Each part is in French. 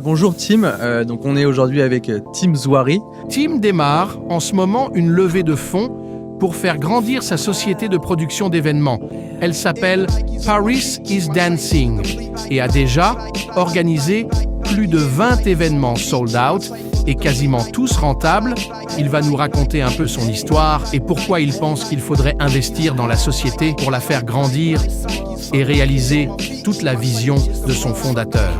Bonjour Tim, donc on est aujourd'hui avec Tim Zouari. Tim démarre en ce moment une levée de fonds pour faire grandir sa société de production d'événements. Elle s'appelle Paris is Dancing et a déjà organisé plus de 20 événements sold out et quasiment tous rentables. Il va nous raconter un peu son histoire et pourquoi il pense qu'il faudrait investir dans la société pour la faire grandir et réaliser toute la vision de son fondateur.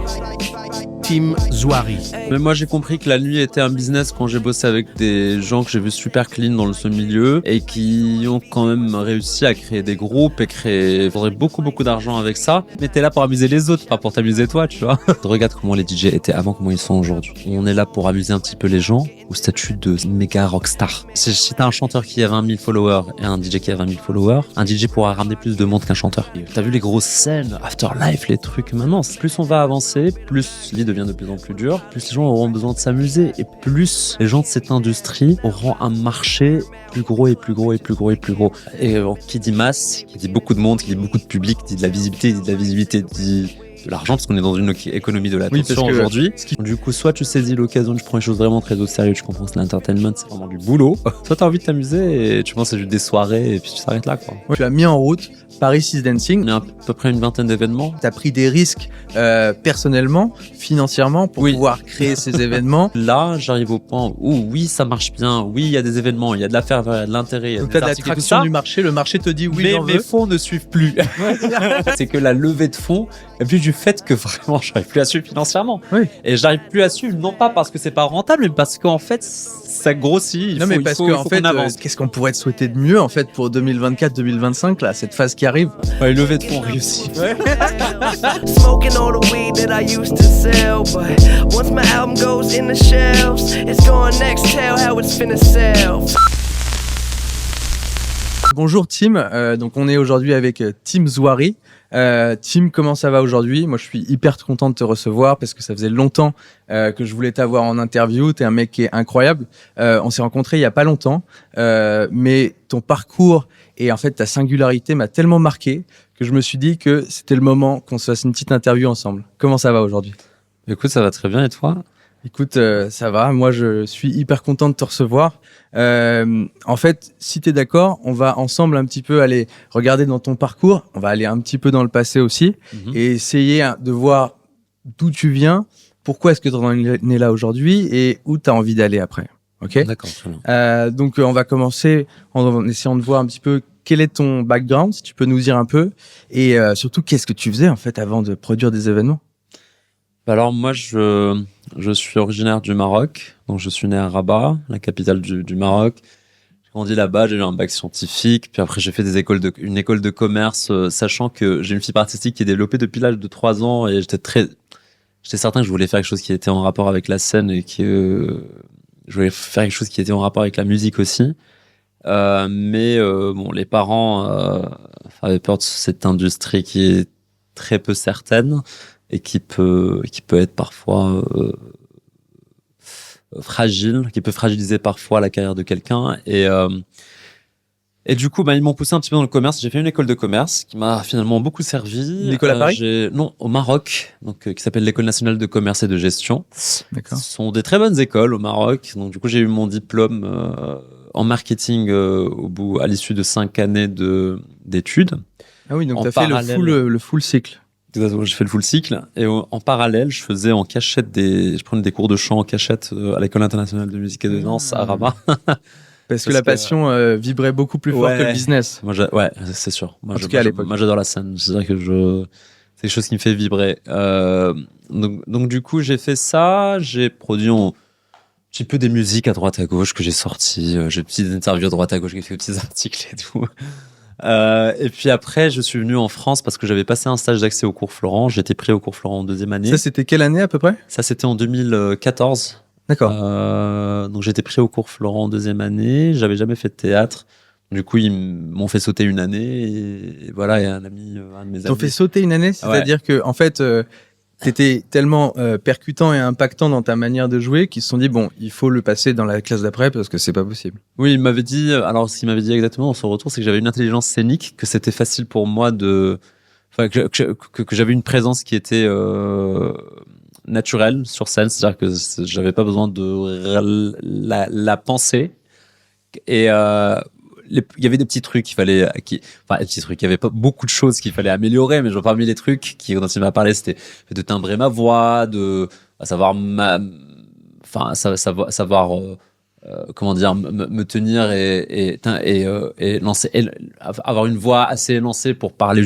Tim Zouari. Mais moi j'ai compris que la nuit était un business quand j'ai bossé avec des gens que j'ai vu super clean dans ce milieu et qui ont quand même réussi à créer des groupes et créer beaucoup d'argent avec ça. Mais t'es là pour amuser les autres, pas pour t'amuser toi, tu vois. Regarde comment les DJ étaient avant, comment ils sont aujourd'hui. On est là pour amuser un petit peu les gens au statut de méga rockstar. Si t'as un chanteur qui a 20 000 followers et un DJ qui a 20 000 followers, un DJ pourra ramener plus de monde qu'un chanteur. T'as vu les grosses scènes, Afterlife, les trucs. Maintenant, plus on va avancer, plus l'idée devient de plus en plus dur, plus les gens auront besoin de s'amuser et plus les gens de cette industrie auront un marché plus gros et plus gros et plus gros et plus gros. Et qui dit masse, qui dit beaucoup de monde, qui dit beaucoup de public, dit de la visibilité, dit de l'argent, parce qu'on est dans une économie de l'attention aujourd'hui. Du coup, soit tu saisis l'occasion, tu prends les choses vraiment très au sérieux, tu comprends que l'entertainment, c'est vraiment du boulot. Soit tu as envie de t'amuser et tu penses que c'est juste des soirées et puis tu t'arrêtes là, quoi. Ouais. Tu as mis en route Paris is Dancing. Il y a à peu près une vingtaine d'événements. Tu as pris des risques personnellement, financièrement, pour pouvoir créer ces événements. Là, j'arrive au point où oui, ça marche bien. Oui, il y a des événements, il y a de l'affaire, il y a de l'intérêt. Donc tu as de l'attraction du marché, le marché te dit oui, mais j'en veux. Mes fonds ne suivent plus. C'est que la levée de fonds, et puis du fait que vraiment, j'arrive plus à suivre financièrement. Oui. Et j'arrive plus à suivre, non pas parce que c'est pas rentable, mais parce qu'en fait, ça grossit. Non, mais parce qu'en fait, qu'est-ce qu'on pourrait te souhaiter de mieux, en fait, pour 2024-2025, là, cette phase qui arrive? Ouais, levée de fonds réussie. Ouais. Smoking all the weed that I used to sell, but once my album goes in the shelves, it's going next, tell how it's finna sell. Bonjour Tim, donc on est aujourd'hui avec Tim Zouari. Tim, comment ça va aujourd'hui? Moi je suis hyper content de te recevoir parce que ça faisait longtemps que je voulais t'avoir en interview. T'es un mec qui est incroyable. On s'est rencontrés il y a pas longtemps, mais ton parcours et en fait ta singularité m'a tellement marqué que je me suis dit que c'était le moment qu'on se fasse une petite interview ensemble. Comment ça va aujourd'hui? Écoute, ça va très bien et toi? Écoute, ça va. Moi, je suis hyper content de te recevoir. En fait, si t'es d'accord, on va ensemble un petit peu aller regarder dans ton parcours. On va aller un petit peu dans le passé aussi et essayer de voir d'où tu viens, pourquoi est-ce que tu en es là aujourd'hui et où tu as envie d'aller après. Ok? D'accord. Très bien. Donc, on va commencer en essayant de voir un petit peu quel est ton background, si tu peux nous dire un peu, et surtout qu'est-ce que tu faisais en fait avant de produire des événements. Alors moi, je suis originaire du Maroc, donc je suis né à Rabat, la capitale du Maroc. J'ai grandi là-bas, j'ai eu un bac scientifique, puis après j'ai fait une école de commerce, sachant que j'ai une fibre artistique qui est développée depuis l'âge de 3 ans et j'étais certain que je voulais faire quelque chose qui était en rapport avec la scène et que je voulais faire quelque chose qui était en rapport avec la musique aussi. Mais les parents avaient peur de cette industrie qui est très peu certaine et qui peut être parfois fragile, qui peut fragiliser parfois la carrière de quelqu'un. Et du coup, ils m'ont poussé un petit peu dans le commerce. J'ai fait une école de commerce qui m'a finalement beaucoup servi. Une école à Paris? Non, au Maroc, donc qui s'appelle l'École nationale de commerce et de gestion. D'accord. Ce sont des très bonnes écoles au Maroc. Donc du coup, j'ai eu mon diplôme en marketing à l'issue de 5 années d'études. Ah oui, donc tu as fait le full cycle. Exactement, j'ai fait le full cycle et en parallèle, je faisais en cachette je prenais des cours de chant en cachette à l'École internationale de musique et de danse à Rabat. Parce que la passion vibrait beaucoup plus fort que le business. Moi, c'est sûr. Moi, en tout cas, à l'époque. Moi, j'adore la scène. C'est vrai que c'est quelque chose qui me fait vibrer. Donc, du coup, j'ai fait ça. J'ai produit un petit peu des musiques à droite à gauche que j'ai sorties. J'ai des petites interviews à droite à gauche, j'ai fait des petits articles et tout. Et puis après, je suis venu en France parce que j'avais passé un stage d'accès au cours Florent. J'étais pris au cours Florent en 2e année. Ça, c'était quelle année à peu près? Ça, c'était en 2014. D'accord. Donc j'étais pris au cours Florent en 2e année. J'avais jamais fait de théâtre. Du coup, ils m'ont fait sauter une année. Et voilà, et un de mes amis. Ils t'ont fait sauter une année? C'est-à-dire que, en fait, t'étais tellement percutant et impactant dans ta manière de jouer qu'ils se sont dit, bon, il faut le passer dans la classe d'après parce que c'est pas possible. Oui, il m'avait dit, alors ce qu'il m'avait dit exactement dans son retour, c'est que j'avais une intelligence scénique, que c'était facile pour moi que j'avais une présence qui était naturel sur scène, c'est-à-dire que j'avais pas besoin de la penser. Et il y avait des petits trucs qu'il fallait, enfin des petits trucs, il y avait pas beaucoup de choses qu'il fallait améliorer, mais genre parmi les trucs dont il m'a parlé, c'était de timbrer ma voix, savoir comment dire, me tenir et lancer, avoir une voix assez élancée pour parler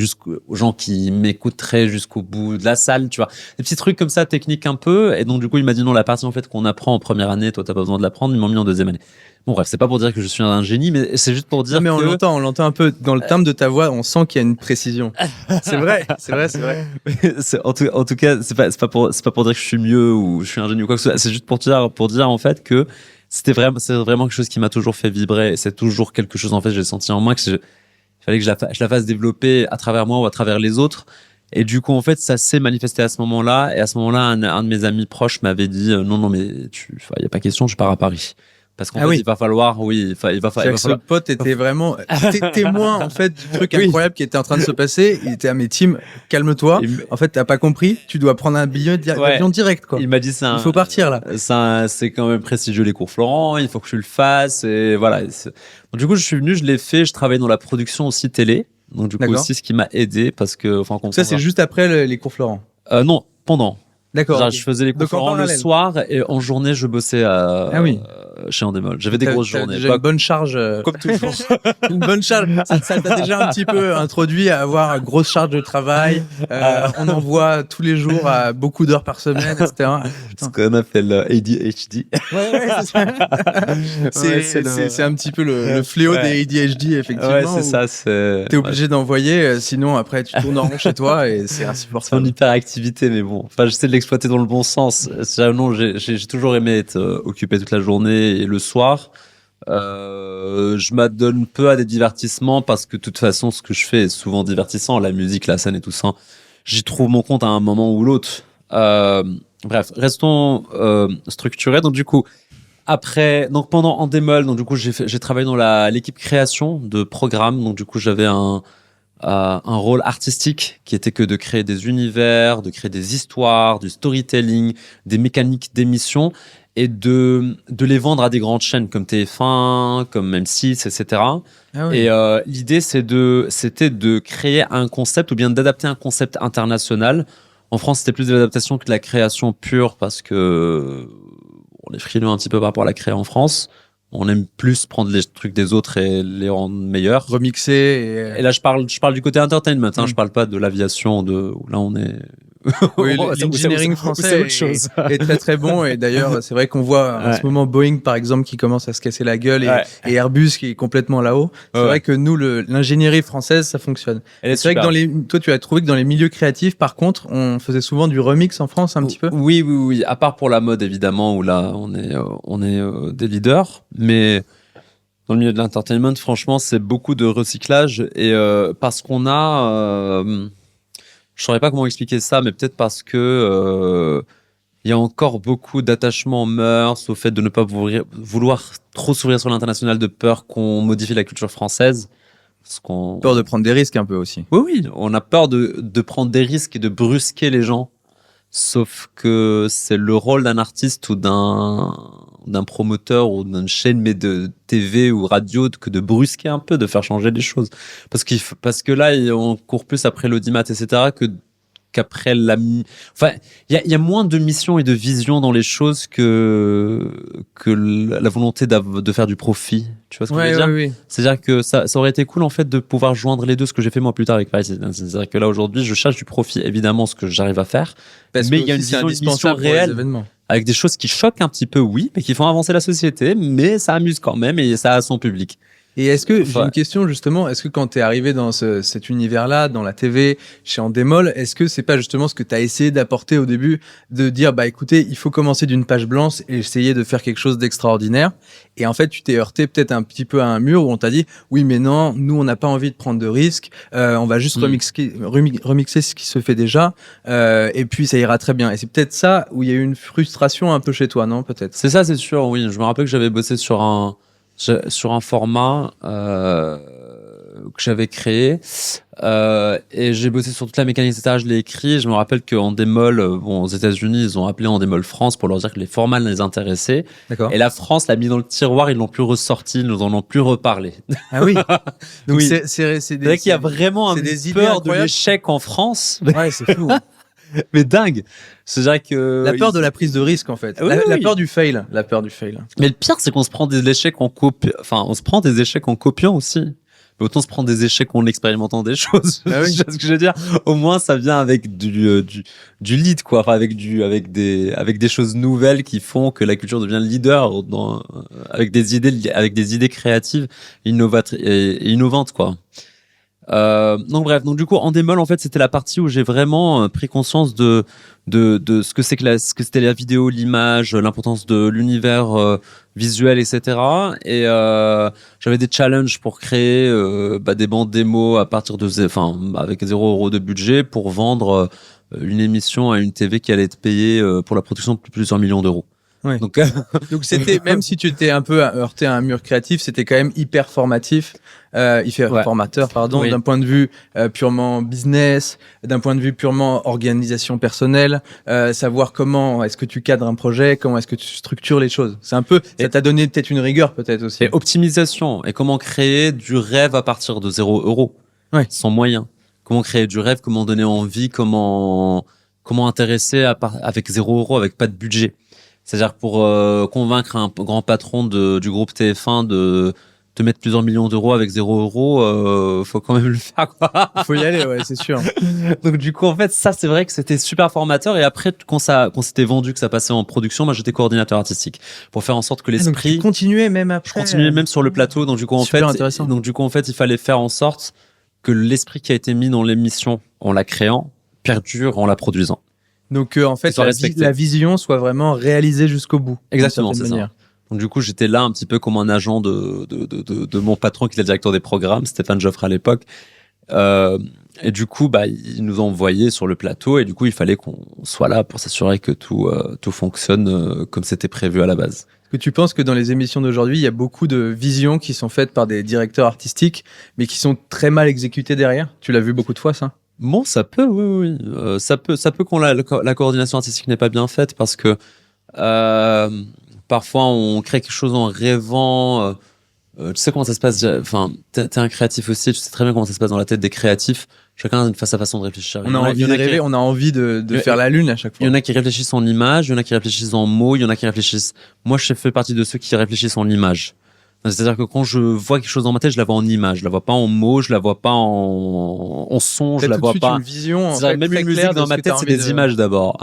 aux gens qui m'écouteraient jusqu'au bout de la salle, tu vois. Des petits trucs comme ça, techniques un peu. Et donc, du coup, il m'a dit non, la partie, en fait, qu'on apprend en première année, toi, t'as pas besoin de l'apprendre. Ils m'ont mis en deuxième année. Bon, bref, c'est pas pour dire que je suis un génie, mais c'est juste pour dire mais que... on l'entend un peu dans le timbre de ta voix, on sent qu'il y a une précision. C'est vrai. En tout cas, c'est pas pour dire que je suis mieux ou je suis un génie ou quoi que ce soit. C'est juste pour dire en fait que c'est vraiment quelque chose qui m'a toujours fait vibrer. Et c'est toujours quelque chose, en fait, j'ai senti en moi il fallait que je la fasse développer à travers moi ou à travers les autres. Et du coup, en fait, ça s'est manifesté à ce moment-là. Et à ce moment-là, un de mes amis proches m'avait dit, non, mais il y a pas question, je pars à Paris. Parce qu'en fait, il va falloir. Ce pote était vraiment témoin, en fait, du truc incroyable qui était en train de se passer. Il était à mes teams, calme-toi. En fait, t'as pas compris. Tu dois prendre un billet d'avion direct, quoi. Il m'a dit il faut partir, là. C'est quand même prestigieux, les cours Florent. Il faut que tu le fasses. Et voilà. Donc, du coup, je suis venu, je l'ai fait. Je travaille dans la production aussi télé. Donc, du coup, aussi, ce qui m'a aidé parce que, ça, c'est juste après les cours Florent. Non, pendant. D'accord. Je faisais les cours Florent le soir et en journée, je bossais chez Endemol. J'avais des grosses journées. Déjà une bonne charge. Comme toujours. Une bonne charge. Ça t'a déjà un petit peu introduit à avoir une grosse charge de travail. On en voit tous les jours à beaucoup d'heures par semaine, etc. Ce qu'on appelle ADHD. Ouais, c'est ça. C'est un petit peu le fléau des ADHD, effectivement. Ouais, c'est ça. T'es obligé d'envoyer, sinon après tu tournes en rond chez toi et c'est insupportable. C'est une hyperactivité, mais bon. Enfin, j'essaie de l'exploiter dans le bon sens. Non, j'ai toujours aimé être occupé toute la journée et le soir. Je m'adonne peu à des divertissements parce que de toute façon, ce que je fais est souvent divertissant. La musique, la scène et tout ça. J'y trouve mon compte à un moment ou l'autre. Bref, restons structurés. Donc du coup, pendant Endemol, donc du coup, j'ai travaillé dans l'équipe création de programmes. Donc du coup, j'avais un rôle artistique qui était que de créer des univers, de créer des histoires, du storytelling, des mécaniques d'émission et de les vendre à des grandes chaînes comme TF1, comme M6, etc. Ah oui. Et l'idée, c'était de créer un concept ou bien d'adapter un concept international. En France, c'était plus de l'adaptation que de la création pure parce que on est frileux un petit peu par rapport à la créa en France. On aime plus prendre les trucs des autres et les rendre meilleurs. Remixer. Et là, je parle du côté entertainment. Je parle pas de l'aviation où là, on est... Oui, l'engineering français est très très bon et d'ailleurs c'est vrai qu'on voit en ce moment Boeing par exemple qui commence à se casser la gueule et Airbus qui est complètement là-haut. C'est vrai que nous l'ingénierie française ça fonctionne. C'est vrai que toi tu as trouvé que dans les milieux créatifs par contre on faisait souvent du remix en France un petit peu. Oui, à part pour la mode évidemment où là on est des leaders, mais dans le milieu de l'entertainment franchement c'est beaucoup de recyclage et parce qu'on a je saurais pas comment expliquer ça, mais peut-être parce que il y a encore beaucoup d'attachement mœurs au fait de ne pas vouloir trop s'ouvrir sur l'international de peur qu'on modifie la culture française. Peur de prendre des risques un peu aussi. Oui, on a peur de prendre des risques et de brusquer les gens. Sauf que c'est le rôle d'un artiste ou d'un promoteur ou d'une chaîne mais de TV ou radio que de brusquer un peu, de faire changer les choses. Parce que là, on court plus après l'audimat, etc. qu'après enfin, il y a moins de mission et de vision dans les choses que la volonté de faire du profit. Tu vois ce que je veux dire? Oui. C'est-à-dire que ça aurait été cool, en fait, de pouvoir joindre les deux, ce que j'ai fait moi plus tard avec Paris. C'est-à-dire que là, aujourd'hui, je cherche du profit, évidemment, ce que j'arrive à faire. Mais il y a une mission réelle. Avec des choses qui choquent un petit peu, oui, mais qui font avancer la société, mais ça amuse quand même et ça a son public. Et est-ce que, j'ai une question justement, est-ce que quand t'es arrivé dans cet univers-là, dans la TV, chez Endemol, est-ce que c'est pas justement ce que t'as essayé d'apporter au début, de dire, bah écoutez, il faut commencer d'une page blanche et essayer de faire quelque chose d'extraordinaire. Et en fait, tu t'es heurté peut-être un petit peu à un mur où on t'a dit, oui, mais non, nous, on n'a pas envie de prendre de risques, on va juste remixer ce qui se fait déjà, et puis ça ira très bien. Et c'est peut-être ça où il y a eu une frustration un peu chez toi, non, peut-être? C'est ça, c'est sûr, oui. Je me rappelle que j'avais bossé sur un format j'avais créé. Et j'ai bossé sur toute la mécanique, etc. Je l'ai écrit. Je me rappelle qu'en démol, aux États-Unis, ils ont appelé en démol France pour leur dire que les formats les intéressaient. D'accord. Et la France l'a mis dans le tiroir, ils l'ont plus ressorti, ils nous en ont plus reparlé. Ah oui. Donc Oui. c'est vrai qu'il y a vraiment c'est une des idées peur de incroyables. l'échec en France. Ouais, c'est fou. Mais dingue. C'est-à-dire que La peur de la prise de risque, en fait. Oui, La oui. peur du fail. La peur du fail. Mais le pire, c'est qu'on se prend des échecs en on se prend des échecs en copiant aussi. Mais autant se prendre des échecs en expérimentant des choses. Ah oui. Tu vois ce que je veux dire? Au moins, ça vient avec du lead, quoi. Enfin, avec des choses nouvelles qui font que la culture devient leader avec des idées créatives, et innovantes, quoi. Donc bref, donc du coup en démol en fait c'était la partie où j'ai vraiment pris conscience de ce que c'est ce que c'était la vidéo, l'image, l'importance de l'univers visuel, etc. Et j'avais des challenges pour créer des bandes démos à partir avec 0 € de budget pour vendre une émission à une TV qui allait être payée pour la production de plusieurs millions d'euros. Ouais. Donc C'était, même si tu t'es un peu heurté à un mur créatif, c'était quand même hyper formatif, formateur, pardon, Oui. d'un point de vue purement business, d'un point de vue purement organisation personnelle, savoir comment est-ce que tu cadres un projet, comment est-ce que tu structures les choses. C'est un peu, ça t'a donné peut-être une rigueur, peut-être aussi. et optimisation et comment créer du rêve à partir de 0 €, Ouais. sans moyens. Comment créer du rêve, comment donner envie, comment intéresser avec 0 €, avec pas de budget. C'est-à-dire pour convaincre un grand patron du groupe TF1 de te mettre plusieurs millions d'euros avec 0 €, faut quand même le faire, quoi. Il faut y aller, ouais, c'est sûr. Donc du coup en fait ça c'est vrai que c'était super formateur, et après quand c'était vendu, que ça passait en production, moi j'étais coordinateur artistique pour faire en sorte que Donc l'esprit tu continuais même après. je continuais même sur le plateau. Donc du coup Super intéressant. en fait il fallait faire en sorte que l'esprit qui a été mis dans l'émission en la créant perdure en la produisant. Donc en fait Qu'ils soient respectés. la vision soit vraiment réalisée jusqu'au bout. Exactement, d'une certaine c'est ça. manière. Donc du coup j'étais là un petit peu comme un agent de mon patron qui est le directeur des programmes, Stéphane Joffre à l'époque. Et du coup ils nous ont envoyés sur le plateau, et du coup il fallait qu'on soit là pour s'assurer que tout fonctionne comme c'était prévu à la base. Est-ce que tu penses que dans les émissions d'aujourd'hui, il y a beaucoup de visions qui sont faites par des directeurs artistiques, mais qui sont très mal exécutées derrière? Tu l'as vu beaucoup de fois, ça? Bon, ça peut, oui. Ça peut quand la coordination artistique n'est pas bien faite, parce que parfois on crée quelque chose en rêvant. Tu sais comment ça se passe. Enfin, t'es un créatif aussi. Tu sais très bien comment ça se passe dans la tête des créatifs. Chacun a sa façon de réfléchir. On a envie de rêver, on a envie de faire la lune à chaque fois. Il y en a qui réfléchissent en image, il y en a qui réfléchissent en mots, il y en a qui réfléchissent. Moi, je fais partie de ceux qui réfléchissent en image. C'est-à-dire que quand je vois quelque chose dans ma tête, je la vois en image, je la vois pas en mots, je la vois pas en son, je la vois pas. Une vision, en C'est-à-dire fait, même très une musique claire de dans ce ma que tête, t'as c'est envie des de- images d'abord.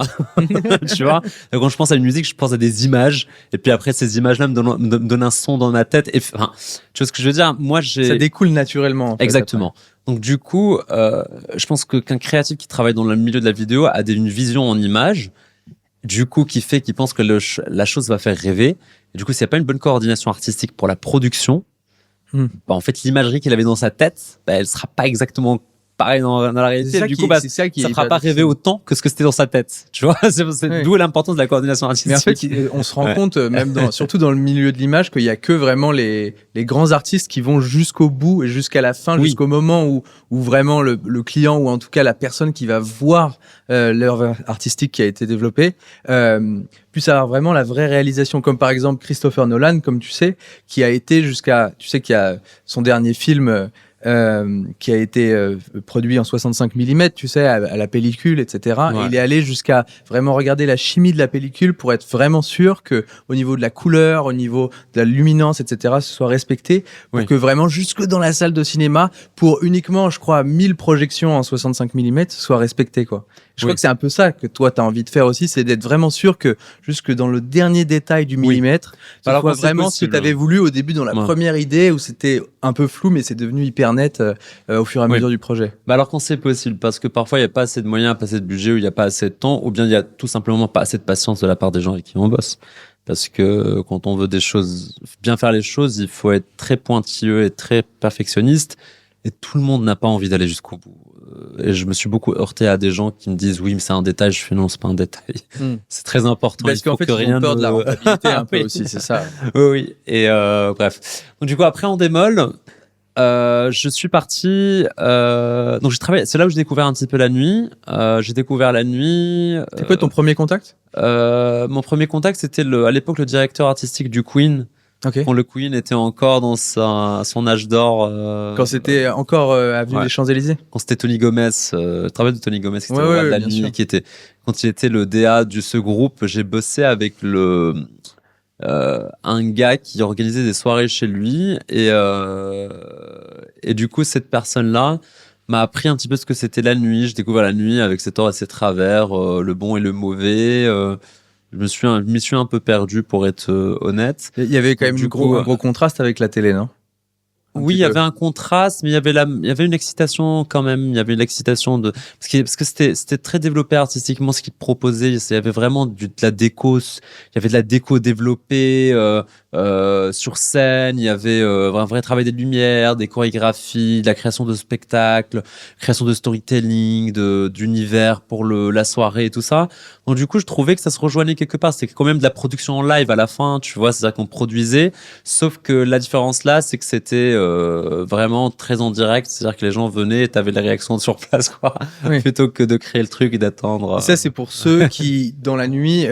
Tu vois? Donc, quand je pense à une musique, je pense à des images, et puis après ces images-là me donnent un son dans ma tête. Et enfin, tu vois ce que je veux dire? Moi, Ça découle naturellement. En fait, Exactement. Donc du coup, je pense qu'un créatif qui travaille dans le milieu de la vidéo a une vision en image, du coup qui pense que la chose va faire rêver. Et du coup, s'il n'y a pas une bonne coordination artistique pour la production, en fait, l'imagerie qu'il avait dans sa tête, elle sera pas exactement pareil dans la C'est réalité. ça Du qui- coup, c'est ça qui ça est fera hyper pas rêver difficile. autant que ce que c'était dans sa tête. Tu vois, c'est Ouais. d'où l'importance de la coordination artistique. Mais en fait, on se rend Ouais. compte, même surtout dans le milieu de l'image, qu'il y a que vraiment les grands artistes qui vont jusqu'au bout et jusqu'à la fin, Oui. jusqu'au moment où vraiment le client, ou en tout cas la personne qui va voir l'œuvre artistique qui a été développée, puisse avoir vraiment la vraie réalisation. Comme par exemple Christopher Nolan, comme tu sais, qui a été tu sais qu'il y a son dernier film qui a été produit en 65 mm, tu sais, à la pellicule, etc. Ouais. Et il est allé jusqu'à vraiment regarder la chimie de la pellicule pour être vraiment sûr que, au niveau de la couleur, au niveau de la luminance, etc., ce soit respecté, pour Oui. que vraiment jusque dans la salle de cinéma, pour uniquement, je crois, 1000 projections en 65 mm, ce soit respecté, quoi. Je crois Oui. que c'est un peu ça que toi, tu as envie de faire aussi, c'est d'être vraiment sûr que jusque dans le dernier détail du Oui. millimètre, ce Alors, soit quand c'est vraiment ce que possible, tu avais voulu au début dans la Ouais. première idée, où c'était un peu flou, mais c'est devenu hyper net au fur et à Oui. mesure du projet. Alors quand c'est possible, parce que parfois il n'y a pas assez de moyens, pas assez de budget, ou il n'y a pas assez de temps, ou bien il y a tout simplement pas assez de patience de la part des gens avec qui on bosse. Parce que quand on veut bien faire les choses, il faut être très pointilleux et très perfectionniste, et tout le monde n'a pas envie d'aller jusqu'au bout. Et je me suis beaucoup heurté à des gens qui me disent oui mais c'est un détail. Je fais non, c'est pas un détail. C'est très important. Parce Il faut qu'en fait, que ils rien ont peur ne- de la rentabilité un peu Oui. aussi, c'est ça. Oui, oui. Et bref. Donc du coup après on démol. Je suis parti. Donc j'ai travaillé. C'est là où j'ai découvert un petit peu la nuit. J'ai découvert la nuit. C'est quoi ton premier contact? Mon premier contact, c'était à l'époque le directeur artistique du Queen. Ok. Quand le Queen était encore dans son âge d'or. Quand c'était encore avenue ouais. des Champs-Élysées. Quand c'était Tony Gomez, le travail de Tony Gomez, qui était Ouais, le roi ouais, de la bien nuit, sûr. qui était quand il était le DA de ce groupe. J'ai bossé avec un gars qui organisait des soirées chez lui et du coup cette personne-là m'a appris un petit peu ce que c'était la nuit. Je découvre la nuit avec ses torts et ses travers, le bon et le mauvais. Je m'y suis un peu perdu pour être honnête. Il y avait quand même Du un coup, gros contraste avec la télé, non? Oui, il y avait un contraste, mais il y avait une excitation quand même. Il y avait une excitation parce que c'était très développé artistiquement ce qu'ils proposaient. Il y avait vraiment de la déco. Il y avait de la déco développée sur scène. Il y avait un vrai travail des lumières, des chorégraphies, de la création de spectacles, création de storytelling, d'univers pour la soirée et tout ça. Donc du coup, je trouvais que ça se rejoignait quelque part. C'était quand même de la production en live à la fin, tu vois. C'est-à-dire qu'on produisait, sauf que la différence là, c'est que c'était vraiment très en direct, c'est-à-dire que les gens venaient et t'avais les réactions sur place, quoi, Oui. plutôt que de créer le truc et d'attendre. Et ça, c'est pour ceux qui, dans la nuit,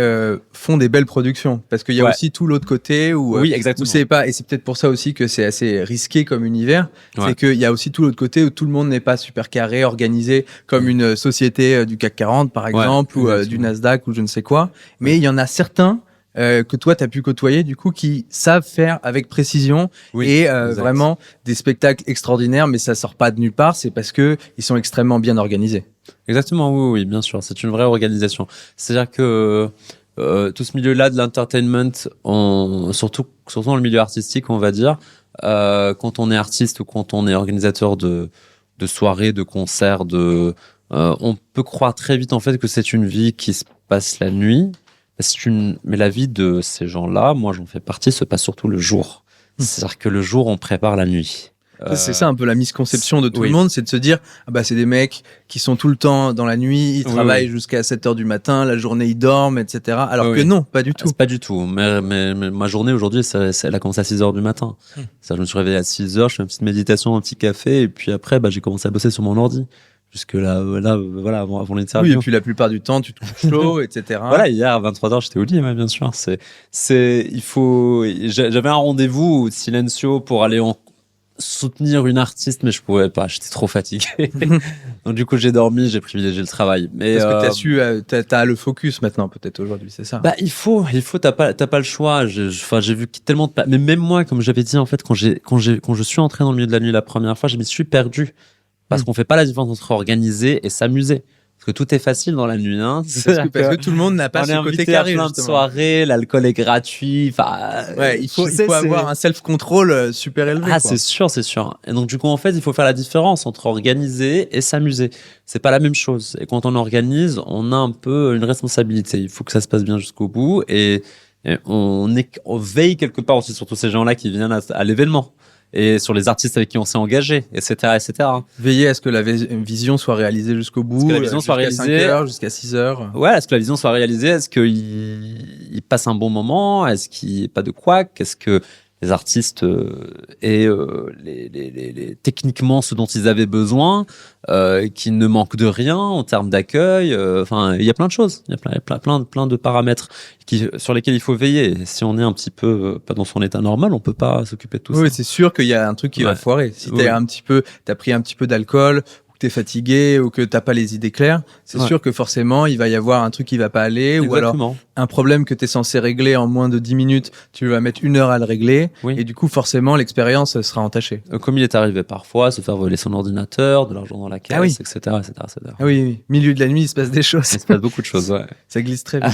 font des belles productions. Parce qu'il y a Ouais. aussi tout l'autre côté où, Oui, où exactement. c'est pas, et c'est peut-être pour ça aussi que c'est assez risqué comme univers, Ouais. c'est qu'il y a aussi tout l'autre côté où tout le monde n'est pas super carré, organisé, comme une société du CAC 40, par exemple, ou du exactement. Nasdaq, ou je ne sais quoi. Mais il y en a certains que toi, tu as pu côtoyer, du coup, qui savent faire avec précision Oui, et exact. vraiment des spectacles extraordinaires, mais ça sort pas de nulle part, c'est parce que ils sont extrêmement bien organisés. Exactement, oui, bien sûr. C'est une vraie organisation. C'est-à-dire que tout ce milieu-là de l'entertainment, surtout dans le milieu artistique, on va dire, quand on est artiste ou quand on est organisateur de soirées, de concerts, on peut croire très vite en fait que c'est une vie qui se passe la nuit. Mais la vie de ces gens-là, moi j'en fais partie, se passe surtout le jour. C'est-à-dire que le jour, on prépare la nuit. C'est ça un peu la misconception de tout oui. le monde, c'est de se dire ah bah c'est des mecs qui sont tout le temps dans la nuit, ils Oui, travaillent oui. jusqu'à 7h du matin, la journée ils dorment, etc. Alors Oui, que oui. non, pas du tout. C'est pas du tout. Mais ma journée aujourd'hui, elle a commencé à 6h du matin. Ça, je me suis réveillé à 6h, je fais une petite méditation, un petit café, et puis après, j'ai commencé à bosser sur mon ordi. Jusque là, voilà, avant Oui, l'interview. et puis la plupart du temps tu te couches chaud, etc. Voilà, hier à 23h, j'étais au lit, ouais, bien sûr. J'avais un rendez-vous au Silencio pour aller soutenir une artiste, mais je pouvais pas, j'étais trop fatigué. Donc du coup, j'ai dormi, j'ai privilégié le travail. Mais Parce que t'as le focus maintenant peut-être aujourd'hui, c'est ça. il faut, t'as pas le choix. J'ai vu tellement mais même moi, comme j'avais dit en fait, quand je suis entré dans le milieu de la nuit la première fois, je m'y suis perdu parce qu'on fait pas la différence entre organiser et s'amuser. Parce que tout est facile dans la nuit, hein. Parce que tout le monde n'a pas on est ce côté invité carré à plein de justement. soirées, l'alcool est gratuit. Enfin, Ouais, il faut c'est- avoir un self-control super élevé. Ah, quoi. c'est sûr. Et donc, du coup, en fait, il faut faire la différence entre organiser et s'amuser. C'est pas la même chose. Et quand on organise, on a un peu une responsabilité. Il faut que ça se passe bien jusqu'au bout et on veille quelque part aussi sur tous ces gens-là qui viennent à l'événement et sur les artistes avec qui on s'est engagé, etc., etc. Veiller à ce que la vision soit réalisée jusqu'au bout, que la vision soit jusqu'à réalisée. 5h, jusqu'à 6h. Ouais, est-ce que la vision soit réalisée? Est-ce qu'il passe un bon moment? Est-ce qu'il n'y a pas de couac? Est-ce que les artistes aient techniquement ce dont ils avaient besoin, qu'ils ne manquent de rien en termes d'accueil? Enfin, il y a plein de choses. Il y a plein de paramètres sur lesquels il faut veiller. Et si on est un petit peu pas dans son état normal, on peut pas s'occuper de tout Oui, ça. c'est sûr qu'il y a un truc qui va Ouais. foirer. Si Oui. t'as pris un petit peu d'alcool, ou que t'es fatigué, ou que t'as pas les idées claires, c'est Ouais. sûr que forcément, il va y avoir un truc qui va pas aller, ou alors Exactement. un problème que t'es censé régler en moins de 10 minutes, tu vas mettre 1 heure à le régler, Oui. et du coup, forcément, l'expérience sera entachée. Comme il est arrivé parfois, se faire voler son ordinateur, de l'argent dans la caisse, Ah oui. etc., etc. Ah oui, oui, milieu de la nuit, il se passe des choses. Il se passe beaucoup de choses, ouais. Ça glisse très vite.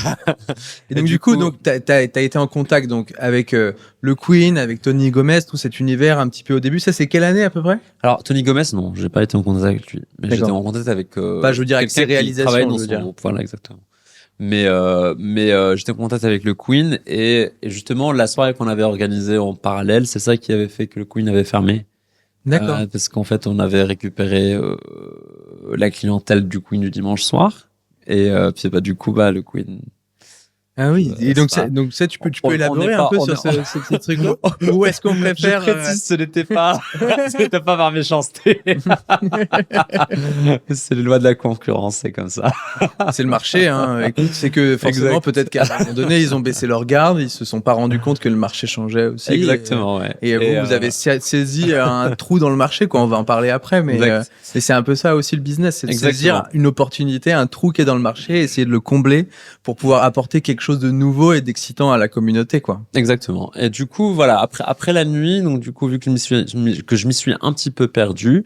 Et donc, Et du coup, donc, t'as été en contact, donc, avec le Queen, avec Tony Gomez, tout cet univers un petit peu au début. Ça, c'est quelle année, à peu près? Alors, Tony Gomez, non, j'ai pas été en contact avec lui. Mais D'accord. j'étais en contact avec, Pas, je veux dire, avec quelqu'un ses qui réalisations, travaille dans je veux son dire. groupe. Voilà, exactement. Mais j'étais en contact avec le Queen et justement, la soirée qu'on avait organisée en parallèle, c'est ça qui avait fait que le Queen avait fermé. D'accord. Parce qu'en fait, on avait récupéré la clientèle du Queen du dimanche soir et puis du coup, le Queen Ah oui. Et donc, ça. donc ça, tu peux On élaborer n'est un pas- peu on sur est- ce petit truc-là. Ou est-ce qu'on préfère Je précise, ce n'était pas par méchanceté. C'est les lois de la concurrence, c'est comme ça. c'est le marché, hein. Écoute, c'est que forcément, Exact. peut-être qu'à un moment donné, ils ont baissé leur garde, ils se sont pas rendus compte que le marché changeait aussi. Exactement, ouais. Et vous avez saisi un trou dans le marché, quoi. On va en parler après, mais Exact. c'est un peu ça aussi le business, c'est de Exactement. saisir une opportunité, un trou qui est dans le marché, essayer de le combler pour pouvoir apporter quelque chose de nouveau et d'excitant à la communauté, quoi. Exactement. Et du coup, voilà, après la nuit, donc du coup, vu que je m'y suis un petit peu perdu,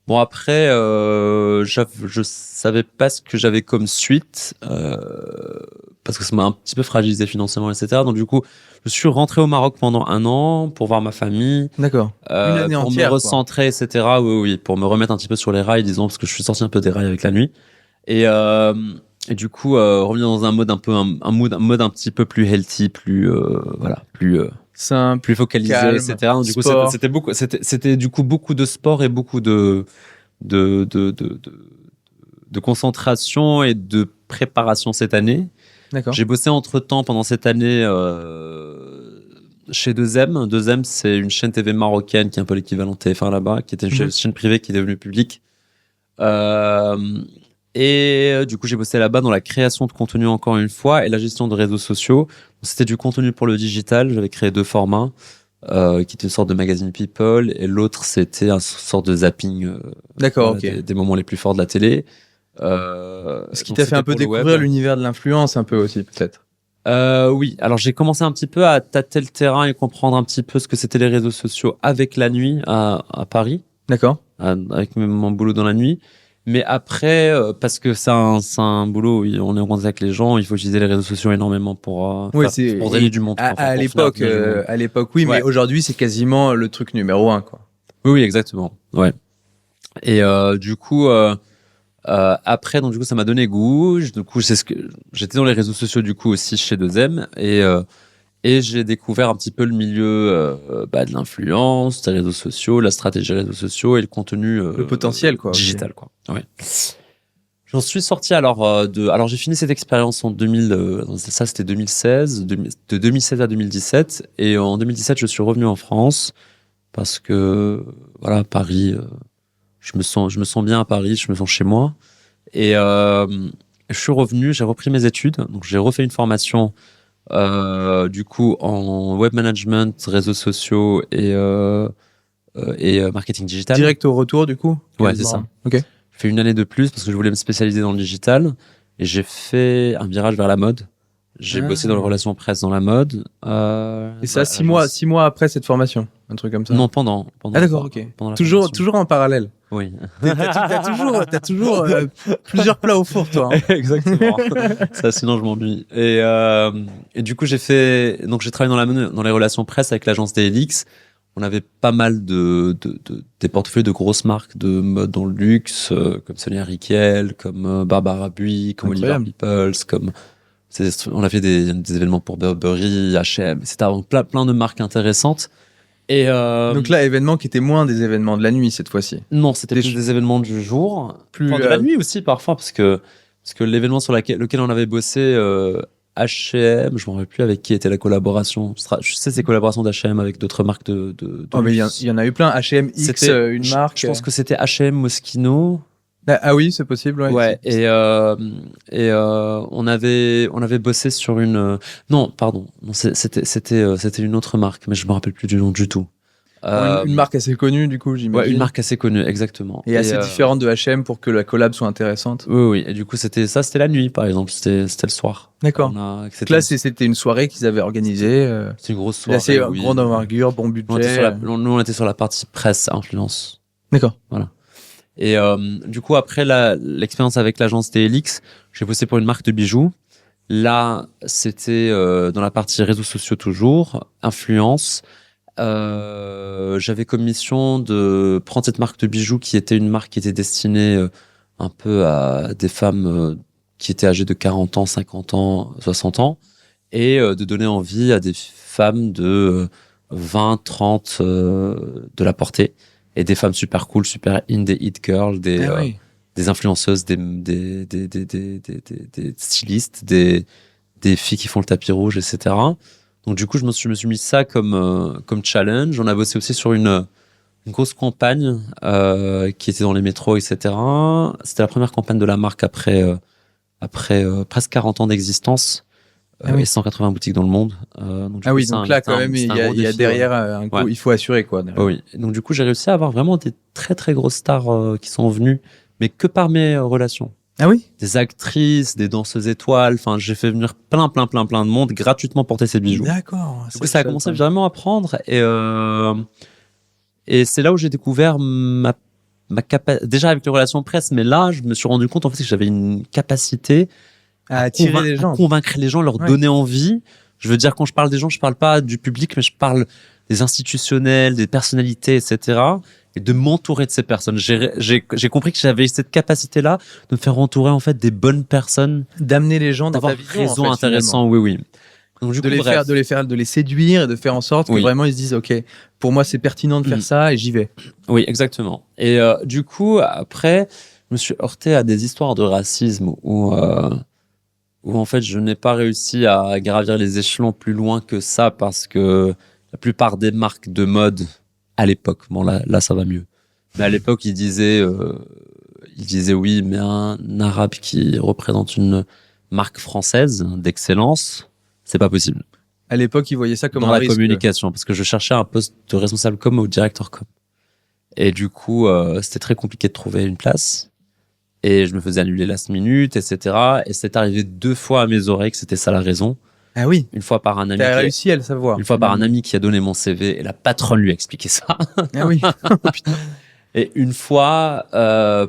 bon après, je savais pas ce que j'avais comme suite, parce que ça m'a un petit peu fragilisé financièrement, etc. Donc du coup, je suis rentré au Maroc pendant 1 an pour voir ma famille, D'accord. Une année pour entière, me quoi. recentrer, etc. Oui, pour me remettre un petit peu sur les rails, disons, parce que je suis sorti un peu des rails avec la nuit. Et du coup, revenir dans un mode un mode un petit peu plus healthy, plus voilà, Simple. plus focalisé, Calme, etc. Donc, du coup, sport. c'était du coup beaucoup de sport et beaucoup de concentration et de préparation cette année. D'accord. J'ai bossé entre-temps pendant cette année chez 2M. 2M, c'est une chaîne TV marocaine qui est un peu l'équivalent de TF1 là-bas, qui était une chaîne privée qui est devenue publique. Du coup, j'ai bossé là-bas dans la création de contenu encore une fois et la gestion de réseaux sociaux. C'était du contenu pour le digital. J'avais créé 2 formats, qui étaient une sorte de magazine People et l'autre, c'était une sorte de zapping, D'accord, voilà, ok. des moments les plus forts de la télé. Ce qui Donc t'a fait c'était un peu pour le web. découvrir l'univers de l'influence, un peu aussi, peut-être. Oui, alors j'ai commencé un petit peu à tâter le terrain et comprendre un petit peu ce que c'était les réseaux sociaux avec la nuit à Paris, D'accord. avec mon boulot dans la nuit. Mais après, parce que c'est un boulot où on est en contact avec les gens, il faut utiliser les réseaux sociaux énormément pour gagner du monde. À l'époque, oui, Ouais. mais aujourd'hui, c'est quasiment le truc numéro 1, quoi. Oui, exactement. Ouais. Et du coup, après, donc du coup, ça m'a donné goût. Du coup, j'étais dans les réseaux sociaux du coup aussi chez 2M et j'ai découvert un petit peu le milieu de l'influence, des réseaux sociaux, la stratégie des réseaux sociaux et le contenu Le potentiel, quoi. digital, quoi. Ouais. J'en suis sorti alors j'ai fini cette expérience en 2000, ça c'était 2016, de 2016 à 2017 et en 2017 je suis revenu en France parce que voilà Paris, je me sens bien à Paris, je me sens chez moi et je suis revenu, j'ai repris mes études, donc j'ai refait une formation du coup en web management, réseaux sociaux et marketing digital. Direct au retour, du coup. Ouais, Quasiment. c'est ça. Ok. J'ai fait une année de plus parce que je voulais me spécialiser dans le digital et j'ai fait un virage vers la mode. J'ai bossé dans les relations presse dans la mode. Et ça, 6 mois après cette formation, un truc comme ça. Non, pendant. Ah d'accord, ok. pendant la Toujours, formation. toujours en parallèle. Oui. T'as toujours plusieurs plats au four, toi. Hein. Exactement. Ça, sinon je m'ennuie. Et du coup, j'ai travaillé dans les relations presse avec l'agence DLX. On avait pas mal des portefeuilles de grosses marques de mode dans le luxe, comme Sonia Rykiel, comme Barbara Buis, comme Incroyable. Oliver Peoples, on a fait des événements pour Burberry, H&M, etc. Donc plein de marques intéressantes. Et Donc là, événements qui étaient moins des événements de la nuit cette fois-ci. non, c'était des plus des événements du jour, Plus, de la nuit aussi parfois, parce que l'événement sur lequel on avait bossé, H&M, je me rappelle plus avec qui était la collaboration. Je sais ces collaborations d'H&M avec d'autres marques de Oh, mais il luxe. y en a eu plein. H&M X, C'était- une marque. Je pense que c'était H&M Moschino. Ah oui, c'est possible. Ouais. Ouais. Et on avait bossé sur une. Non, pardon. Non, c'était une autre marque, mais je me rappelle plus du nom du tout. Une marque assez connue, du coup, j'imagine. Ouais, une marque assez connue, exactement. Et assez différente de H&M pour que la collab soit intéressante. Oui. Et du coup, c'était la nuit, par exemple. C'était le soir. D'accord. Donc Donc là, c'était une soirée qu'ils avaient organisée. c'est une grosse soirée. Assez oui. grande envergure, bon budget. Nous, on était sur la partie presse, influence. D'accord. Et du coup, après l'expérience avec l'agence TLX, j'ai bossé pour une marque de bijoux. Là, c'était dans la partie réseaux sociaux toujours, influence. J'avais comme mission de prendre cette marque de bijoux qui était une marque qui était destinée un peu à des femmes qui étaient âgées de 40 ans, 50 ans, 60 ans, et de donner envie à des femmes de 20, 30 de la porter. Et des femmes super cool, super in, des hit girls, des influenceuses, des stylistes, des des filles qui font le tapis rouge, etc. Donc du coup, je me suis mis ça comme challenge. On a bossé aussi sur une grosse campagne qui était dans les métros, etc. C'était la première campagne de la marque après presque 40 ans d'existence et 180 boutiques dans le monde. Donc, du coup, donc là, quand même, il y a derrière il faut assurer, quoi. Oui. Donc du coup, j'ai réussi à avoir vraiment des très très grosses stars qui sont venues, mais que par mes relations. Ah oui? Des actrices, des danseuses étoiles. Enfin, j'ai fait venir plein de monde gratuitement porter ces bijoux. D'accord. Du coup, ça a commencé vraiment à prendre et c'est là où j'ai découvert ma capacité, déjà avec les relations presse, mais là, je me suis rendu compte, en fait, que j'avais une capacité à attirer les gens, à convaincre les gens, leur donner envie. Je veux dire, quand je parle des gens, je parle pas du public, mais je parle des institutionnels, des personnalités, etc. Et de m'entourer de ces personnes. J'ai compris que j'avais cette capacité-là de me faire entourer, en fait, des bonnes personnes. D'amener les gens d'avoir dans ta vision, raison, en fait, intéressant, oui. Donc, du coup, de les séduire et de faire en sorte que vraiment ils se disent, OK, pour moi, c'est pertinent de faire ça et j'y vais. Oui, exactement. Et du coup, après, je me suis heurté à des histoires de racisme où en fait, je n'ai pas réussi à gravir les échelons plus loin que ça parce que la plupart des marques de mode à l'époque, bon là ça va mieux, mais à l'époque ils disaient oui, mais un arabe qui représente une marque française d'excellence, c'est pas possible. À l'époque, ils voyaient ça comme dans un la risque. Communication, parce que je cherchais un poste de responsable com ou directeur com. Et du coup, c'était très compliqué de trouver une place. Et je me faisais annuler last minute, etc. Et c'est arrivé 2 fois à mes oreilles que c'était ça la raison. Ah oui. Une fois par un ami. T'as réussi à le savoir. Une fois par un ami qui a donné mon CV et la patronne lui a expliqué ça. Ah oui. Putain. Et une fois,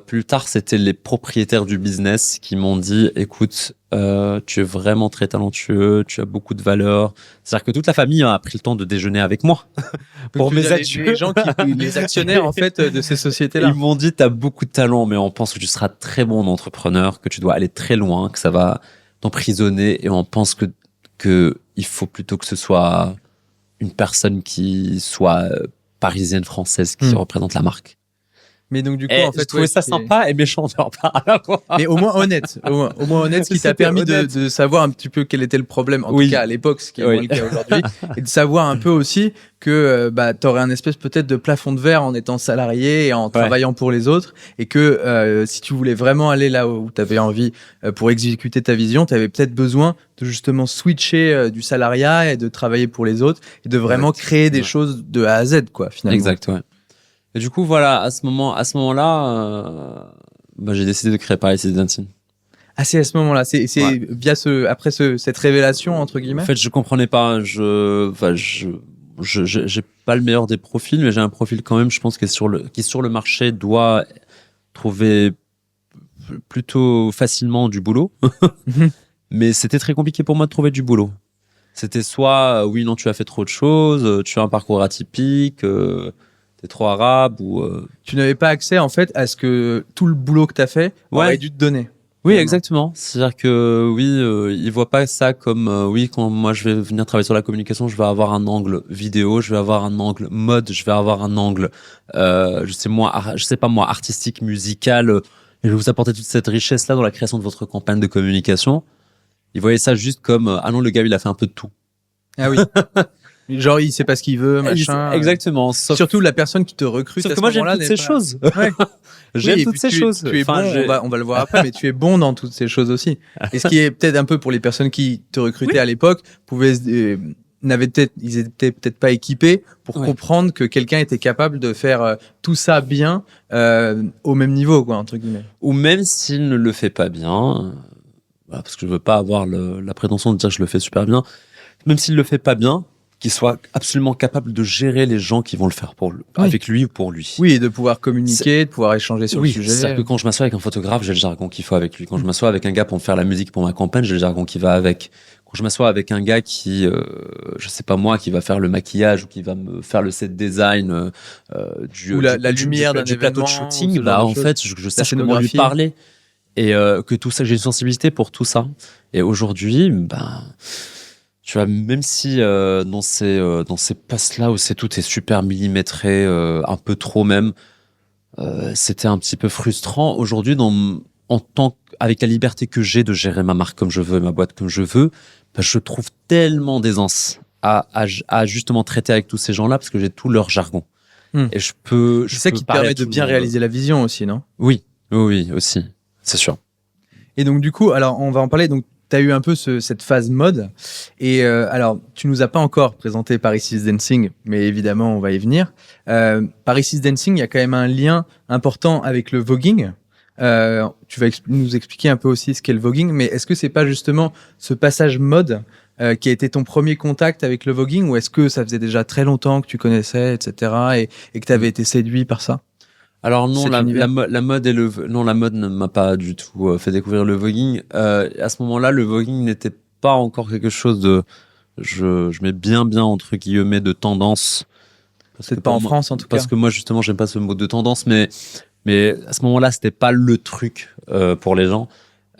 plus tard, c'était les propriétaires du business qui m'ont dit, écoute, tu es vraiment très talentueux, tu as beaucoup de valeur. C'est-à-dire que toute la famille a pris le temps de déjeuner avec moi. Pour mes adieux. Les gens les actionnaires, en fait, de ces sociétés-là. Ils m'ont dit, t'as beaucoup de talent, mais on pense que tu seras très bon entrepreneur, que tu dois aller très loin, que ça va t'emprisonner, et on pense que il faut plutôt que ce soit une personne qui soit parisienne, française, qui représente la marque. Mais donc, du coup, en fait, je trouvais ça sympa et méchant de leur part à la fois. Mais au moins honnête. Au moins honnête, ce qui t'a permis de savoir un petit peu quel était le problème, en tout cas à l'époque, ce qui est moins le cas aujourd'hui, et de savoir un peu aussi que t'aurais un espèce peut-être de plafond de verre en étant salarié et en travaillant pour les autres, et que si tu voulais vraiment aller là où t'avais envie pour exécuter ta vision, t'avais peut-être besoin de justement switcher du salariat et de travailler pour les autres et de vraiment créer des choses de A à Z, quoi, finalement. Exact, ouais. Et du coup, voilà, à ce moment-là, j'ai décidé de créer Paris is Dancing. Ah, c'est à ce moment-là, c'est via cette révélation, entre guillemets. En fait, je comprenais pas, j'ai pas le meilleur des profils, mais j'ai un profil quand même, je pense, qui sur le marché doit trouver plutôt facilement du boulot. Mais c'était très compliqué pour moi de trouver du boulot. C'était soit, oui, non, tu as fait trop de choses, tu as un parcours atypique, t'es trop arabe ou tu n'avais pas accès en fait à ce que tout le boulot que t'as fait aurait dû te donner. Oui, exactement. C'est-à-dire que ils voient pas ça comme quand moi je vais venir travailler sur la communication, je vais avoir un angle vidéo, je vais avoir un angle mode, je vais avoir un angle je sais pas moi artistique, musical, et je vais vous apporter toute cette richesse là dans la création de votre campagne de communication. Ils voyaient ça juste comme ah non, le gars il a fait un peu de tout. Ah oui. Genre, il sait pas ce qu'il veut, machin. Exactement. Surtout la personne qui te recrute. Sauf que moi, j'aime toutes ces choses. Ouais. J'aime toutes ces choses. Tu es bon, on va le voir après, mais tu es bon dans toutes ces choses aussi. Et ce qui est peut-être un peu pour les personnes qui te recrutaient à l'époque, ils étaient peut-être pas équipés pour comprendre que quelqu'un était capable de faire tout ça bien, au même niveau, quoi, entre guillemets. Ou même s'il ne le fait pas bien, parce que je veux pas avoir la prétention de dire que je le fais super bien, même s'il le fait pas bien, qu'il soit absolument capable de gérer les gens qui vont le faire avec lui ou pour lui. Oui, et de pouvoir communiquer, de pouvoir échanger sur le sujet. C'est-à-dire que quand je m'assois avec un photographe, j'ai le jargon qu'il faut avec lui. Quand je m'assois avec un gars pour me faire la musique pour ma campagne, j'ai le jargon qui va avec. Quand je m'assois avec un gars qui, je sais pas moi, qui va faire le maquillage ou qui va me faire le set design ou la lumière d'un plateau de shooting, en fait, je sache comment lui parler et que tout ça, j'ai une sensibilité pour tout ça. Et aujourd'hui, tu vois, même si dans ces passes-là où tout est super millimétré, un peu trop même, c'était un petit peu frustrant. Aujourd'hui, avec la liberté que j'ai de gérer ma marque comme je veux, ma boîte comme je veux, bah, je trouve tellement d'aisance à justement traiter avec tous ces gens-là parce que j'ai tout leur jargon. Et c'est ça qui te permet de bien réaliser la vision aussi, non? Oui, aussi, c'est sûr. Et donc du coup, alors on va en parler. Donc tu as eu un peu cette phase mode. Et alors tu nous as pas encore présenté Paris is Dancing, mais évidemment on va y venir. Paris is Dancing, il y a quand même un lien important avec le voguing. Tu vas nous expliquer un peu aussi ce qu'est le voguing, mais est-ce que c'est pas justement ce passage mode qui a été ton premier contact avec le voguing, ou est-ce que ça faisait déjà très longtemps que tu connaissais, etc., et que tu avais été séduit par ça? Alors non, la mode la mode ne m'a pas du tout fait découvrir le voguing. À ce moment-là, le voguing n'était pas encore quelque chose de, je mets bien entre guillemets de tendance. C'est pas en France en tout cas. Parce que moi justement, j'aime pas ce mot de tendance, mais à ce moment-là, c'était pas le truc pour les gens.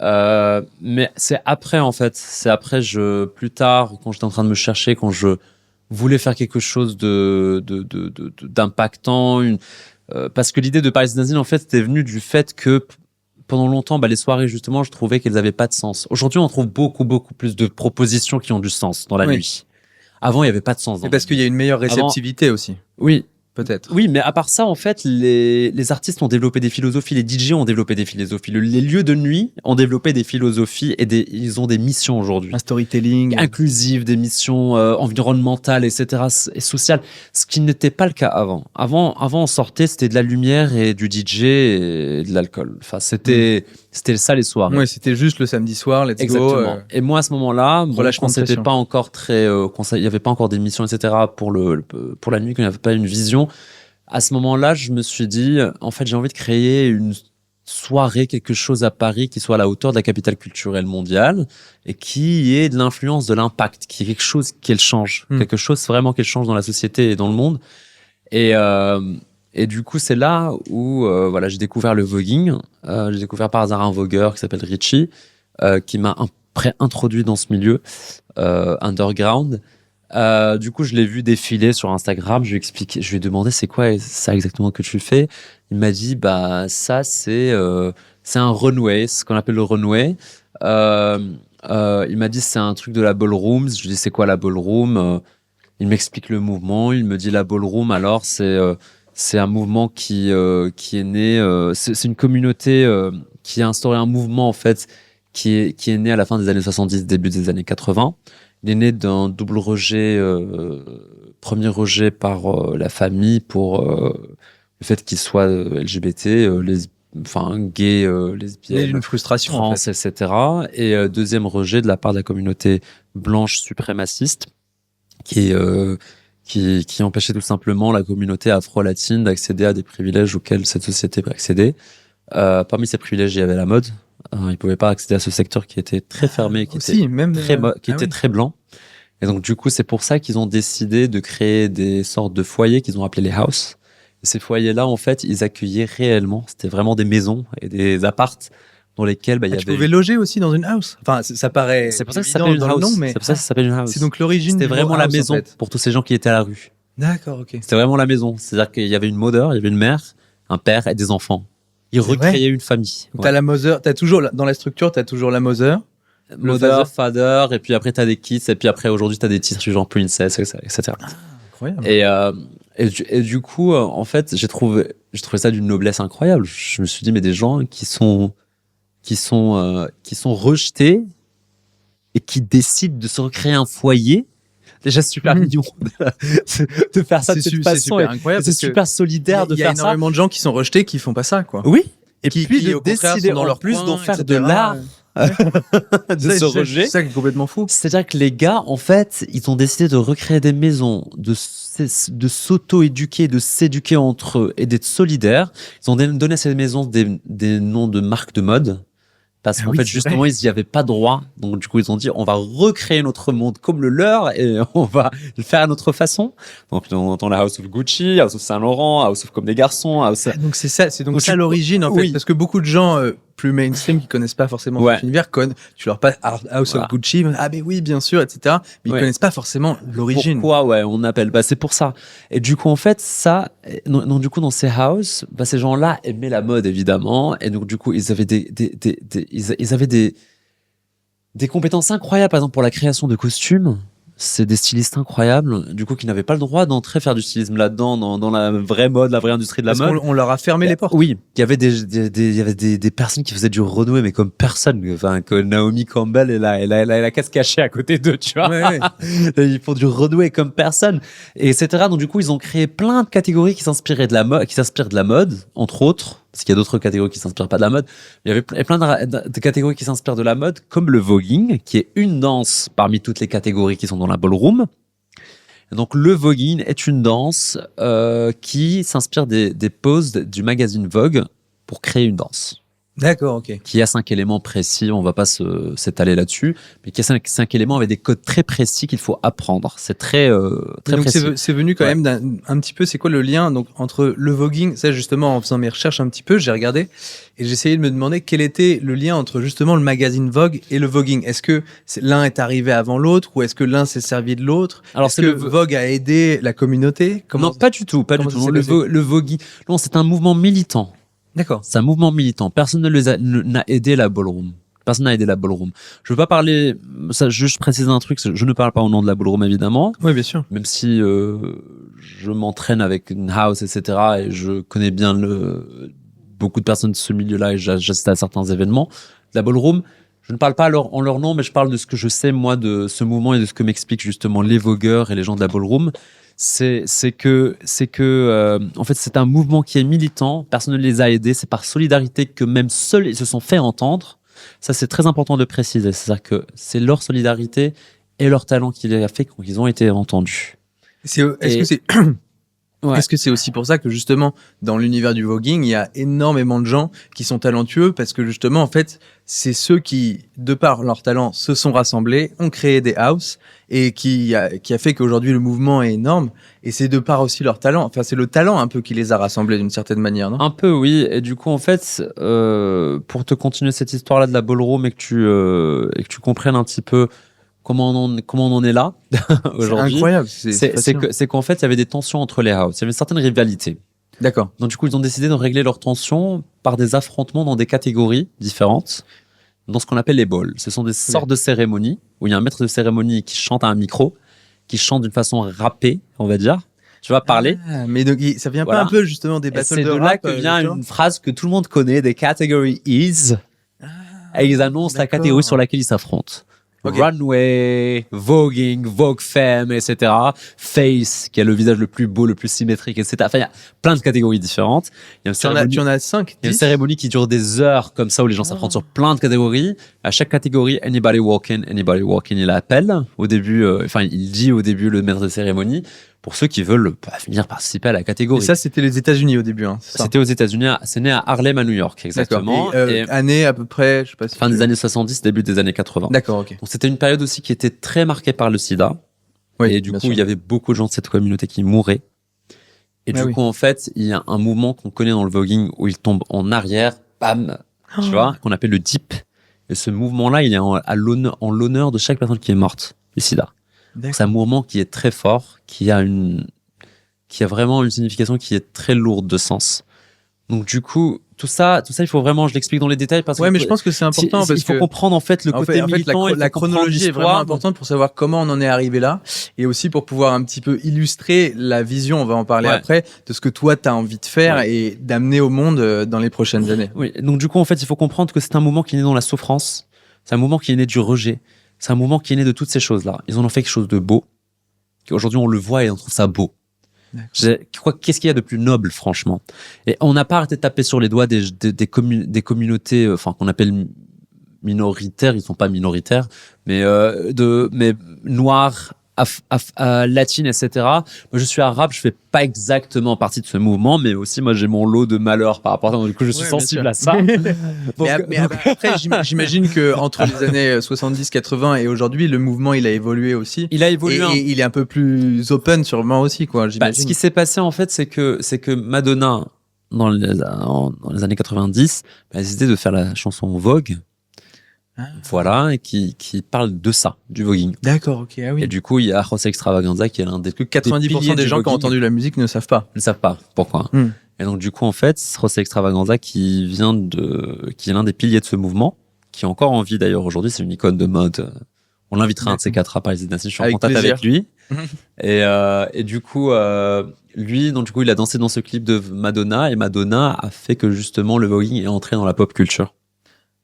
Mais c'est après en fait, plus tard quand j'étais en train de me chercher, quand je voulais faire quelque chose d'impactant, parce que l'idée de Paris is Dancing en fait c'était venu du fait que pendant longtemps les soirées justement je trouvais qu'elles avaient pas de sens. Aujourd'hui on trouve beaucoup plus de propositions qui ont du sens dans la nuit. Avant il y avait pas de sens. Et parce qu'il y a une meilleure réceptivité aussi. Oui. Peut-être. Oui, mais à part ça, en fait, les artistes ont développé des philosophies, les DJ ont développé des philosophies, les lieux de nuit ont développé des philosophies et ils ont des missions aujourd'hui. Un storytelling. Inclusive, des missions environnementales, etc. et sociales, ce qui n'était pas le cas avant. Avant, on sortait, c'était de la lumière et du DJ et de l'alcool. Enfin, c'était ça les soirs. Ouais, c'était juste le samedi soir, let's Exactement. go. Et moi, à ce moment-là, quand c'était pas encore très, quand il y avait pas encore d'émissions, etc. pour la nuit, quand il n'y avait pas une vision, à ce moment-là, je me suis dit, en fait, j'ai envie de créer une soirée, quelque chose à Paris qui soit à la hauteur de la capitale culturelle mondiale et qui ait de l'influence, de l'impact, qui est quelque chose qu'elle change, quelque chose vraiment qu'elle change dans la société et dans le monde. Et du coup, c'est là où j'ai découvert le voguing. J'ai découvert par hasard un vogueur qui s'appelle Richie, qui m'a introduit dans ce milieu underground. Du coup, je l'ai vu défiler sur Instagram. Je lui ai demandé c'est quoi ça exactement que tu fais. Il m'a dit ça c'est un runway, ce qu'on appelle le runway. Il m'a dit c'est un truc de la ballroom. Je lui ai dit c'est quoi la ballroom. Il m'explique le mouvement. Il me dit la ballroom alors c'est un mouvement qui est né. C'est une communauté qui a instauré un mouvement en fait qui est né à la fin des années 70, début des années 80. Il est né d'un double rejet, premier rejet par la famille pour le fait qu'il soit LGBT, gay, lesbienne, une frustration, trans, en fait. etc. Et deuxième rejet de la part de la communauté blanche suprémaciste qui empêchait tout simplement la communauté afro-latine d'accéder à des privilèges auxquels cette société peut accéder. Parmi ces privilèges, il y avait la mode. Ils pouvaient pas accéder à ce secteur qui était très fermé, qui était très blanc. Et donc, du coup, c'est pour ça qu'ils ont décidé de créer des sortes de foyers qu'ils ont appelés les house. Et ces foyers-là, en fait, ils accueillaient réellement. C'était vraiment des maisons et des appartes dans lesquels, il y avait. Tu pouvais loger aussi dans une house. Enfin, ça paraît. C'est pour ça que ça s'appelle une house. C'est pour ça que ça s'appelle une house. C'est donc l'origine. C'était vraiment la maison en fait. Pour tous ces gens qui étaient à la rue. D'accord, ok. C'était vraiment la maison. C'est-à-dire qu'il y avait une mother, il y avait une mère, un père et des enfants. Ils recréaient une famille. Donc, t'as la mother, t'as toujours, dans la structure, t'as toujours la mother, father, et puis après t'as des kids, et puis après aujourd'hui t'as des titres genre princess, etc. Ah, incroyable. Et du coup, en fait, j'ai trouvé ça d'une noblesse incroyable. Je me suis dit, mais des gens qui sont rejetés et qui décident de se recréer un foyer. Déjà super mignon de faire ça de cette façon. C'est super incroyable. C'est super solidaire de faire ça. Il y a énormément de gens qui sont rejetés qui font pas ça, quoi. Oui. Et puis de décider dans leur plus coin, d'en faire etc. de l'art. De ce rejet. C'est ça qui est complètement fou. C'est-à-dire que les gars, en fait, ils ont décidé de recréer des maisons, de s'auto-éduquer, de s'éduquer entre eux et d'être solidaires. Ils ont donné à ces maisons des noms de marques de mode. Parce qu'en fait, justement, ils n'y avaient pas droit. Donc, du coup, ils ont dit, on va recréer notre monde comme le leur et on va le faire à notre façon. Donc, on entend la House of Gucci, House of Saint Laurent, House of comme des garçons. Donc, c'est ça l'origine, en fait. Parce que beaucoup de gens plus mainstream qui connaissent pas forcément cet univers, tu leur passes House of Gucci, mais oui, bien sûr, etc. Mais ils connaissent pas forcément l'origine. Pourquoi, on appelle, c'est pour ça. Et du coup, en fait, ça, donc, du coup, dans ces houses, ces gens-là aimaient la mode, évidemment. Et donc, du coup, ils avaient ils avaient des compétences incroyables, par exemple, pour la création de costumes. C'est des stylistes incroyables, du coup, qui n'avaient pas le droit d'entrer faire du stylisme là-dedans, dans la vraie mode, la vraie industrie de la mode. On leur a fermé les portes. Oui, il y avait des personnes qui faisaient du Renoué, mais comme personne. Enfin, que Naomi Campbell, elle a la casse cachée à côté d'eux, tu vois. Ouais. Ils font du Renoué comme personne, et etc. Donc, du coup, ils ont créé plein de catégories qui s'inspirent de la mode, entre autres. Parce qu'il y a d'autres catégories qui s'inspirent pas de la mode. Il y avait plein de catégories qui s'inspirent de la mode, comme le voguing, qui est une danse parmi toutes les catégories qui sont dans la ballroom. Et donc, le voguing est une danse qui s'inspire des poses du magazine Vogue pour créer une danse. D'accord, ok. Qui a 5 éléments précis, on va pas s'étaler là-dessus, mais qui a 5 éléments avec des codes très précis qu'il faut apprendre. C'est très donc précis. C'est venu quand même un petit peu, c'est quoi le lien donc entre le voguing, ça justement en faisant mes recherches un petit peu, j'ai regardé et j'ai essayé de me demander quel était le lien entre justement le magazine Vogue et le voguing. Est-ce que l'un est arrivé avant l'autre ou est-ce que l'un s'est servi de l'autre? Alors est-ce que Vogue a aidé la communauté? Non, pas du tout. Le voguing, non, c'est un mouvement militant. D'accord. C'est un mouvement militant. Personne n'a aidé la ballroom. Personne n'a aidé la ballroom. Je veux pas parler, ça, juste préciser un truc, je ne parle pas au nom de la ballroom, évidemment. Oui, bien sûr. Même si, je m'entraîne avec une house, etc. et je connais bien beaucoup de personnes de ce milieu-là et j'assiste à certains événements. La ballroom, je ne parle pas en leur nom, mais je parle de ce que je sais, moi, de ce mouvement et de ce que m'expliquent justement les vogueurs et les gens de la ballroom. C'est que en fait c'est un mouvement qui est militant, personne ne les a aidés, c'est par solidarité que même seuls ils se sont fait entendre. Ça c'est très important de préciser, c'est-à-dire que c'est leur solidarité et leur talent qui les a fait qu'ils ont été entendus. Est-ce que c'est aussi pour ça que justement dans l'univers du voguing, il y a énormément de gens qui sont talentueux parce que justement en fait, c'est ceux qui de par leur talent se sont rassemblés, ont créé des houses et qui a fait qu'aujourd'hui le mouvement est énorme et c'est de par aussi leur talent. Enfin, c'est le talent un peu qui les a rassemblés d'une certaine manière, non? Un peu oui, et du coup en fait pour te continuer cette histoire-là de la ballroom et que tu comprennes un petit peu comment on en est là aujourd'hui. C'est incroyable. C'est qu'en fait, il y avait des tensions entre les houses. Il y avait une certaine rivalité. D'accord. Donc, du coup, ils ont décidé de régler leurs tensions par des affrontements dans des catégories différentes, dans ce qu'on appelle les balls. Ce sont des sortes de cérémonies où il y a un maître de cérémonie qui chante à un micro, qui chante d'une façon rappée, on va dire. Tu vas parler. Ah, mais donc, ça vient pas un peu justement des battles de rap? C'est de là que vient une phrase que tout le monde connaît, des category is. Et ils annoncent la catégorie sur laquelle ils s'affrontent. Okay. Runway, voguing, Vogue Femme, etc. Face, qui a le visage le plus beau, le plus symétrique, etc. Enfin, il y a plein de catégories différentes. Il y a tu en as 5, 10. Il y a une cérémonie qui dure des heures, comme ça, où les gens s'affrontent sur plein de catégories. À chaque catégorie, anybody walking, il appelle. Au début, il dit au début le maître de cérémonie, pour ceux qui veulent venir participer à la catégorie. Et ça, c'était les États-Unis au début, hein. C'était aux États-Unis. C'est né à Harlem, à New York, exactement. Et année à peu près, je sais pas si fin des années 70, début des années 80. D'accord, ok. Donc c'était une période aussi qui était très marquée par le sida. Oui, et du coup, il y avait beaucoup de gens de cette communauté qui mouraient. Et du coup, en fait, il y a un mouvement qu'on connaît dans le voguing où il tombe en arrière, bam, tu vois, qu'on appelle le dip. Et ce mouvement-là, il est en l'honneur de chaque personne qui est morte du sida. C'est un mouvement qui est très fort, qui a vraiment une signification qui est très lourde de sens. Donc du coup, tout ça, il faut vraiment, je l'explique dans les détails parce mais je pense que c'est important parce il faut comprendre en fait le côté militant. La chronologie est vraiment importante pour savoir comment on en est arrivé là et aussi pour pouvoir un petit peu illustrer la vision, on va en parler après, de ce que toi t'as envie de faire et d'amener au monde dans les prochaines années. Oui, donc du coup en fait, il faut comprendre que c'est un mouvement qui est né dans la souffrance, c'est un mouvement qui est né du rejet. C'est un mouvement qui est né de toutes ces choses-là. Ils en ont fait quelque chose de beau. Aujourd'hui, on le voit et on trouve ça beau. Qu'est-ce qu'il y a de plus noble, franchement? Et on n'a pas arrêté de taper sur les doigts des communautés, qu'on appelle minoritaires. Ils sont pas minoritaires, mais noirs, latine, etc. Moi, je suis arabe, je fais pas exactement partie de ce mouvement, mais aussi, moi, j'ai mon lot de malheur par rapport à ça. Du coup, je suis sensible à ça. Mais après, j'imagine que entre les années 70, 80 et aujourd'hui, le mouvement, il a évolué aussi. Il a évolué. Et il est un peu plus open, sûrement aussi, quoi, j'imagine. Ce qui s'est passé, en fait, c'est que Madonna dans les années 90, a décidé de faire la chanson Vogue. Voilà, et qui parle de ça, du voguing. D'accord, ok, ah oui. Et du coup, il y a José Extravaganza qui est l'un des 90% des gens qui ont entendu la musique ne savent pas. ne savent pas pourquoi. Et donc, du coup, en fait, José Extravaganza qui est l'un des piliers de ce mouvement, qui est encore en vie d'ailleurs aujourd'hui, c'est une icône de mode. On l'invitera un de ces quatre à Paris Dancing, je suis en contact avec lui. Et du coup, lui, donc du coup, il a dansé dans ce clip de Madonna, et Madonna a fait que justement le voguing est entré dans la pop culture.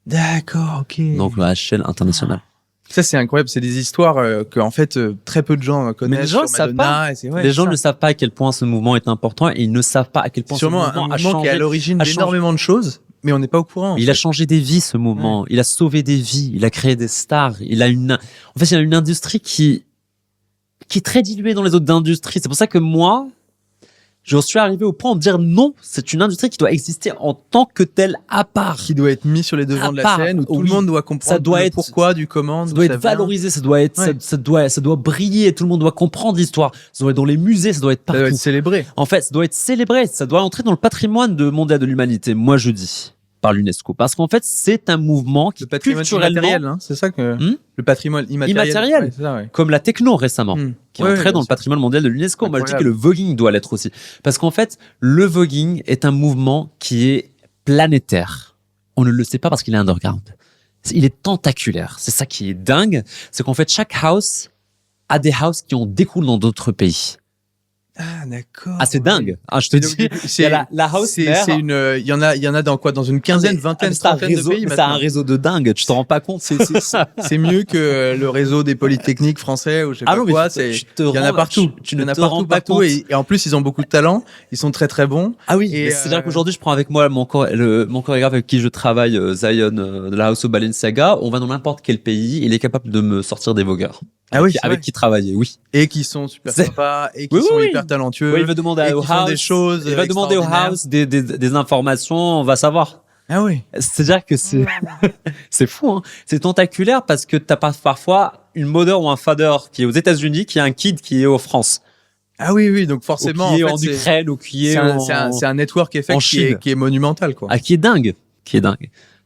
D'accord, ok. Donc à l'échelle internationale. Ça, c'est incroyable. C'est des histoires que, en fait, très peu de gens connaissent. Mais les gens sur Madonna, les gens ne savent pas à quel point ce mouvement est important, et ils ne savent pas à quel point sûrement ce mouvement un mouvement qui est à l'origine d'énormément de choses, mais on n'est pas au courant. Il a changé des vies, ce mouvement. Il a sauvé des vies. Il a créé des stars. Il a une industrie qui est très diluée dans les autres industries. C'est pour ça que moi, je suis arrivé au point de dire non, c'est une industrie qui doit exister en tant que telle à part. Qui doit être mis sur les devants de la scène, où tout le monde doit comprendre le pourquoi du comment. Ça doit être valorisé, ça doit briller, tout le monde doit comprendre l'histoire. Ça doit être dans les musées, ça doit être partout. Ça doit être célébré. En fait, ça doit être célébré, ça doit entrer dans le patrimoine mondial de l'humanité, moi je dis, par l'UNESCO. Parce qu'en fait, c'est un mouvement qui culturellement... immatériel, hein, c'est ça que... Le patrimoine immatériel. Ouais, c'est ça, ouais. Comme la techno récemment, qui est entrée dans le patrimoine mondial de l'UNESCO. Moi, je dis que le voguing doit l'être aussi. Parce qu'en fait, le voguing est un mouvement qui est planétaire. On ne le sait pas parce qu'il est underground. Il est tentaculaire. C'est ça qui est dingue. C'est qu'en fait, chaque house a des houses qui en découlent dans d'autres pays. Ah, d'accord. Ah, c'est dingue. Ah, je te dis, il y a la house mère. Il y en a dans quoi? Dans une quinzaine, vingtaine, trentaine de pays. C'est un réseau de dingue. Tu t'en rends pas compte. C'est mieux que le réseau des polytechniques français ou je sais pas quoi. Il y en a partout. Tu ne te rends pas compte. Et en plus, ils ont beaucoup de talent. Ils sont très, très bons. Ah oui. C'est-à-dire qu'aujourd'hui, je prends avec moi mon chorégraphe avec qui je travaille, Zion, de la House of Balenciaga. On va dans n'importe quel pays. Il est capable de me sortir des vogueurs. Ah oui, avec qui travailler, oui. Et qui sont super sympas, et qui sont hyper talentueux. Oui, il va demander au house des choses. Il va demander au house des informations, on va savoir. Ah oui. C'est-à-dire que c'est fou, hein. C'est tentaculaire parce que t'as pas parfois une mother ou un father qui est aux États-Unis, qui a un kid qui est en France. Ah oui, donc forcément. Ou qui est en Ukraine, ou qui est c'est un network effect qui est monumental, quoi. Ah, qui est dingue. C'est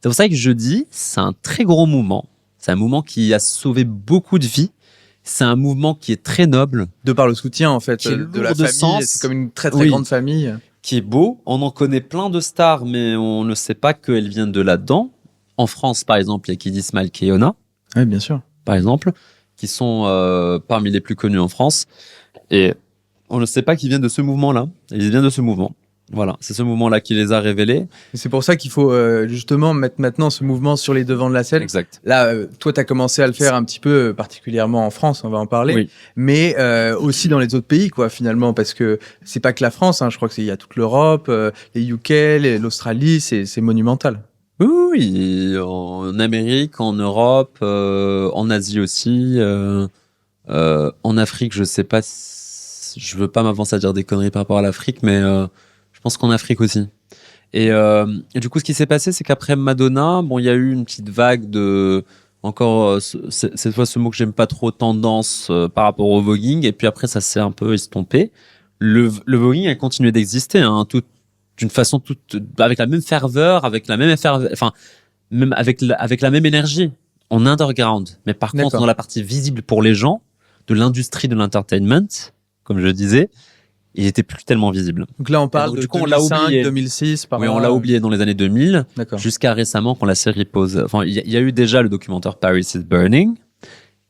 pour ça que je dis, c'est un très gros mouvement. C'est un mouvement qui a sauvé beaucoup de vies. C'est un mouvement qui est très noble. De par le soutien, en fait, de la famille. C'est comme une très, très grande famille. Qui est beau. On en connaît plein de stars, mais on ne sait pas qu'elles viennent de là-dedans. En France, par exemple, il y a Kid Ismail et Yona. Oui, bien sûr. Par exemple, qui sont parmi les plus connus en France. Et on ne sait pas qu'ils viennent de ce mouvement-là. Ils viennent de ce mouvement. Voilà, c'est ce mouvement-là qui les a révélés. Et c'est pour ça qu'il faut justement mettre maintenant ce mouvement sur les devants de la scène. Exact. Là, toi, tu as commencé à le faire un petit peu, particulièrement en France, on va en parler, oui. Mais aussi dans les autres pays, quoi, finalement, parce que c'est pas que la France, hein, je crois qu'il y a toute l'Europe, les UK, l'Australie, c'est monumental. Oui, en Amérique, en Europe, en Asie aussi, en Afrique, je sais pas, je veux pas m'avancer à dire des conneries par rapport à l'Afrique, mais je pense qu'en Afrique aussi. Et du coup, ce qui s'est passé, c'est qu'après Madonna, bon, il y a eu une petite vague de, encore, cette fois, ce mot que j'aime pas trop, tendance par rapport au voguing. Et puis après, ça s'est un peu estompé. Le voguing a continué d'exister, hein, d'une façon avec la même ferveur, avec la même enfin, même avec la même énergie, en underground. Mais par contre, dans la partie visible pour les gens de l'industrie de l'entertainment, comme je disais, il était plus tellement visible. Donc là, on parle de 2005, 2006, par on l'a oublié dans les années 2000, jusqu'à récemment quand la série pose. Enfin, il y a eu déjà le documentaire Paris is Burning,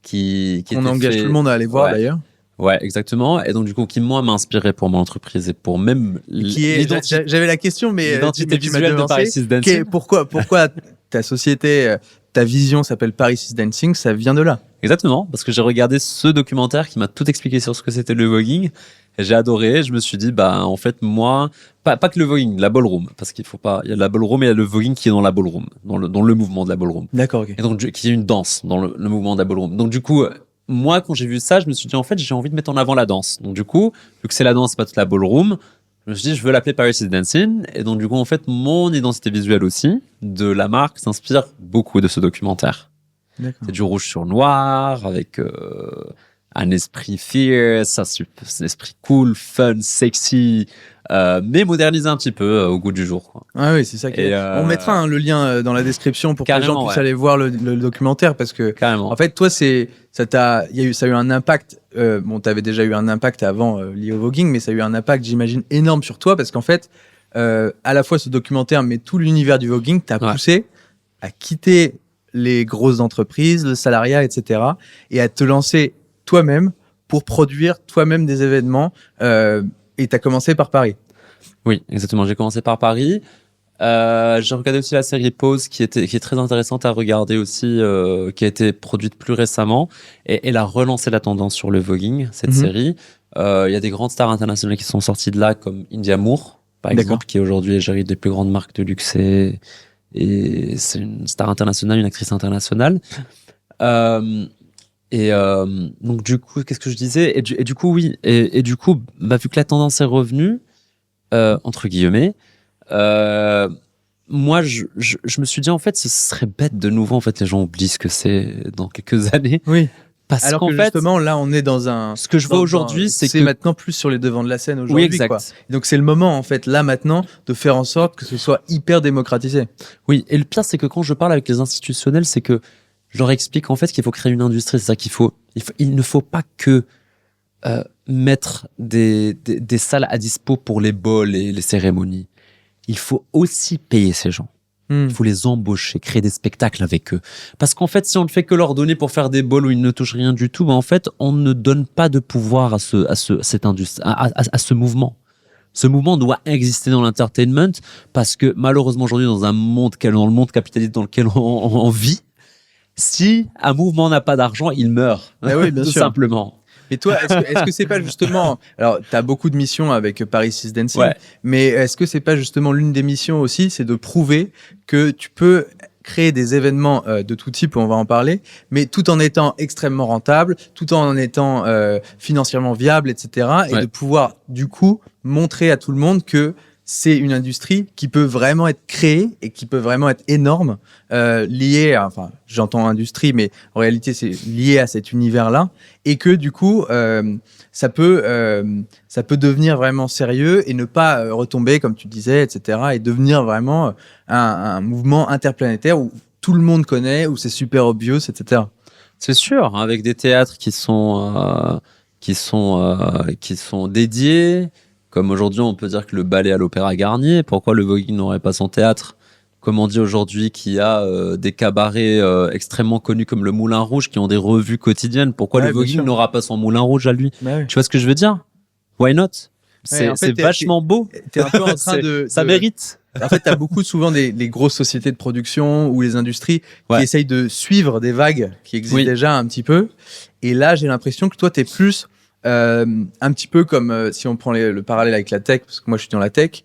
qui on engage tout le monde à aller voir d'ailleurs. Ouais, exactement. Et donc du coup, qui moi m'a inspiré pour mon entreprise et pour même j'avais la question, mais l'identité visuelle de Paris is Dancing. Pourquoi ta société, ta vision s'appelle Paris is Dancing, ça vient de là. Exactement, parce que j'ai regardé ce documentaire qui m'a tout expliqué sur ce que c'était le voguing. Et j'ai adoré. Je me suis dit, bah, en fait, moi, pas que le voguing, la ballroom, parce qu'il faut pas, il y a la ballroom et il y a le voguing qui est dans la ballroom, dans le mouvement de la ballroom. D'accord, ok. Et donc, qui est une danse dans le mouvement de la ballroom. Donc, du coup, moi, quand j'ai vu ça, je me suis dit, en fait, j'ai envie de mettre en avant la danse. Donc, du coup, vu que c'est la danse, pas toute la ballroom, je me suis dit, je veux l'appeler Paris is Dancing. Et donc, du coup, en fait, mon identité visuelle aussi de la marque s'inspire beaucoup de ce documentaire. D'accord. C'est du rouge sur noir avec un esprit fierce, un esprit cool, fun, sexy, mais modernisé un petit peu au goût du jour, quoi. Ah oui, c'est ça. On mettra le lien dans la description pour que les gens puissent aller voir le documentaire, parce que Carrément. en fait, toi, ça a eu un impact. T'avais déjà eu un impact avant lié au voguing, mais ça a eu un impact, j'imagine, énorme sur toi, parce qu'en fait, à la fois ce documentaire, mais tout l'univers du voguing t'a poussé à quitter les grosses entreprises, le salariat, etc., et à te lancer toi-même pour produire toi-même des événements. Et t'as commencé par Paris. Oui, exactement. J'ai commencé par Paris. J'ai regardé aussi la série Pause, qui est très intéressante à regarder aussi, qui a été produite plus récemment, et elle a relancé la tendance sur le voguing, cette série. Il y a des grandes stars internationales qui sont sorties de là, comme India Moore, par exemple, qui est aujourd'hui égérie des plus grandes marques de luxe, et c'est une star internationale, une actrice internationale. Donc du coup, qu'est-ce que je disais, et du coup, oui, et du coup, vu que la tendance est revenue, entre guillemets, moi je me suis dit, en fait, ce serait bête de nouveau, en fait, les gens oublient ce que c'est dans quelques années. Oui. Alors que justement, là, on est dans un. Ce que je vois aujourd'hui, c'est que maintenant plus sur les devants de la scène aujourd'hui. Oui, exact. Quoi. Donc c'est le moment, en fait, là maintenant, de faire en sorte que ce soit hyper démocratisé. Oui, et le pire, c'est que quand je parle avec les institutionnels, c'est que je leur explique en fait qu'il faut créer une industrie. C'est ça il ne faut pas que mettre des salles à dispo pour les balls et les cérémonies. Il faut aussi payer ces gens. Il faut les embaucher, créer des spectacles avec eux. Parce qu'en fait, si on ne fait que leur donner pour faire des balls où ils ne touchent rien du tout, en fait, on ne donne pas de pouvoir cette industrie, à ce mouvement. Ce mouvement doit exister dans l'entertainment, parce que malheureusement aujourd'hui, dans le monde capitaliste dans lequel on vit, si un mouvement n'a pas d'argent, il meurt. Oui, bien tout sûr. simplement. Et toi, est-ce que c'est pas justement, alors t'as beaucoup de missions avec Paris is Dancing, Ouais. mais est-ce que c'est pas justement l'une des missions aussi, c'est de prouver que tu peux créer des événements de tout type, on va en parler, mais tout en étant extrêmement rentable, tout en étant financièrement viable, etc., et de pouvoir du coup montrer à tout le monde que c'est une industrie qui peut vraiment être créée et qui peut vraiment être énorme, liée à, enfin, j'entends industrie, mais en réalité, c'est lié à cet univers-là, et que du coup, ça peut devenir vraiment sérieux et ne pas retomber, comme tu disais, etc., et devenir vraiment un mouvement interplanétaire où tout le monde connaît, où c'est super obvious, etc. C'est sûr, avec des théâtres qui sont dédiés. Comme aujourd'hui, on peut dire que le ballet à l'Opéra Garnier, pourquoi le voguing n'aurait pas son théâtre? Comme on dit aujourd'hui qu'il y a des cabarets extrêmement connus comme le Moulin Rouge qui ont des revues quotidiennes, pourquoi le voguing n'aura pas son Moulin Rouge à lui? Oui. Tu vois ce que je veux dire? Why not? C'est vachement beau. T'es un peu en train ça mérite. En fait, t'as beaucoup souvent des grosses sociétés de production ou les industries qui essayent de suivre des vagues qui existent déjà un petit peu. Et là, j'ai l'impression que toi, t'es plus un petit peu comme si on prend le parallèle avec la tech, parce que moi je suis dans la tech,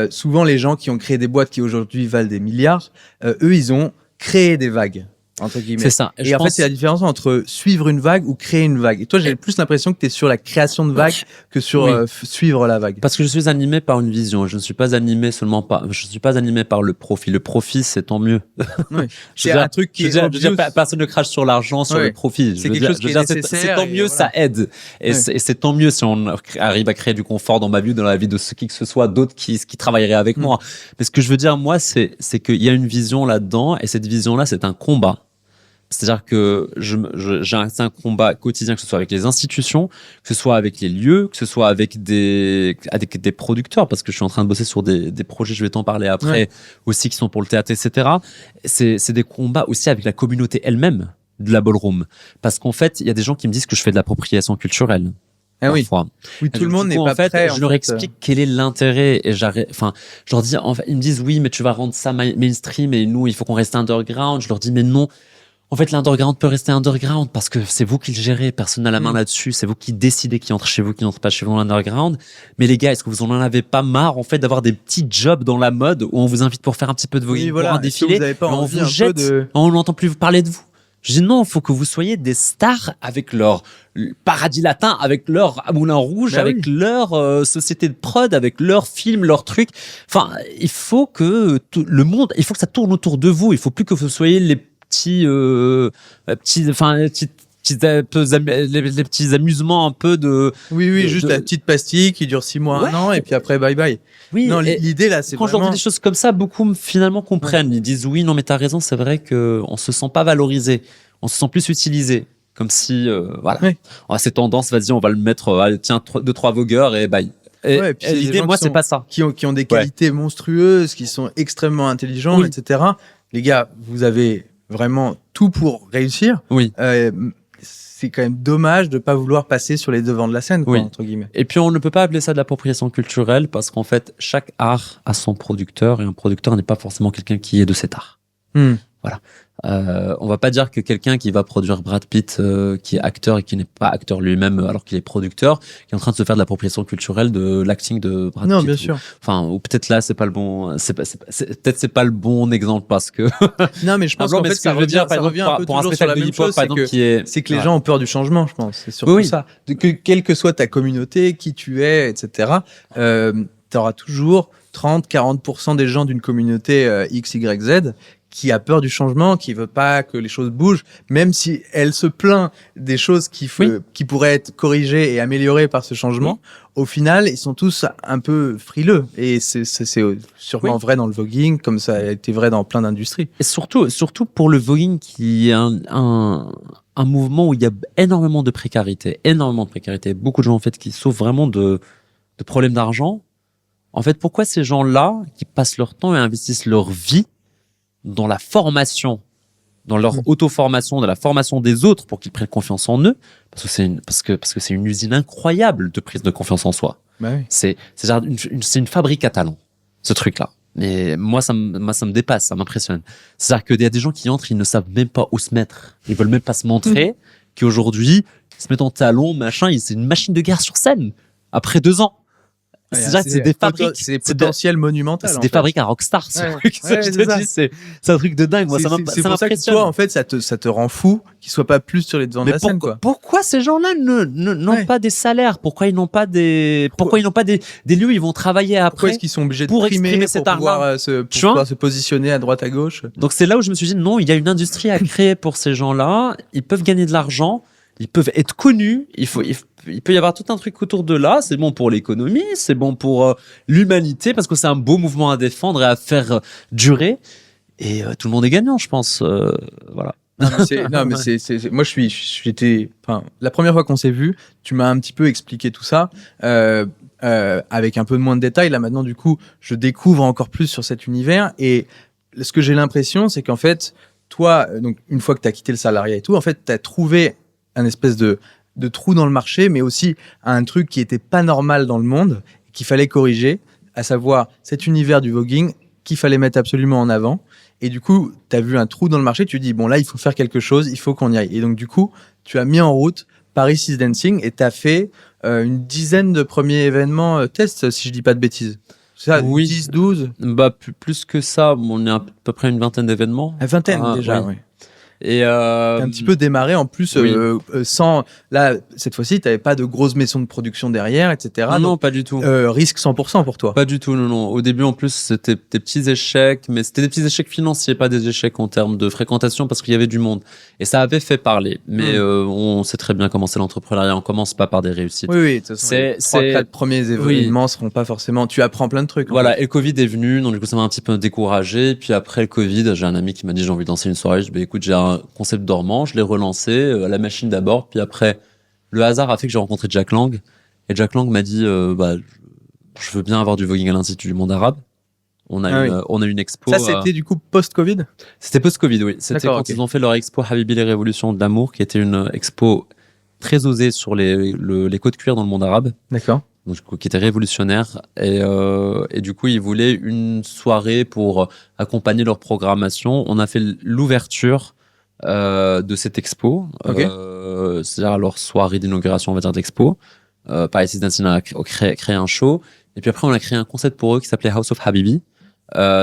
souvent les gens qui ont créé des boîtes qui aujourd'hui valent des milliards, eux ils ont créé des vagues, entre guillemets. C'est ça. Et en fait c'est la différence entre suivre une vague ou créer une vague. Et toi j'ai plus l'impression que tu es sur la création de vagues que sur suivre la vague. Parce que je suis animé par une vision, je ne suis pas animé par le profit. Le profit, c'est tant mieux. Oui. C'est un truc qui personne ne crache sur l'argent, sur le profit. C'est quelque chose qui est nécessaire. C'est tant mieux, ça aide. Et c'est tant mieux si on arrive à créer du confort dans ma vie, dans la vie de qui que ce soit, d'autres qui travailleraient avec moi. Mais ce que je veux dire, moi, c'est qu'il y a une vision là-dedans, et cette vision-là, c'est un combat. C'est-à-dire que j'ai un combat quotidien, que ce soit avec les institutions, que ce soit avec les lieux, que ce soit avec des producteurs, parce que je suis en train de bosser sur des projets, je vais t'en parler après, aussi qui sont pour le théâtre, etc. C'est des combats aussi avec la communauté elle-même de la ballroom. Parce qu'en fait, il y a des gens qui me disent que je fais de l'appropriation culturelle. Ah oui. Parfois. Oui, tout le monde n'est pas prêt. Je leur explique quel est l'intérêt, et je leur dis, en fait, ils me disent oui, mais tu vas rendre ça mainstream, et nous, il faut qu'on reste underground. Je leur dis, mais non. En fait, l'underground peut rester underground parce que c'est vous qui le gérez, personne n'a la main là-dessus, c'est vous qui décidez qui entre chez vous, qui n'entre pas chez vous dans l'underground. Mais les gars, est-ce que vous en avez pas marre, en fait, d'avoir des petits jobs dans la mode où on vous invite pour faire un petit peu de voguing, pour un défilé, et on vous jette, on n'entend plus vous parler de vous? Je dis non, il faut que vous soyez des stars avec leur paradis latin, avec leur Moulin Rouge, avec leur société de prod, avec leurs films, leurs trucs. Enfin, il faut que le monde, il faut que ça tourne autour de vous. Il faut plus que vous soyez les petites les petits amusements un peu de. Oui, juste la petite pastille qui dure 6 mois, 1 an, et puis après, bye bye. Oui. Non, l'idée là, c'est quand vraiment... j'entends des choses comme ça, beaucoup finalement comprennent. Ils disent oui, non, mais t'as raison, c'est vrai que on se sent pas valorisé, on se sent plus utilisé. Comme si, voilà, c'est tendance, vas-y, on va le mettre, tiens, 2-3 vogueurs et bye. Et puis l'idée, moi, c'est pas ça. Qui ont des qualités monstrueuses, qui sont extrêmement intelligents, etc. Les gars, vous avez vraiment tout pour réussir. Oui. C'est quand même dommage de pas vouloir passer sur les devants de la scène, quoi, entre guillemets. Et puis, on ne peut pas appeler ça de l'appropriation culturelle parce qu'en fait, chaque art a son producteur et un producteur n'est pas forcément quelqu'un qui est de cet art. Voilà. On va pas dire que quelqu'un qui va produire Brad Pitt, qui est acteur et qui n'est pas acteur lui-même, alors qu'il est producteur, qui est en train de se faire de l'appropriation culturelle de l'acting de Brad Pitt. Non, bien sûr. Enfin, ou peut-être là, c'est pas le bon, peut-être c'est pas le bon exemple parce que. Non, mais je pense qu'en fait, ça revient un peu toujours sur la même chose, c'est que les gens ont peur du changement, je pense. C'est surtout ça. Que quelle que soit ta communauté, qui tu es, etc., t'auras toujours 30-40% des gens d'une communauté X, Y, Z qui a peur du changement, qui veut pas que les choses bougent, même si elle se plaint des choses qui pourraient être corrigées et améliorées par ce changement. Au final, ils sont tous un peu frileux. Et c'est sûrement vrai dans le voguing, comme ça a été vrai dans plein d'industries. Et surtout pour le voguing, qui est un mouvement où il y a énormément de précarité. Beaucoup de gens, en fait, qui souffrent vraiment de problèmes d'argent. En fait, pourquoi ces gens-là, qui passent leur temps et investissent leur vie dans la formation, dans leur auto-formation, dans la formation des autres pour qu'ils prennent confiance en eux, parce que c'est une usine incroyable de prise de confiance en soi. Bah oui. C'est une fabrique à talent, ce truc-là. Mais moi, ça me dépasse, ça m'impressionne. C'est-à-dire qu'il y a des gens qui entrent, ils ne savent même pas où se mettre. Ils veulent même pas se montrer qu'aujourd'hui, ils se mettent en talons, machin, c'est une machine de guerre sur scène. Après 2 ans. C'est des fabriques. C'est potentiel monumental. C'est des fabriques à rockstar, ce truc. C'est un truc de dingue. Moi, c'est pour ça que toi, en fait, ça te rend fou qu'ils soient pas plus sur les devants de la scène, quoi. Pourquoi ces gens-là n'ont pas des salaires? Pourquoi ils n'ont pas des lieux où ils vont travailler après? Pourquoi est-ce qu'ils sont obligés de primer pour pouvoir se positionner à droite, à gauche? Donc c'est là où je me suis dit, non, il y a une industrie à créer pour ces gens-là. Ils peuvent gagner de l'argent. Ils peuvent être connus. Il peut y avoir tout un truc autour de là. C'est bon pour l'économie, c'est bon pour l'humanité parce que c'est un beau mouvement à défendre et à faire durer. Et tout le monde est gagnant, je pense. Voilà. Moi, j'étais. Enfin, la première fois qu'on s'est vu, tu m'as un petit peu expliqué tout ça. Avec un peu moins de détails. Là, maintenant, du coup, je découvre encore plus sur cet univers. Et ce que j'ai l'impression, c'est qu'en fait, toi, donc, une fois que tu as quitté le salariat et tout, en fait, tu as trouvé un espèce de trou dans le marché, mais aussi un truc qui était pas normal dans le monde, qu'il fallait corriger, à savoir cet univers du voguing qu'il fallait mettre absolument en avant. Et du coup, tu as vu un trou dans le marché, tu dis, bon, là, il faut faire quelque chose, il faut qu'on y aille. Et donc, du coup, tu as mis en route Paris is Dancing et tu as fait une dizaine de premiers événements tests, si je dis pas de bêtises. C'est ça, oui. 10, 12? Bah, plus que ça, on est à peu près une vingtaine d'événements. Une vingtaine, déjà, oui. Et t'as un petit peu démarré en plus sans là cette fois-ci t'avais pas de grosses maisons de production derrière, etc. Non, donc, pas du tout. Risque 100% pour toi. Pas du tout, non. Au début en plus c'était des petits échecs, mais c'était des petits échecs financiers, pas des échecs en termes de fréquentation parce qu'il y avait du monde et ça avait fait parler. Mais on sait très bien comment c'est l'entrepreneuriat, on commence pas par des réussites. Oui, de toute façon, les 3-4 premiers événements seront pas forcément. Tu apprends plein de trucs. Voilà, et le Covid est venu, donc du coup ça m'a un petit peu découragé. Puis après le Covid, j'ai un ami qui m'a dit j'ai envie de danser une soirée. Je dis écoute, j'ai un concept dormant, je l'ai relancé à la machine d'abord, puis après le hasard a fait que j'ai rencontré Jack Lang et Jack Lang m'a dit je veux bien avoir du voguing à l'Institut du monde arabe. On a une expo. Ça c'était du coup post-Covid. C'était post-Covid, oui. C'était quand ils ont fait leur expo Habibi les révolutions de l'amour, qui était une expo très osée sur les codes cuir dans le monde arabe. D'accord. Donc, du coup, qui était révolutionnaire et du coup ils voulaient une soirée pour accompagner leur programmation. On a fait l'ouverture de cette expo, c'est-à-dire leur soirée d'inauguration, on va dire, de l'expo. Paris is Dancing a créé un show, et puis après on a créé un concept pour eux qui s'appelait House of Habibi.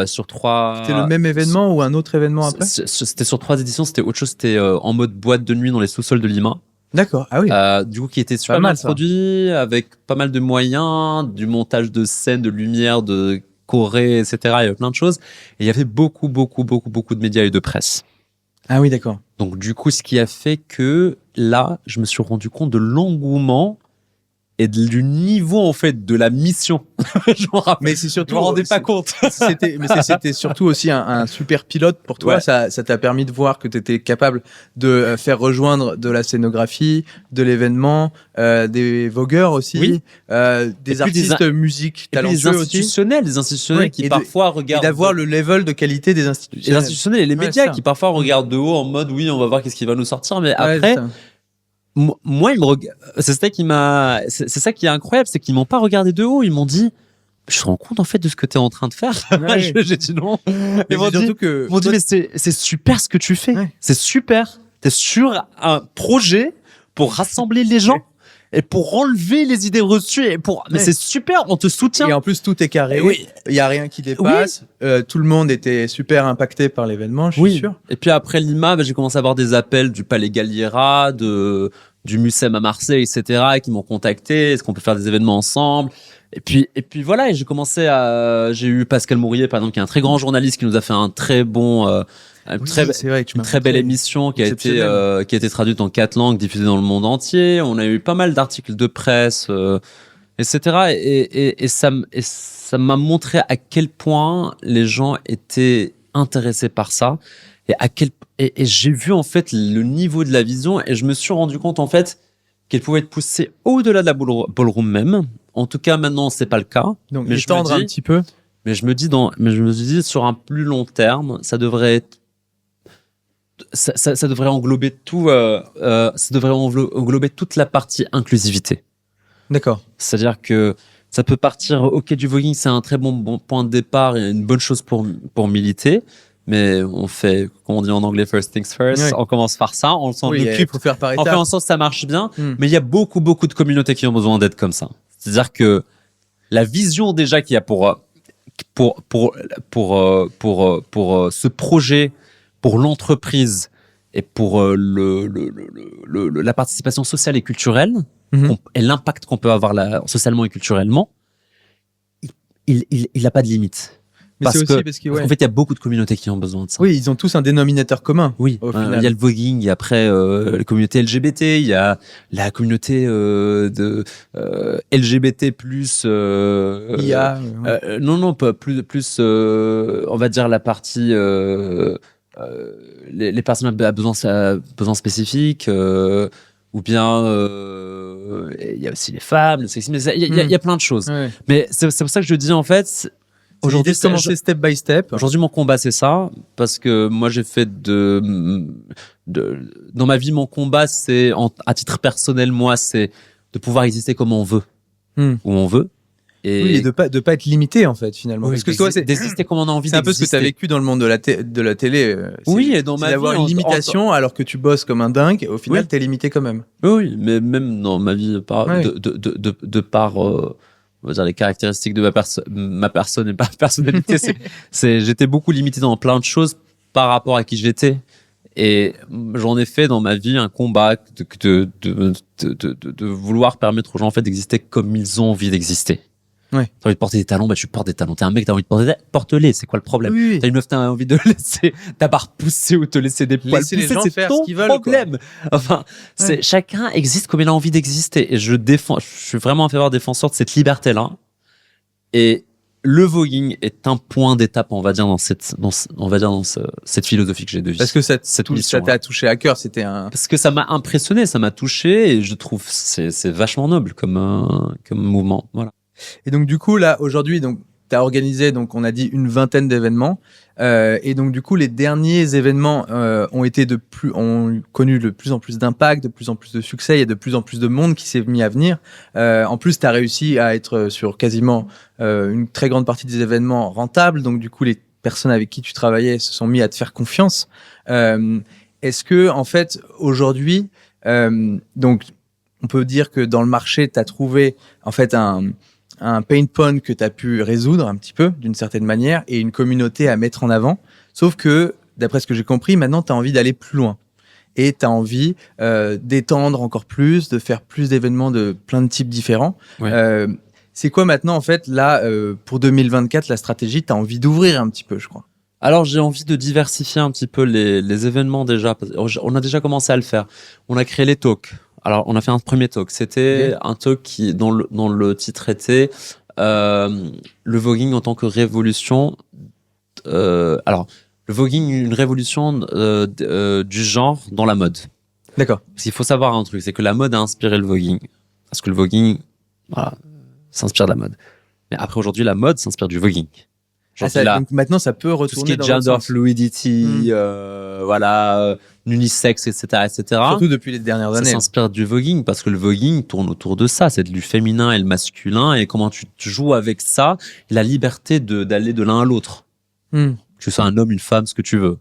Sur 3. C'était le même événement ou un autre événement après? C'était sur 3 éditions, c'était autre chose, c'était en mode boîte de nuit dans les sous-sols de Lima. D'accord, ah oui. Du coup, qui était super mal produit, avec pas mal de moyens, du montage de scènes, de lumière, de Corée, etc. Il y avait plein de choses. Et il y avait beaucoup de médias et de presse. Ah oui, d'accord. Donc du coup, ce qui a fait que là, je me suis rendu compte de l'engouement et du niveau en fait de la mission. Je m'en rappelle. Mais c'est surtout, Je me rendais pas compte. C'était surtout aussi un super pilote pour toi. Ouais. Ça t'a permis de voir que tu étais capable de faire rejoindre de la scénographie, de l'événement, des vogueurs aussi, Oui. des artistes musique Et puis les talentueux aussi. des institutionnels Ouais, qui et parfois Et regardent. d'avoir le level de qualité des Les institutions. institutionnels et les Ouais, médias ça. qui parfois regardent de haut en mode oui, on va voir qu'est-ce qui va nous sortir, mais Ouais, après. ça. Moi, c'est ça qui m'a, c'est ça qui est incroyable, c'est qu'ils m'ont pas regardé de haut, ils m'ont dit, je te rends compte en fait de ce que tu es en train de faire. Ouais. J'ai dit non. Mais Ils m'ont dit, surtout que mais c'est super ce que tu fais. Ouais. C'est super. T'es sur un projet pour rassembler les gens et pour enlever les idées reçues et pour, mais Ouais. c'est super, on te soutient. et en plus tout est carré. Oui. Il y a rien qui dépasse. Tout le monde était super impacté par l'événement, je suis sûr. Et puis après Lima, j'ai commencé à avoir des appels du Palais Galliera, du Mucem à Marseille, etc., qui m'ont contacté. Est-ce qu'on peut faire des événements ensemble? Et puis voilà, et j'ai eu Pascal Mourier, par exemple, qui est un très grand journaliste qui nous a fait un très bon, C'est vrai que tu une m'as très belle montré. émission qui a Exceptionnel. été traduite en 4 langues, diffusée dans le monde entier. On a eu pas mal d'articles de presse, etc. Et ça m'a montré à quel point les gens étaient intéressés par ça et j'ai vu en fait le niveau de la vision et je me suis rendu compte en fait qu'elle pouvait être poussée au-delà de la ballroom même. En tout cas, maintenant, c'est pas le cas. Donc Mais je étendre me dis- un petit peu. Mais je me dis sur un plus long terme, ça devrait englober tout, ça devrait englober toute la partie inclusivité. D'accord. C'est-à-dire que ça peut partir, ok, du voguing, c'est un très bon point de départ et une bonne chose pour militer. Mais on fait, comme on dit en anglais, first things first. Ouais. On commence par ça, on s'en Oui, il occupe. faut faire par On fait étapes. en sorte que ça marche bien. Hmm. Mais il y a beaucoup de communautés qui ont besoin d'être comme ça. C'est-à-dire que la vision déjà qu'il y a pour ce projet, pour l'entreprise et pour la participation sociale et culturelle Mhm. et l'impact qu'on peut avoir socialement et culturellement, il n'a pas de limite. Mais c'est aussi parce que ouais. En fait, il y a beaucoup de communautés qui ont besoin de ça. Oui, ils ont tous un dénominateur commun. Oui, au il final. y a le voguing, il y a après la communauté LGBT, il y a la communauté LGBT plus IA. non pas plus on va dire la partie les personnes à besoins spécifiques ou bien il y a aussi les femmes, le sexisme, il y a plein de choses. Ouais. Mais c'est pour ça que je dis en fait Aujourd'hui, de commencer step by step. Aujourd'hui, mon combat, c'est ça, parce que moi, j'ai fait dans ma vie, mon combat, c'est, à titre personnel, moi, c'est de pouvoir exister comme on veut, où on veut. Et de pas être limité, en fait, finalement. Oui, parce que toi, d'exister comme on a envie c'est un peu ce que tu as vécu dans le monde de la télé. Oui, et dans ma vie. D'avoir une limitation alors que tu bosses comme un dingue, au final, t'es limité quand même. Oui, mais même dans ma vie, de par, on va dire les caractéristiques de ma personne et ma personnalité, j'étais beaucoup limité dans plein de choses par rapport à qui j'étais. Et j'en ai fait dans ma vie un combat de vouloir permettre aux gens en fait d'exister comme ils ont envie d'exister. Ouais. T'as envie de porter des talons, bah tu portes des talons. T'es un mec, t'as envie de porte-les, c'est quoi le problème? Oui. T'as une meuf, t'as envie de laisser ta barre pousser ou te laisser des poils Laisser les pousser, gens c'est faire ton ce qu'ils veulent, problème. Enfin, Ouais. chacun existe comme il a envie d'exister. Et je suis vraiment un fervent défenseur de cette liberté-là. Et le voguing est un point d'étape, on va dire, dans cette philosophie que j'ai de vie. Parce que ça mission, t'a touché à cœur, c'était parce que ça m'a impressionné, ça m'a touché, et je trouve c'est vachement noble comme mouvement. Voilà. Et donc du coup là aujourd'hui donc t'as organisé donc on a dit une vingtaine d'événements et donc du coup les derniers événements ont connu de plus en plus d'impact, de plus en plus de succès, il y a de plus en plus de monde qui s'est mis à venir. En plus t'as réussi à être sur quasiment une très grande partie des événements rentables, donc du coup les personnes avec qui tu travaillais se sont mis à te faire confiance. Est-ce que en fait aujourd'hui donc on peut dire que dans le marché t'as trouvé en fait un pain point que tu as pu résoudre un petit peu, d'une certaine manière, et une communauté à mettre en avant. Sauf que, d'après ce que j'ai compris, maintenant, tu as envie d'aller plus loin. Et tu as envie d'étendre encore plus, de faire plus d'événements de plein de types différents. Ouais. C'est quoi maintenant, en fait, là, pour 2024, la stratégie? Tu as envie d'ouvrir un petit peu, je crois. Alors j'ai envie de diversifier un petit peu les événements déjà. On a déjà commencé à le faire. On a créé les talks. Alors on a fait un premier talk. C'était un talk dont le titre était le voguing en tant que révolution. Alors le voguing, une révolution du genre dans la mode. D'accord. Parce qu'il faut savoir un truc, c'est que la mode a inspiré le voguing. Parce que le voguing, voilà, s'inspire de la mode. Mais après aujourd'hui, la mode s'inspire du voguing. Donc maintenant, ça peut tout ce retourner qui est dans gender l'autre sens. fluidity, voilà, unisex, etc., etc. Surtout depuis les dernières Ça années. s'inspire du voguing parce que le voguing tourne autour de ça, c'est du féminin et le masculin et comment tu joues avec ça, et la liberté d'aller de l'un à l'autre. Hmm. Que tu sois un homme, une femme, ce que tu veux.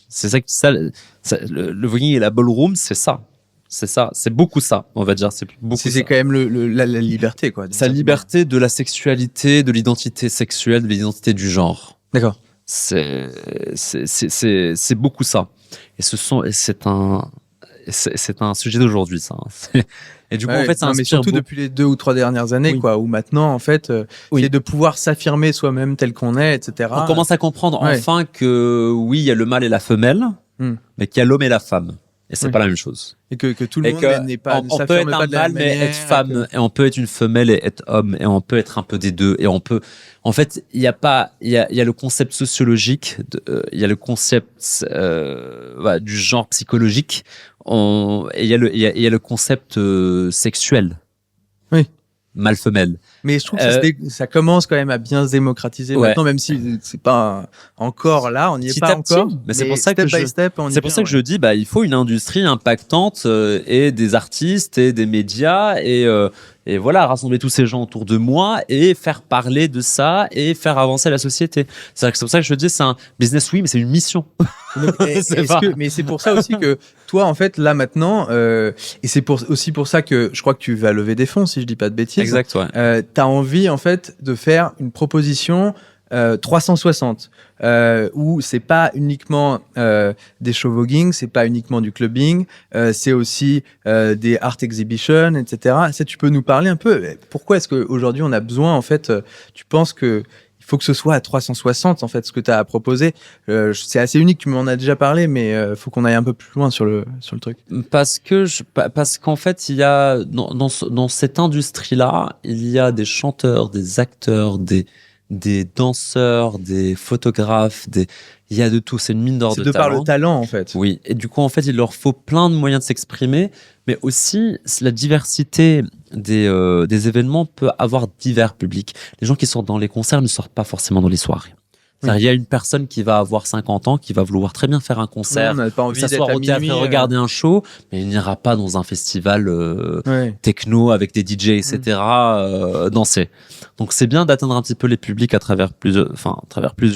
C'est ça, le voguing et la ballroom, c'est ça. C'est ça, c'est beaucoup ça, on va dire. C'est C'est quand même la liberté, quoi. sa liberté de la sexualité, de l'identité sexuelle, de l'identité du genre. D'accord. C'est beaucoup ça. Et c'est un sujet d'aujourd'hui, ça. Et du coup, en fait, ça mais inspire surtout beaucoup. depuis les 2 ou 3 dernières années, Oui. quoi, où maintenant, en fait, Oui. c'est de pouvoir s'affirmer soi-même tel qu'on est, etc. On commence à comprendre Ouais. enfin que oui, il y a le mâle et la femelle, mais qu'il y a l'homme et la femme. Et c'est Oui. pas la même chose. Et que tout le Et monde que n'est pas, on peut être un mâle mais être femme, et on peut être une femelle et être homme, et on peut être un peu des deux, et on peut. En fait, il y a le concept sociologique, il y a le concept voilà, du genre psychologique, et il y a le concept sexuel. Oui. Mâle-femelle. Mais je trouve que ça commence quand même à bien se démocratiser Ouais. maintenant, même si c'est pas encore là, on n'y est Petit pas à petit. encore. Mais c'est pour ça step que by step, on y C'est pour vient, ça que je dis, bah, il faut une industrie impactante et des artistes et des médias et voilà, rassembler tous ces gens autour de moi et faire parler de ça et faire avancer la société. C'est pour ça que je dis, c'est un business, oui, mais c'est une mission. Donc, mais c'est pour ça aussi que toi, en fait, là maintenant, et c'est aussi pour ça que je crois que tu vas lever des fonds, si je dis pas de bêtises. Exact, ouais. T'as envie, en fait, de faire une proposition 360, où c'est pas uniquement des show voguing, c'est pas uniquement du clubbing, c'est aussi des art exhibitions, etc. Ça, tu peux nous parler un peu. Pourquoi est-ce qu'aujourd'hui on a besoin, en fait, tu penses que il faut que ce soit à 360, en fait, ce que tu as à proposer. C'est assez unique, tu m'en as déjà parlé, mais faut qu'on aille un peu plus loin sur le truc. Parce qu'en fait, il y a dans cette industrie-là, il y a des chanteurs, des acteurs, des danseurs, des photographes, il y a de tout. C'est une mine d'or de C'est de par talent. le talent, en fait. Oui. Et du coup, en fait, il leur faut plein de moyens de s'exprimer, mais aussi la diversité des événements peut avoir divers publics. Les gens qui sortent dans les concerts ne sortent pas forcément dans les soirées. C'est-à-dire, il y a une personne qui va avoir 50 ans, qui va vouloir très bien faire un concert, On n'a pas envie d'être s'asseoir à au théâtre minuit, et regarder un show, mais il n'ira pas dans un festival Ouais. techno avec des DJ, etc. Danser. Donc c'est bien d'atteindre un petit peu les publics à travers plusieurs Oui,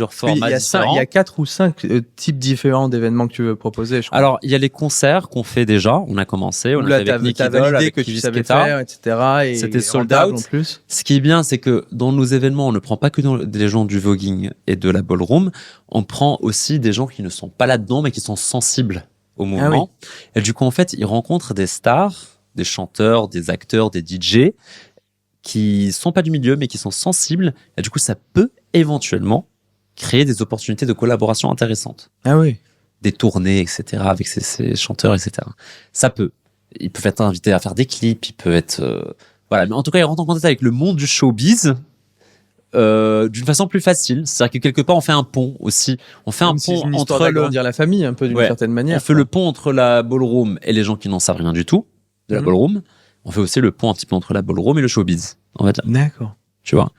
formats différents. il y a 4 ou 5 types différents d'événements que tu veux proposer, je crois. Alors il y a les concerts qu'on fait déjà, on a commencé, on Où a là, fait avec Nicky t'as Doll, validé avec que tu Kivis savais Keta. faire, etc. Et C'était sold rentable out. en plus. Ce qui est bien, c'est que dans nos événements, on ne prend pas que des gens du voguing et de la ballroom, on prend aussi des gens qui ne sont pas là-dedans, mais qui sont sensibles au mouvement. Et du coup, en fait, ils rencontrent des stars, des chanteurs, des acteurs, des DJ, qui sont pas du milieu, mais qui sont sensibles. Et du coup, ça peut éventuellement créer des opportunités de collaboration intéressantes. Ah oui. Des tournées, etc., avec ces chanteurs, etc. Ça peut. Ils peuvent être invités à faire des clips, ils peuvent être... voilà. Mais en tout cas, ils rentrent en contact avec le monde du showbiz d'une façon plus facile. C'est-à-dire que quelque part, on fait un pont aussi. On fait un C'est pont une histoire entre d'agrandir la famille, un peu d'une Ouais. certaine manière. on fait le pont entre la ballroom et les gens qui n'en savent rien du tout de la Mhm. ballroom. On fait aussi le pont un petit peu entre la ballroom et le showbiz, on va dire. D'accord. Tu vois.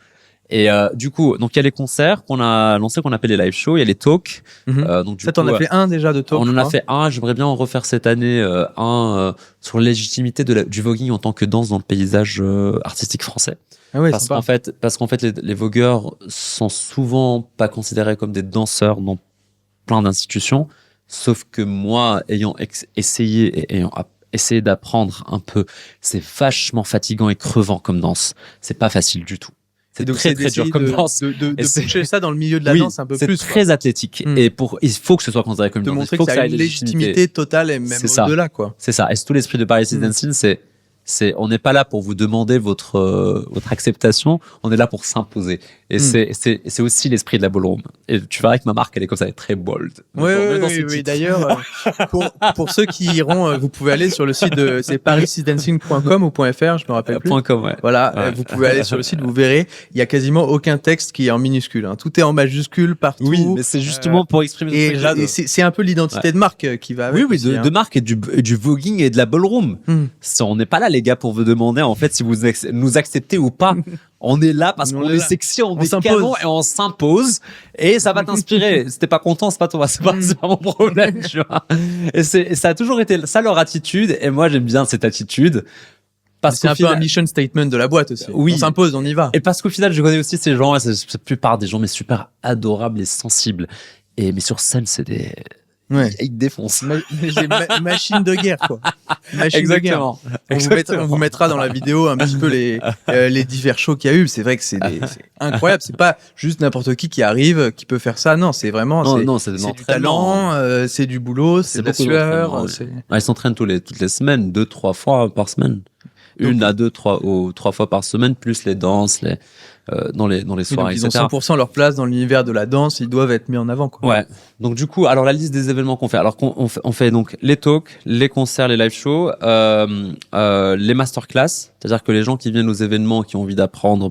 Et du coup, donc il y a les concerts qu'on a lancés, qu'on appelle les live shows. Il y a les talks. Mhm. Donc du Ça, t'en coup, as fait un déjà de talk. on je en a crois. fait un. J'aimerais bien en refaire cette année sur la légitimité du voguing en tant que danse dans le paysage artistique français. Ah ouais, Parce sympa. qu'en fait, les vogueurs sont souvent pas considérés comme des danseurs dans plein d'institutions. Sauf que moi, ayant essayé et ayant essayé d'apprendre un peu, c'est vachement fatigant et crevant comme danse. C'est pas facile du tout. C'est donc, très très dur d'essayer comme de, danse. de Et c'est- pousser ça dans le milieu de la Oui, danse un peu c'est plus. très athlétique. Mm. Et il faut que ce soit considéré comme De une danse. montrer Il faut que que ça ça a ait une légitimité. légitimité totale et même C'est ça. au-delà, quoi. C'est ça. Et c'est tout l'esprit de Paris is Mm. Dancing, c'est On n'est pas là pour vous demander votre acceptation, on est là pour s'imposer. Et c'est aussi l'esprit de la ballroom. Et tu verras que ma marque, elle est comme ça, elle est très bold. Oui. D'ailleurs, pour ceux qui iront, vous pouvez aller sur le site de, c'est parisisdancing.com ou .fr, je me rappelle plus. .com, ouais. Voilà, Ouais. vous pouvez aller sur le site, vous verrez, il y a quasiment aucun texte qui est en minuscule, hein. Tout est en majuscule partout. Oui, mais c'est justement pour exprimer ce et truc-là de- c'est un peu l'identité de marque qui va avec. Oui, aussi, hein. de marque et du voguing et de la ballroom. On n'est pas là, les gars, pour vous demander, en fait, si vous nous acceptez ou pas. On est là parce On qu'on est est là. sexy, on est s'impose. canon et on s'impose. Et ça va t'inspirer. Si t'es pas content, c'est pas toi, c'est pas mon problème, tu vois. Et ça a toujours été ça leur attitude. Et moi, j'aime bien cette attitude. Parce C'est qu'au un peu un final, mission statement de la boîte aussi. Oui. On s'impose, on y va. et parce qu'au final, je connais aussi ces gens, et c'est la plupart des gens, mais super adorables et sensibles. Mais sur scène, c'est Ouais. ils défoncent. Machine de guerre, quoi. Machine Exactement. de guerre. On vous mettra dans la vidéo un petit peu les divers shows qu'il y a eu. C'est vrai que c'est incroyable. C'est pas juste n'importe qui arrive qui peut faire ça. Non, c'est vraiment, Non, c'est de du l'entraînement. talent, c'est du boulot, c'est de la beaucoup sueur. d'entraînement, c'est- Ils s'entraînent toutes les semaines, 2-3 fois par semaine. Une à 3 fois par semaine, plus les danses, dans les Oui, donc soirées, ils ont etc. 100% leur place dans l'univers de la danse. Ils doivent être mis en avant, quoi. Ouais. Donc du coup, alors la liste des événements qu'on fait. Alors on fait donc les talks, les concerts, les live shows, les masterclass. C'est-à-dire que les gens qui viennent aux événements, qui ont envie d'apprendre,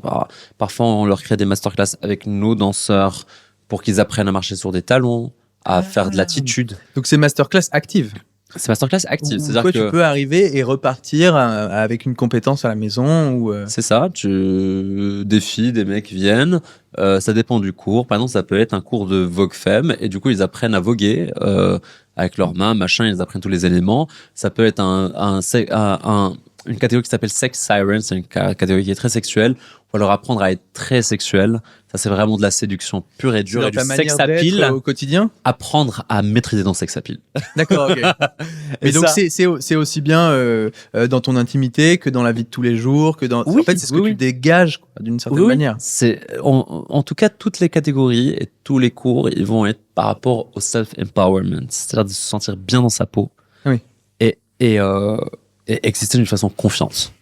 parfois on leur crée des masterclass avec nos danseurs pour qu'ils apprennent à marcher sur des talons, à faire de l'attitude. Donc c'est masterclass active. C'est masterclass active. Où C'est-à-dire toi, que tu peux arriver et repartir avec une compétence à la maison ou. c'est ça, des filles, des mecs viennent, ça dépend du cours. Par exemple, ça peut être un cours de Vogue Femme et du coup, ils apprennent à voguer avec leurs mains, machin, ils apprennent tous les éléments. Ça peut être une catégorie qui s'appelle Sex Siren, c'est une catégorie qui est très sexuelle. On va leur apprendre à être très sexuel. Ça, c'est vraiment de la séduction pure et dure et du ta sex manière appeal. d'être au quotidien. Apprendre à maîtriser dans sex appeal. D'accord, ok. Et Mais donc ça- c'est aussi bien dans ton intimité que dans la vie de tous les jours, que dans. Oui, en fait, c'est ce que oui, tu dégages quoi, d'une certaine manière. C'est en tout cas toutes les catégories et tous les cours, ils vont être par rapport au self-empowerment, c'est-à-dire de se sentir bien dans sa peau. Oui. Et exister d'une façon confiante.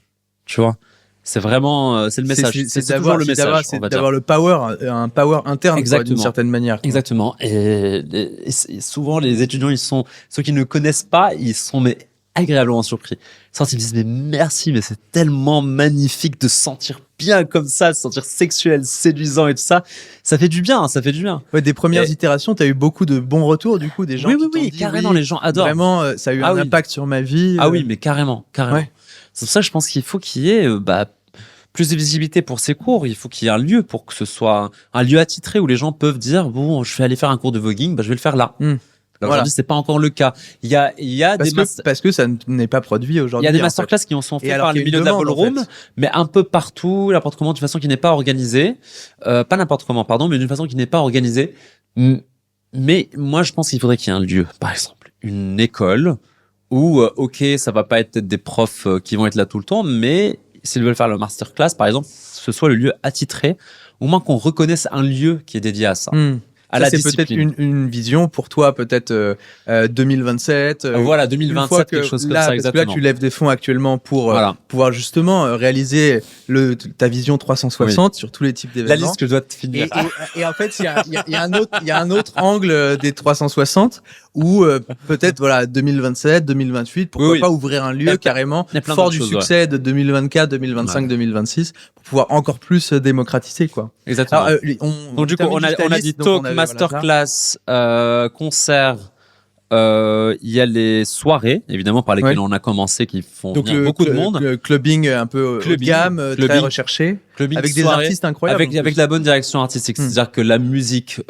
Tu vois, c'est vraiment c'est le message. C'est toujours le message. on va dire. d'avoir le power, un power interne quoi, d'une Exactement. certaine manière. quoi. Exactement. Et souvent les étudiants, ceux qui ne connaissent pas, ils sont mais agréablement surpris. Ils me disent mais merci, mais c'est tellement magnifique de se sentir bien comme ça, de se sentir sexuel, séduisant et tout ça. Ça fait du bien, ça fait du bien. Ouais, des premières Et- itérations, tu as eu beaucoup de bons retours du coup, des gens Oui, qui oui, t'ont oui, dit, carrément, les gens adorent. Vraiment, ça a eu Ah un oui. impact sur ma vie. Ah oui, mais carrément. Ouais. C'est pour ça que je pense qu'il faut qu'il y ait plus de visibilité pour ces cours. Il faut qu'il y ait un lieu pour que ce soit un lieu attitré où les gens peuvent dire bon, je vais aller faire un cours de voguing, je vais le faire là. Alors, Voilà. aujourd'hui, c'est pas encore le cas. Il y a parce que ça n'est pas produit il aujourd'hui. y a des en fait. masterclass qui en sont Et faits alors par le qu'il y a milieu une de la demande, en ballroom, fait. mais un peu partout, n'importe comment, d'une façon qui n'est pas organisée. Pas n'importe comment, pardon, mais d'une façon qui n'est pas organisée. Mais moi, je pense qu'il faudrait qu'il y ait un lieu, par exemple, une école où, ok, ça va pas être peut-être des profs qui vont être là tout le temps, mais s'ils veulent faire le masterclass, par exemple, ce soit le lieu attitré, au moins qu'on reconnaisse un lieu qui est dédié à ça. À Ça, la c'est peut-être discipline. une vision pour toi, peut-être 2027. Voilà, Une 2027, fois que quelque chose comme là, ça, parce que exactement. là, tu lèves des fonds actuellement pour Voilà. pouvoir justement réaliser ta vision 360 sur tous les types La d'événements. liste que je dois te finir. Et en fait, il y a un autre angle des 360 où peut-être voilà 2027, 2028, pourquoi Oui. pas ouvrir un Il y lieu a carrément il y a plein fort d'autres du choses, succès de 2024, 2025, 2026 pour pouvoir encore plus démocratiser quoi. Exactement. Alors, Donc du coup, on a dit talk, masterclass, concert. Il y a les soirées, évidemment, par lesquelles Ouais. on a commencé, qui font donc venir beaucoup de monde. le clubbing un peu haut de Clubbing, gamme, très clubbing. recherché, Clubbing avec des soirée, artistes incroyables. avec la bonne direction artistique. C'est-à-dire que la musique,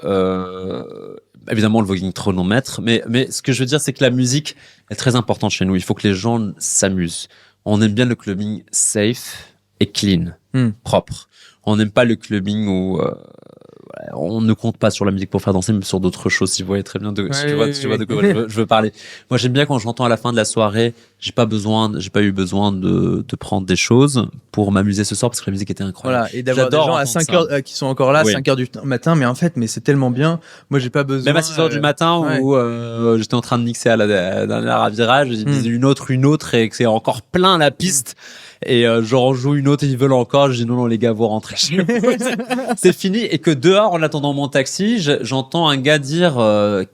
évidemment, le voguing trop non maître, mais ce que je veux dire, c'est que la musique est très importante chez nous. Il faut que les gens s'amusent. On aime bien le clubbing safe et clean, propre. On n'aime pas le clubbing où on ne compte pas sur la musique pour faire danser, mais sur d'autres choses. Si vous voyez très bien si tu vois de quoi je veux parler. Moi, j'aime bien quand j'entends à la fin de la soirée, j'ai pas eu besoin de prendre des choses pour m'amuser ce soir parce que la musique était incroyable. Voilà, et d'avoir des gens à 5 heures qui sont encore là, 5 heures du matin, mais en fait, c'est tellement bien. Moi, j'ai pas besoin. Même à 6 heures du matin où j'étais en train de mixer à la dernière virage, ils me disaient une autre et que c'est encore plein la piste. Et j'en joue une autre et ils veulent encore. Je dis non les gars, vous rentrez chez vous. C'est fini. Et que dehors, en attendant mon taxi, j'entends un gars dire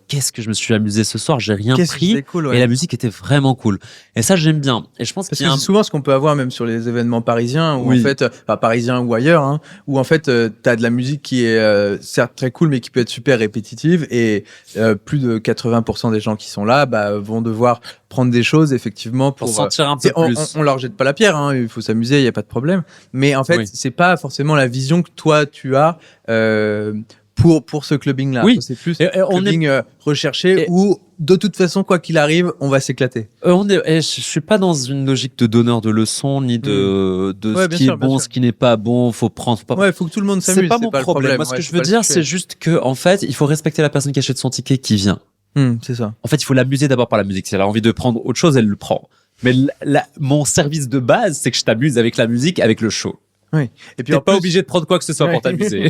qu'est-ce que je me suis amusé ce soir, j'ai rien pris. Cool, et la musique était vraiment cool. Et ça j'aime bien. Et je pense parce que c'est souvent ce qu'on peut avoir même sur les événements parisiens où en fait, parisiens ou ailleurs, hein, où en fait t'as de la musique qui est certes très cool mais qui peut être super répétitive et plus de 80% des gens qui sont là vont devoir prendre des choses effectivement pour sentir un peu plus. On leur jette pas la pierre, hein, il faut s'amuser, il y a pas de problème. Mais en fait, c'est pas forcément la vision que toi tu as pour ce clubbing là. Oui. C'est plus clubbing recherché où de toute façon quoi qu'il arrive, on va s'éclater. Je suis pas dans une logique de donneur de leçons ni de ce qui est bon, ce qui n'est pas bon, faut prendre faut que tout le monde s'amuse, c'est pas mon problème. Moi ce que je veux dire c'est juste que en fait, il faut respecter la personne qui achète son ticket qui vient. C'est ça. En fait, il faut l'amuser d'abord par la musique. Si elle a envie de prendre autre chose, elle le prend. Mais mon service de base, c'est que je t'amuse avec la musique, avec le show. Oui. Et puis t'es pas obligé de prendre quoi que ce soit pour t'amuser.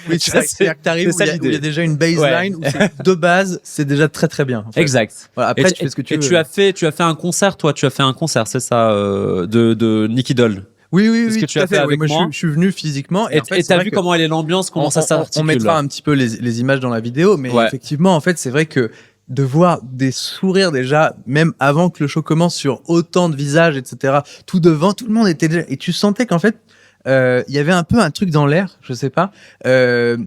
Oui, c'est-à-dire que t'arrives où il y a déjà une baseline où de base, c'est déjà très très bien. En fait. Exact. Voilà, après, tu fais ce que tu veux. Et tu as fait un concert, toi. Tu as fait un concert, c'est ça, de Nicky Doll. Oui, ce que tu as fait avec moi. Je suis venu physiquement et en fait, t'as vu comment elle est l'ambiance, comment ça s'articule. On mettra un petit peu les images dans la vidéo, mais effectivement, en fait, c'est vrai que de voir des sourires déjà, même avant que le show commence, sur autant de visages, etc. Tout devant, tout le monde était déjà... Et tu sentais qu'en fait, il y avait un peu un truc dans l'air, je sais pas, de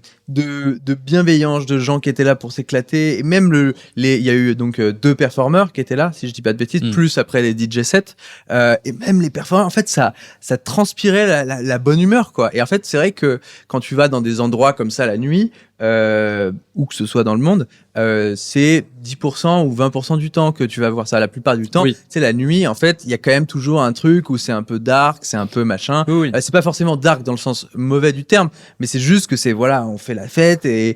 bienveillance, de gens qui étaient là pour s'éclater. Et même il y a eu donc 2 performeurs qui étaient là, si je dis pas de bêtises, plus après les DJ sets. Et même les performeurs, en fait, ça transpirait la bonne humeur, quoi. Et en fait, c'est vrai que quand tu vas dans des endroits comme ça la nuit, où que ce soit dans le monde, c'est 10% ou 20% du temps que tu vas voir ça. La plupart du temps, c'est la nuit. En fait, il y a quand même toujours un truc où c'est un peu dark, c'est un peu machin. C'est pas forcément dark dans le sens mauvais du terme, mais c'est juste que on fait la fête et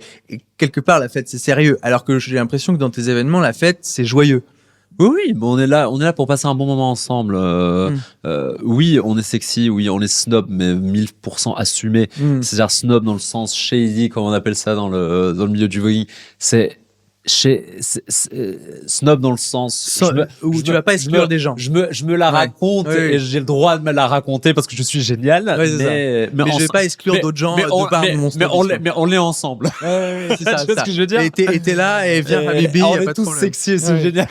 quelque part la fête c'est sérieux. Alors que j'ai l'impression que dans tes événements, la fête c'est joyeux. Oui, bon, on est là pour passer un bon moment ensemble. Oui, on est sexy, oui, on est snob, mais 1000% assumé. C'est-à-dire snob dans le sens shady, comme on appelle ça dans le milieu du voguing. Snob dans le sens où tu vas pas exclure des gens. Je me la raconte et j'ai le droit de me la raconter parce que je suis génial. Mais je vais pas exclure d'autres gens mais on l'est ensemble. C'est ça. Tu vois ce que je veux dire? Et t'es là et viens Habibi, on est tous sexy, c'est génial.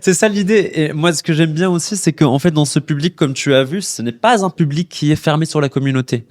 C'est ça l'idée. Et moi, ce que j'aime bien aussi, c'est qu'en fait, dans ce public, comme tu as vu, ce n'est pas un public qui est fermé sur la communauté.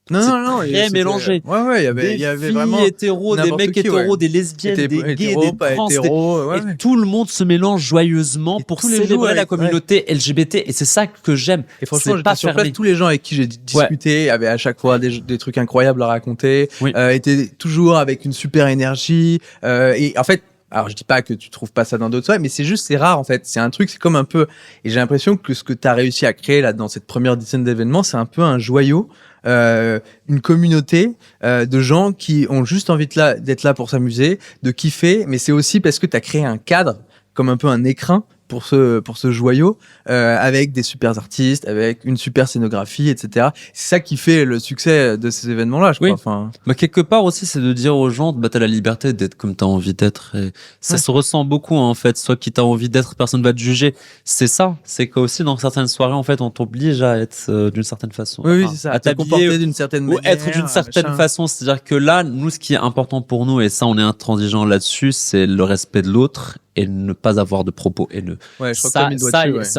Non, très mélangé. Il y avait vraiment hétéros, des mecs hétéros, des lesbiennes, des gays, des trans, et tout le monde se mélange joyeusement pour célébrer la communauté LGBT, et c'est ça que j'aime. Et franchement, j'étais sur place, tous les gens avec qui j'ai discuté avaient à chaque fois des trucs incroyables à raconter, étaient toujours avec une super énergie, et en fait, alors je dis pas que tu trouves pas ça dans d'autres soirées, mais c'est rare en fait. C'est un truc, c'est comme un peu, et j'ai l'impression que ce que t'as réussi à créer là dans cette première dizaine d'événements, c'est un peu un joyau, une communauté de gens qui ont juste envie d'être là pour s'amuser, de kiffer, mais c'est aussi parce que t'as créé un cadre, comme un peu un écrin pour ce joyau, avec des super artistes, avec une super scénographie, etc. C'est ça qui fait le succès de ces événements-là, je crois. Enfin... Bah, quelque part aussi, c'est de dire aux gens, t'as la liberté d'être comme t'as envie d'être. Et ça se ressent beaucoup, en fait. Soit qui t'as envie d'être, personne va te juger. C'est ça. C'est qu'aussi, dans certaines soirées, en fait, on t'oblige à être d'une certaine façon. Oui, c'est ça. À te comporter d'une certaine manière. Ou être d'une certaine façon. C'est-à-dire que là, nous, ce qui est important pour nous, et ça, on est intransigeant là-dessus, c'est le respect de l'autre et ne pas avoir de propos haineux. Ouais, je crois que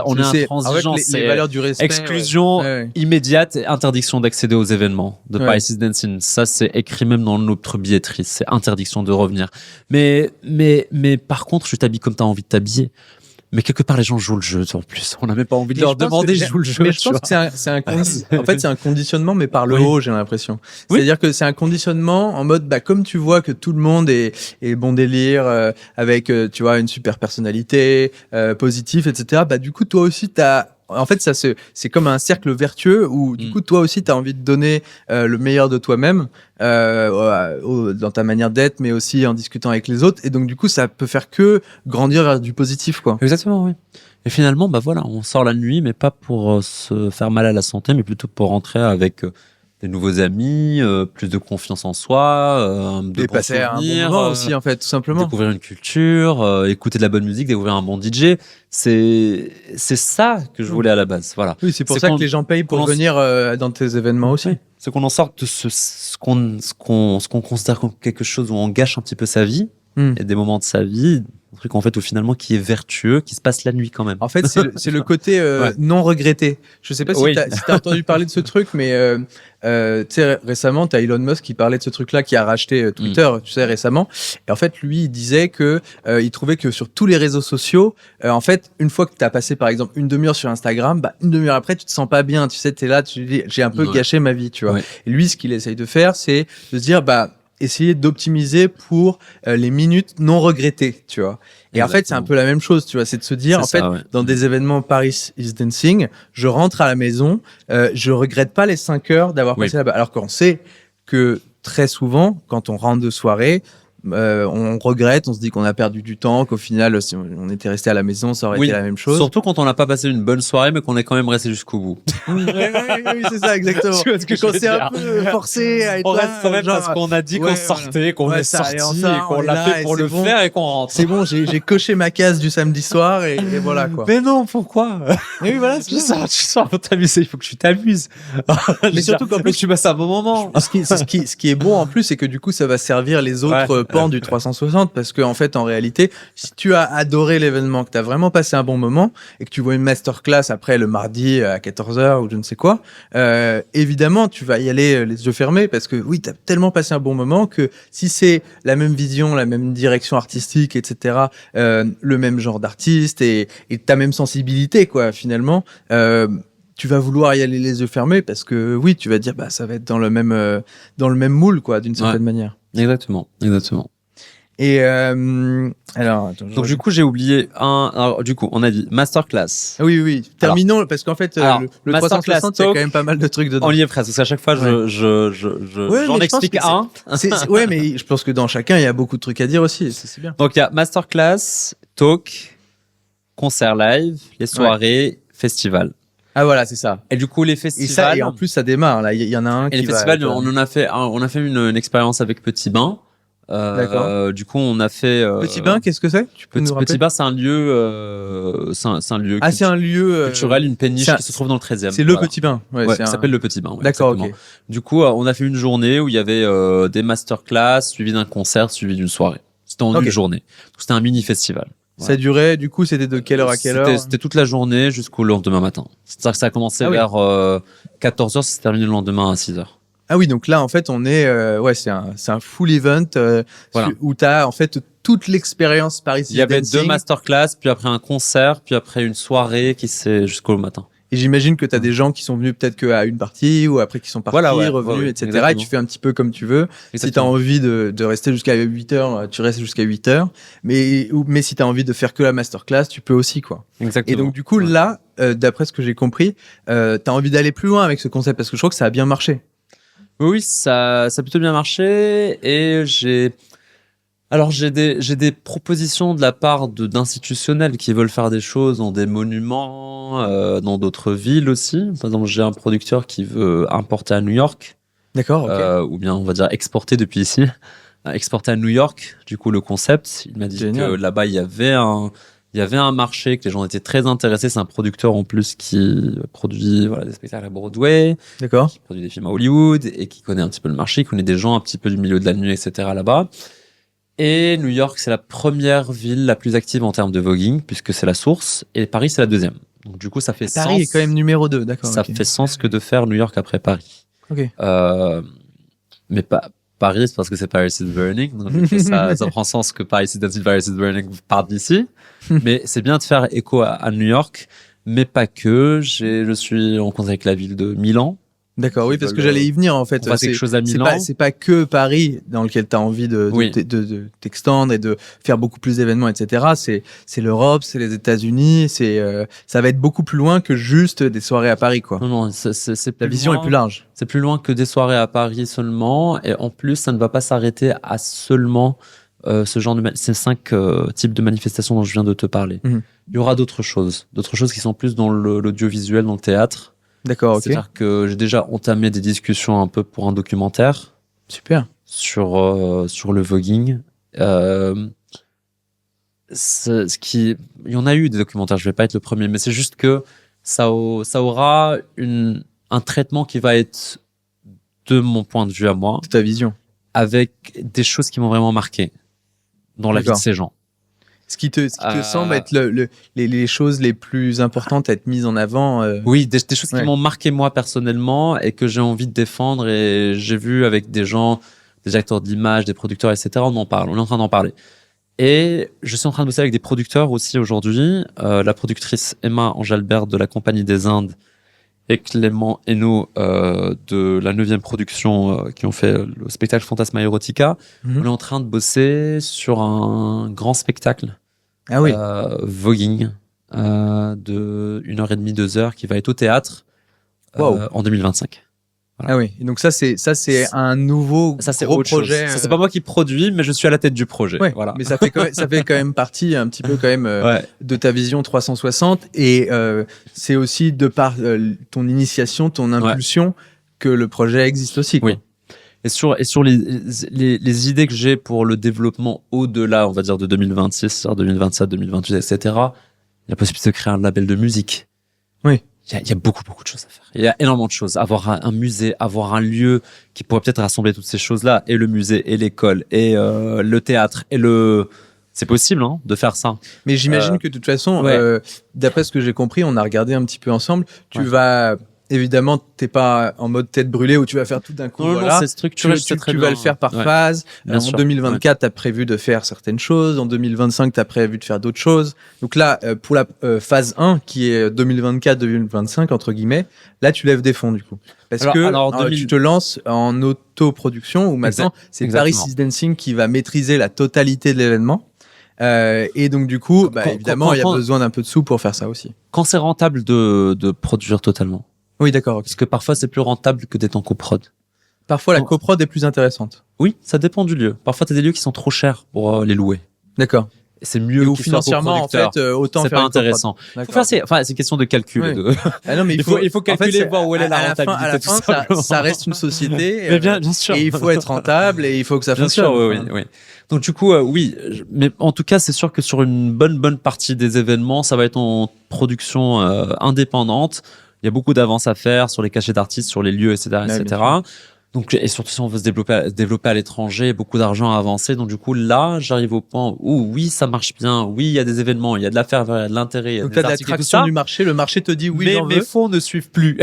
on est intransigeant, c'est les valeurs du respect. Exclusion immédiate et interdiction d'accéder aux événements de Paris is Dancing. Ça, c'est écrit même dans notre billetterie. C'est interdiction de revenir. Mais par contre, je t'habille comme t'as envie de t'habiller. Mais quelque part, les gens jouent le jeu, en plus. On n'a même pas envie de leur demander, joue le jeu. Mais je pense que c'est un conditionnement, mais par le haut, j'ai l'impression. C'est-à-dire que c'est un conditionnement en mode, comme tu vois que tout le monde est bon délire, avec, tu vois, une super personnalité, positif, etc. Du coup, toi aussi, t'as en fait, c'est comme un cercle vertueux où, du coup, toi aussi, tu as envie de donner le meilleur de toi-même dans ta manière d'être, mais aussi en discutant avec les autres. Et donc, du coup, ça peut faire que grandir vers du positif, quoi. Exactement, oui. Et finalement, bah voilà, on sort la nuit, mais pas pour se faire mal à la santé, mais plutôt pour rentrer avec des nouveaux amis, plus de confiance en soi, de Et bons passer un bon souvenirs, moment aussi, en fait, tout simplement. découvrir une culture, écouter de la bonne musique, découvrir un bon DJ. C'est ça que je voulais à la base. Voilà. Oui, c'est pour ça que les gens payent pour qu'on en- venir dans tes événements aussi. Oui. C'est qu'on en sorte de ce qu'on considère comme quelque chose où on gâche un petit peu sa vie et des moments de sa vie, un truc en fait où finalement qui est vertueux, qui se passe la nuit quand même. En fait, c'est le côté Ouais. non regretté. Je sais pas si Oui. t'as entendu parler de ce truc, mais tu sais, récemment, t'as Elon Musk qui parlait de ce truc-là, qui a racheté Twitter, tu sais, récemment. Et en fait, lui, il disait que il trouvait que sur tous les réseaux sociaux, en fait, une fois que t'as passé, par exemple, une demi-heure sur Instagram, bah, une demi-heure après, tu te sens pas bien. Tu sais, t'es là, tu te dis, j'ai un peu Ouais. gâché ma vie, tu vois. Ouais. Et lui, ce qu'il essaye de faire, c'est de se dire, bah, essayer d'optimiser pour les minutes non regrettées, tu vois. Et en fait, c'est un peu la même chose, tu vois, c'est de se dire, C'est en ça, fait, ouais. dans des événements Paris is Dancing, je rentre à la maison, je regrette pas les 5 heures d'avoir Oui. passé là-bas. Alors qu'on sait que très souvent, quand on rentre de soirée, on regrette, on se dit qu'on a perdu du temps, qu'au final, si on était resté à la maison, ça aurait Oui. été la même chose. Surtout quand on n'a pas passé une bonne soirée, mais qu'on est quand même resté jusqu'au bout. Oui, c'est ça, exactement. Tu vois ce que je Quand veux c'est un dire. peu forcé à être On là, reste quand même genre, parce qu'on a dit ouais, qu'on sortait, qu'on Ouais, est ça, allez, sorti on et qu'on est l'a là, fait et pour c'est le bon. faire et qu'on rentre. C'est bon, j'ai coché ma case du samedi soir et voilà, quoi. Mais non, pourquoi? Et oui, voilà, c'est Tu sors pour t'amuser, il faut que tu t'amuses. Mais surtout qu'en plus, tu passes un bon moment. ce qui est bon en plus, c'est que du coup, ça va servir les autres Ouais. pans du 360 parce que en fait, en réalité, si tu as adoré l'événement, que tu as vraiment passé un bon moment et que tu vois une masterclass après le mardi à 14h ou je ne sais quoi, évidemment, tu vas y aller les yeux fermés parce que oui, tu as tellement passé un bon moment que si c'est la même vision, la même direction artistique, etc., le même genre d'artiste et ta même sensibilité, quoi, finalement, tu vas vouloir y aller les yeux fermés parce que oui, tu vas dire bah ça va être dans le même moule, quoi, d'une certaine manière. Exactement, exactement. Et alors attends, Donc du coup, j'ai oublié un. Alors du coup, on a dit masterclass. oui, oui, terminons parce qu'en fait alors, le masterclass 360 il y a talk, quand même pas mal de trucs dedans. On y est presque parce qu'à chaque fois, Ouais. j'en mais je explique pense que un. ouais, mais je pense que dans chacun il y a beaucoup de trucs à dire aussi. et c'est bien. Donc il y a masterclass, talk, concert live, les soirées, festival. Ah voilà, c'est ça. Et du coup, les Et festivals. ça, et en plus ça démarre là. Il y en a un Et qui les va. festivals, on a fait une expérience avec Petit Bain. D'accord. Du coup, on a fait. Petit Bain, qu'est-ce que c'est? Tu peux nous rappeler? Petit Bain, c'est un lieu. C'est un lieu. Ah, c'est un lieu culturel, une péniche c'est un- qui se trouve dans le 13e. C'est le Voilà. Petit Bain. Ouais, Ouais, c'est ça un- s'appelle le Petit Bain. Ouais, D'accord, exactement. ok. Du coup, on a fait une journée où il y avait des masterclass suivi d'un concert suivi d'une soirée. C'était en Ok. une journée. Donc, c'était un mini festival. Ça durait, du coup, c'était de quelle heure à quelle heure? C'était toute la journée jusqu'au lendemain matin. C'est-à-dire que ça a commencé Ah oui. vers 14h, ça s'est terminé le lendemain à 6h. Ah oui, donc là, en fait, on est, ouais, c'est un full event Voilà. où t'as en fait toute l'expérience Paris is Il y avait Dancing. 2 masterclass, puis après un concert, puis après une soirée qui s'est jusqu'au matin. Et j'imagine que t'as des gens qui sont venus peut-être qu'à une partie ou après qui sont partis, Voilà, ouais, revenus, ouais, etc. exactement. Et tu fais un petit peu comme tu veux. Si t'as Exactement. envie de rester jusqu'à 8 heures, tu restes jusqu'à 8 heures. Mais si t'as envie de faire que la masterclass, tu peux aussi, quoi. Exactement. Et donc, du coup, Ouais. là, d'après ce que j'ai compris, t'as envie d'aller plus loin avec ce concept parce que je crois que ça a bien marché. Oui, ça a plutôt bien marché et j'ai des propositions de la part d'institutionnels qui veulent faire des choses dans des monuments, dans d'autres villes aussi. Par exemple, j'ai un producteur qui veut importer à New York, D'accord, ok. ou bien on va dire exporter depuis ici, exporter à New York. Du coup, le concept, il m'a dit Génial. que là-bas il y avait un marché, que les gens étaient très intéressés. C'est un producteur en plus qui produit voilà, des spectacles à Broadway, D'accord. qui produit des films à Hollywood et qui connaît un petit peu le marché, qui connaît des gens un petit peu du milieu de la nuit, etc. là-bas. Et New York, c'est la première ville la plus active en termes de voguing, puisque c'est la source, et Paris, c'est la deuxième. Donc du coup, ça fait Paris sens. est quand même numéro 2, d'accord. Ça ok. fait sens que de faire New York après Paris. Ok. Mais pas Paris, c'est parce que c'est Paris is Burning. Donc du coup, ça prend sens que Paris is Dancing, Paris is Burning parte d'ici. Mais c'est bien de faire écho à New York, mais pas que. Je suis en contact avec la ville de Milan. D'accord, oui, Qui parce que veulent, j'allais y venir en fait. qu'on fasse quelque chose à Milan. C'est pas que Paris dans lequel tu as envie de Oui. de t'extendre et de faire beaucoup plus d'événements, etc. C'est l'Europe, c'est les États-Unis, ça va être beaucoup plus loin que juste des soirées à Paris, quoi. Non, c'est La plus vision loin. est plus large. C'est plus loin que des soirées à Paris seulement. Et en plus, ça ne va pas s'arrêter à seulement ce genre de ces 5 types de manifestations dont je viens de te parler. Mhm. Il y aura d'autres choses qui sont plus dans l'audiovisuel, dans le théâtre. D'accord, ok. C'est-à-dire que j'ai déjà entamé des discussions un peu pour un documentaire Super. sur le voguing. Il y en a eu des documentaires, je vais pas être le premier, mais c'est juste que ça aura un traitement qui va être, de mon point de vue à moi, C'est ta vision. avec des choses qui m'ont vraiment marqué dans la vie de D'accord. ces gens. Ce qui te semble être les choses les plus importantes à être mises en avant. Oui, des choses Ouais. qui m'ont marqué moi personnellement et que j'ai envie de défendre, et j'ai vu avec des gens, des acteurs d'image, des producteurs, etc. On en parle, on est en train d'en parler. Et je suis en train de bosser avec des producteurs aussi aujourd'hui. La productrice Emma Angelbert de la Compagnie des Indes et Clément Hainaut de la 9e production qui ont fait le spectacle Fantasma Erotica. Mhm. On est en train de bosser sur un grand spectacle Ah oui. voguing de 1h30, 2h qui va être au théâtre Wow. en 2025. Ah oui. Et donc ça c'est un nouveau Ça, c'est gros autre chose. projet. Ça, c'est pas moi qui produis, mais je suis à la tête du projet. Ouais. Voilà. Mais ça fait quand même partie un petit peu quand même Ouais. de ta vision 360 et c'est aussi de par ton initiation, ton impulsion que le projet existe aussi, quoi. Oui. Et sur les idées que j'ai pour le développement au-delà, on va dire, de 2026, c'est-à-dire 2027, 2028, etc., la possibilité de créer un label de musique. Oui. Il y a beaucoup de choses à faire. Il y a énormément de choses. Avoir un musée, avoir un lieu qui pourrait peut-être rassembler toutes ces choses-là, et le musée, et l'école, et le théâtre, et c'est possible, hein, de faire ça. Mais j'imagine que de toute façon, ouais. d'après ce que j'ai compris, on a regardé un petit peu ensemble, tu Ouais. vas évidemment, t'es pas en mode tête brûlée où tu vas faire tout d'un coup. Non, voilà. non, c'est structuré, je sais très tu bien. vas le faire par Ouais. phase. Bien En sûr. 2024, tu as prévu de faire certaines choses. En 2025, tu as prévu de faire d'autres choses. Donc là, pour la phase 1, qui est 2024-2025, entre guillemets, là, tu lèves des fonds, du coup. Parce que tu te lances en autoproduction où maintenant, c'est Paris Exactement. is Dancing qui va maîtriser la totalité de l'événement. Et donc, du coup, évidemment, il y a besoin d'un peu de sous pour faire ça aussi. Quand c'est rentable de produire totalement. Oui, d'accord. Okay. Parce que parfois, c'est plus rentable que d'être en coprod. Parfois, la coprod est plus intéressante. Oui, ça dépend du lieu. Parfois, tu as des lieux qui sont trop chers pour les louer. D'accord. Et c'est mieux ou qu'ils soient financièrement, en fait, autant c'est faire pas intéressant. C'est une question de calcul. Oui. De... Ah non, mais il faut calculer, en fait, voir où elle est la rentabilité. À la fin, ça reste une société. Mais bien sûr. Et il faut être rentable et il faut que ça fonctionne. Bien sûr, oui. Donc du coup, oui. Mais en tout cas, c'est sûr que sur une bonne partie des événements, ça va être en production indépendante. Il y a beaucoup d'avances à faire sur les cachets d'artistes, sur les lieux, etc., etc. Donc, et surtout si on veut se développer à l'étranger, beaucoup d'argent à avancer. Donc du coup, là, j'arrive au point où oui, ça marche bien. Oui, il y a des événements, il y a de la ferveur, il y a de l'intérêt, il y a donc des là, articles, l'attraction du marché. Le marché te dit oui, mais j'en veux. mes fonds ne suivent plus.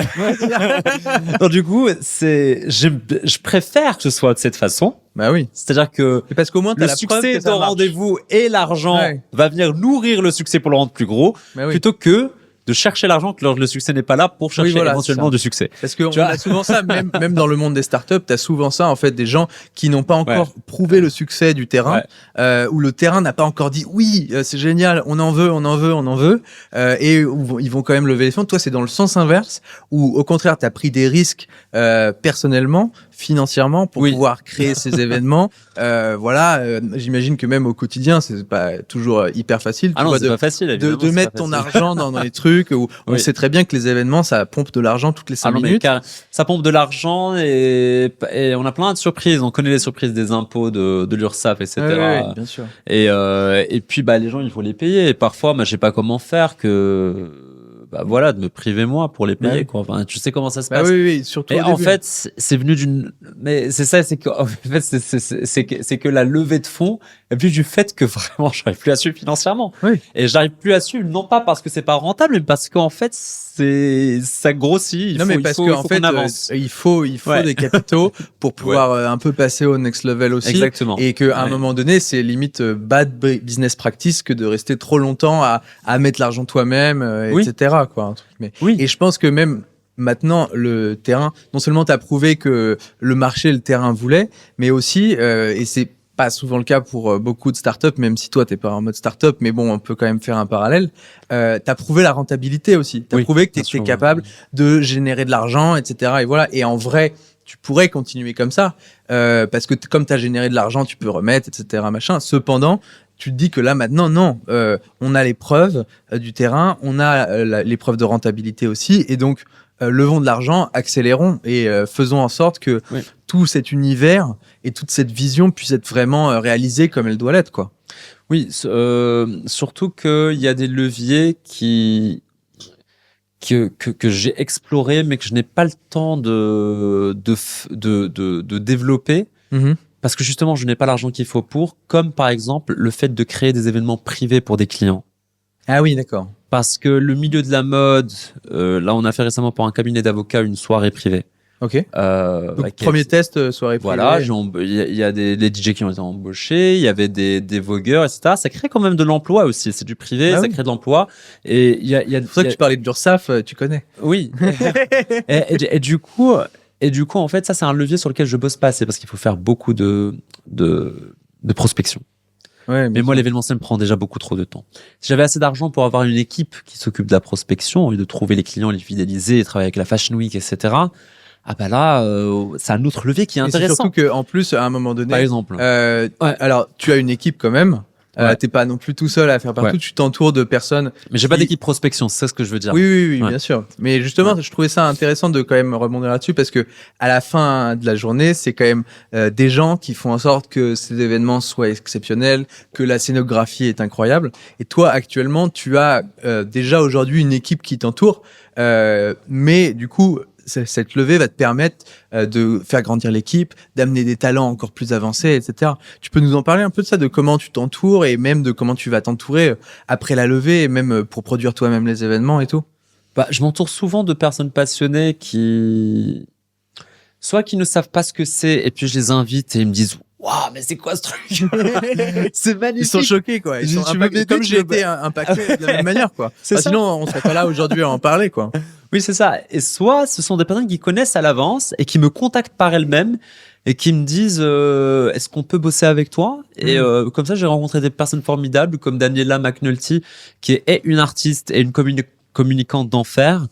Donc du coup, je préfère que ce soit de cette façon. Bah oui. C'est-à-dire que parce qu'au moins, le succès est au rendez-vous et l'argent va venir nourrir le succès pour le rendre plus gros, plutôt que de chercher l'argent que le succès n'est pas là pour chercher éventuellement du succès. Parce qu'on a souvent ça, même dans le monde des startups, t'as souvent ça, en fait, des gens qui n'ont pas encore prouvé le succès du terrain, où le terrain n'a pas encore dit oui, c'est génial, on en veut, et où ils vont quand même lever les fonds. Toi, c'est dans le sens inverse, où au contraire, t'as pris des risques, personnellement, financièrement, pour pouvoir créer ces événements. J'imagine que même au quotidien, c'est pas toujours hyper facile. Ah non, c'est pas facile, de mettre ton argent dans les trucs où on sait très bien que les événements, ça pompe de l'argent toutes les 5 minutes. Ça pompe de l'argent et on a plein de surprises. On connaît les surprises des impôts, de l'URSSAF, etc. Oui, bien sûr. Et puis, les gens, il faut les payer. Et parfois, je sais pas comment faire de me priver moi pour les payer, quoi. Enfin, tu sais comment ça se passe. Oui, surtout. Et en fait, c'est venu mais c'est ça, c'est que, en fait, c'est que la levée de fonds est plus du fait que vraiment, j'arrive plus à suivre financièrement. Oui. Et j'arrive plus à suivre, non pas parce que c'est pas rentable, mais parce qu'en fait, ça grossit. Il faut des capitaux pour pouvoir un peu passer au next level aussi. Exactement. Et qu'à un moment donné, c'est limite bad business practice que de rester trop longtemps à mettre l'argent toi-même, etc., quoi. Un truc. Et je pense que même maintenant le terrain, non seulement tu as prouvé que le marché, le terrain voulait, mais aussi, et c'est pas souvent le cas pour beaucoup de startups, même si toi t'es pas en mode startup, mais bon, on peut quand même faire un parallèle. T'as prouvé la rentabilité aussi. T'as prouvé que t'étais capable de générer de l'argent, etc. Et voilà. Et en vrai, tu pourrais continuer comme ça, parce que comme t'as généré de l'argent, tu peux remettre, etc. Machin. Cependant, tu te dis que là maintenant, non, on a les preuves du terrain, on a les preuves de rentabilité aussi, et donc levons de l'argent, accélérons et faisons en sorte que tout cet univers et toute cette vision puisse être vraiment réalisée comme elle doit l'être, quoi. Oui, surtout qu'il y a des leviers que j'ai explorés, mais que je n'ai pas le temps de développer. Parce que justement, je n'ai pas l'argent qu'il faut pour, comme par exemple le fait de créer des événements privés pour des clients. Ah oui, d'accord. Parce que le milieu de la mode, là, on a fait récemment pour un cabinet d'avocats une soirée privée. Ok. Donc, premier test, soirée privée. Voilà, il y a des DJ qui ont été embauchés, il y avait des vogueurs, etc. Ça crée quand même de l'emploi aussi. C'est du privé, ça crée de l'emploi. Et il y a. C'est pour ça que tu parlais de l'URSSAF, tu connais. Oui. et du coup, en fait, ça, c'est un levier sur lequel je bosse pas assez parce qu'il faut faire beaucoup de prospection. Ouais, mais moi, l'événementiel me prend déjà beaucoup trop de temps. Si j'avais assez d'argent pour avoir une équipe qui s'occupe de la prospection, au lieu de trouver les clients, les fidéliser, travailler avec la Fashion Week, etc. Ah bah là, c'est un autre levier qui est intéressant. Et surtout qu'en plus, à un moment donné, par exemple, alors tu as une équipe quand même. T'es pas non plus tout seul à faire partout. Tu t'entoures de personnes. Mais j'ai pas d'équipe prospection, c'est ce que je veux dire. Oui, bien sûr. Mais justement, je trouvais ça intéressant de quand même rebondir là-dessus parce que à la fin de la journée, c'est quand même des gens qui font en sorte que ces événements soient exceptionnels, que la scénographie est incroyable. Et toi, actuellement, tu as déjà aujourd'hui une équipe qui t'entoure, mais du coup, cette levée va te permettre de faire grandir l'équipe, d'amener des talents encore plus avancés, etc. Tu peux nous en parler un peu de ça, de comment tu t'entoures et même de comment tu vas t'entourer après la levée et même pour produire toi-même les événements et tout? Bah, je m'entoure souvent de personnes passionnées qui ne savent pas ce que c'est et puis je les invite et ils me disent waouh, mais c'est quoi ce truc? C'est magnifique. Ils sont choqués, quoi. Ils sont impactés, comme j'ai été impacté de la même manière, quoi. Sinon, on serait pas là aujourd'hui à en parler, quoi. Oui, c'est ça. Et soit ce sont des personnes qui connaissent à l'avance et qui me contactent par elles-mêmes et qui me disent est-ce qu'on peut bosser avec toi? Et comme ça, j'ai rencontré des personnes formidables comme Daniela McNulty, qui est une artiste et une communicante d'enfer.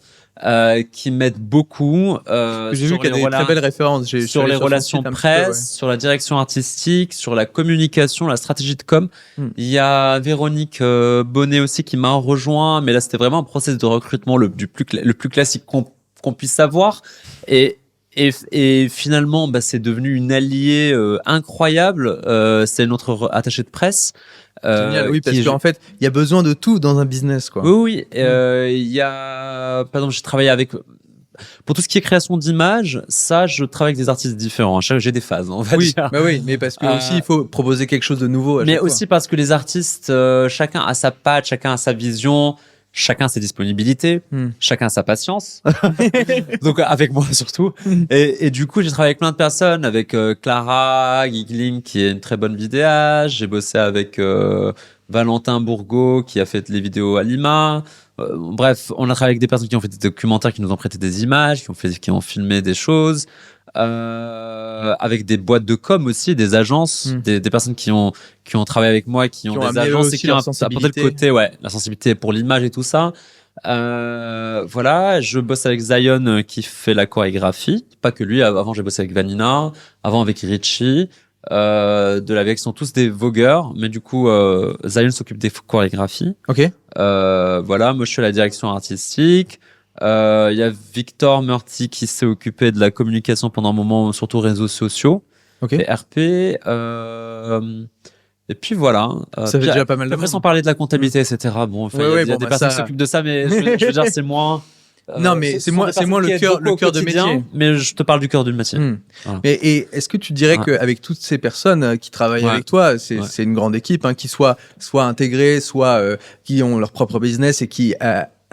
Qui m'aide beaucoup. J'ai vu qu'il y a des très belles références. Sur les relations presse, sur la direction artistique, sur la communication, la stratégie de com. Il y a Véronique Bonnet aussi qui m'a rejoint, mais là c'était vraiment un process de recrutement le plus classique qu'on puisse avoir. Et finalement, bah, c'est devenu une alliée incroyable. C'est notre attachée de presse. Génial, oui, parce qu'en fait, il y a besoin de tout dans un business, quoi. Oui. Il y a, par exemple, j'ai travaillé avec, pour tout ce qui est création d'images, ça, je travaille avec des artistes différents. J'ai des phases, on va dire. Bah oui, mais parce que aussi, il faut proposer quelque chose de nouveau à chaque fois. Aussi parce que les artistes, chacun a sa patte, chacun a sa vision. Chacun ses disponibilités, chacun sa patience. Donc avec moi surtout. Et du coup, j'ai travaillé avec plein de personnes, avec Clara Gigling qui est une très bonne vidéaste. J'ai bossé avec Valentin Bourgault qui a fait les vidéos à Lima. Bref, on a travaillé avec des personnes qui ont fait des documentaires, qui nous ont prêté des images, qui ont filmé des choses. Avec des boîtes de com aussi, des agences, des personnes qui ont travaillé avec moi, qui ont des agences et qui ont apporté le côté, la sensibilité pour l'image et tout ça. Voilà, je bosse avec Zion qui fait la chorégraphie. Pas que lui, avant j'ai bossé avec Vanina, avant avec Richie. De la VX sont tous des vogueurs, mais du coup Zion s'occupe des chorégraphies. Ok. Voilà, moi je suis à la direction artistique. Il y a Victor Murty qui s'est occupé de la communication pendant un moment, surtout réseaux sociaux, RP. Et puis voilà. Ça fait déjà pas mal de après, sans parler de la comptabilité, etc. Bon, il y a des personnes qui s'occupent de ça, mais je veux dire, c'est moins. Non, mais c'est moins le cœur de métier. Mais je te parle du cœur du métier. Voilà. Et est-ce que tu dirais qu'avec toutes ces personnes qui travaillent avec toi, c'est une grande équipe, hein, qui soit intégrées, soit qui ont leur propre business et qui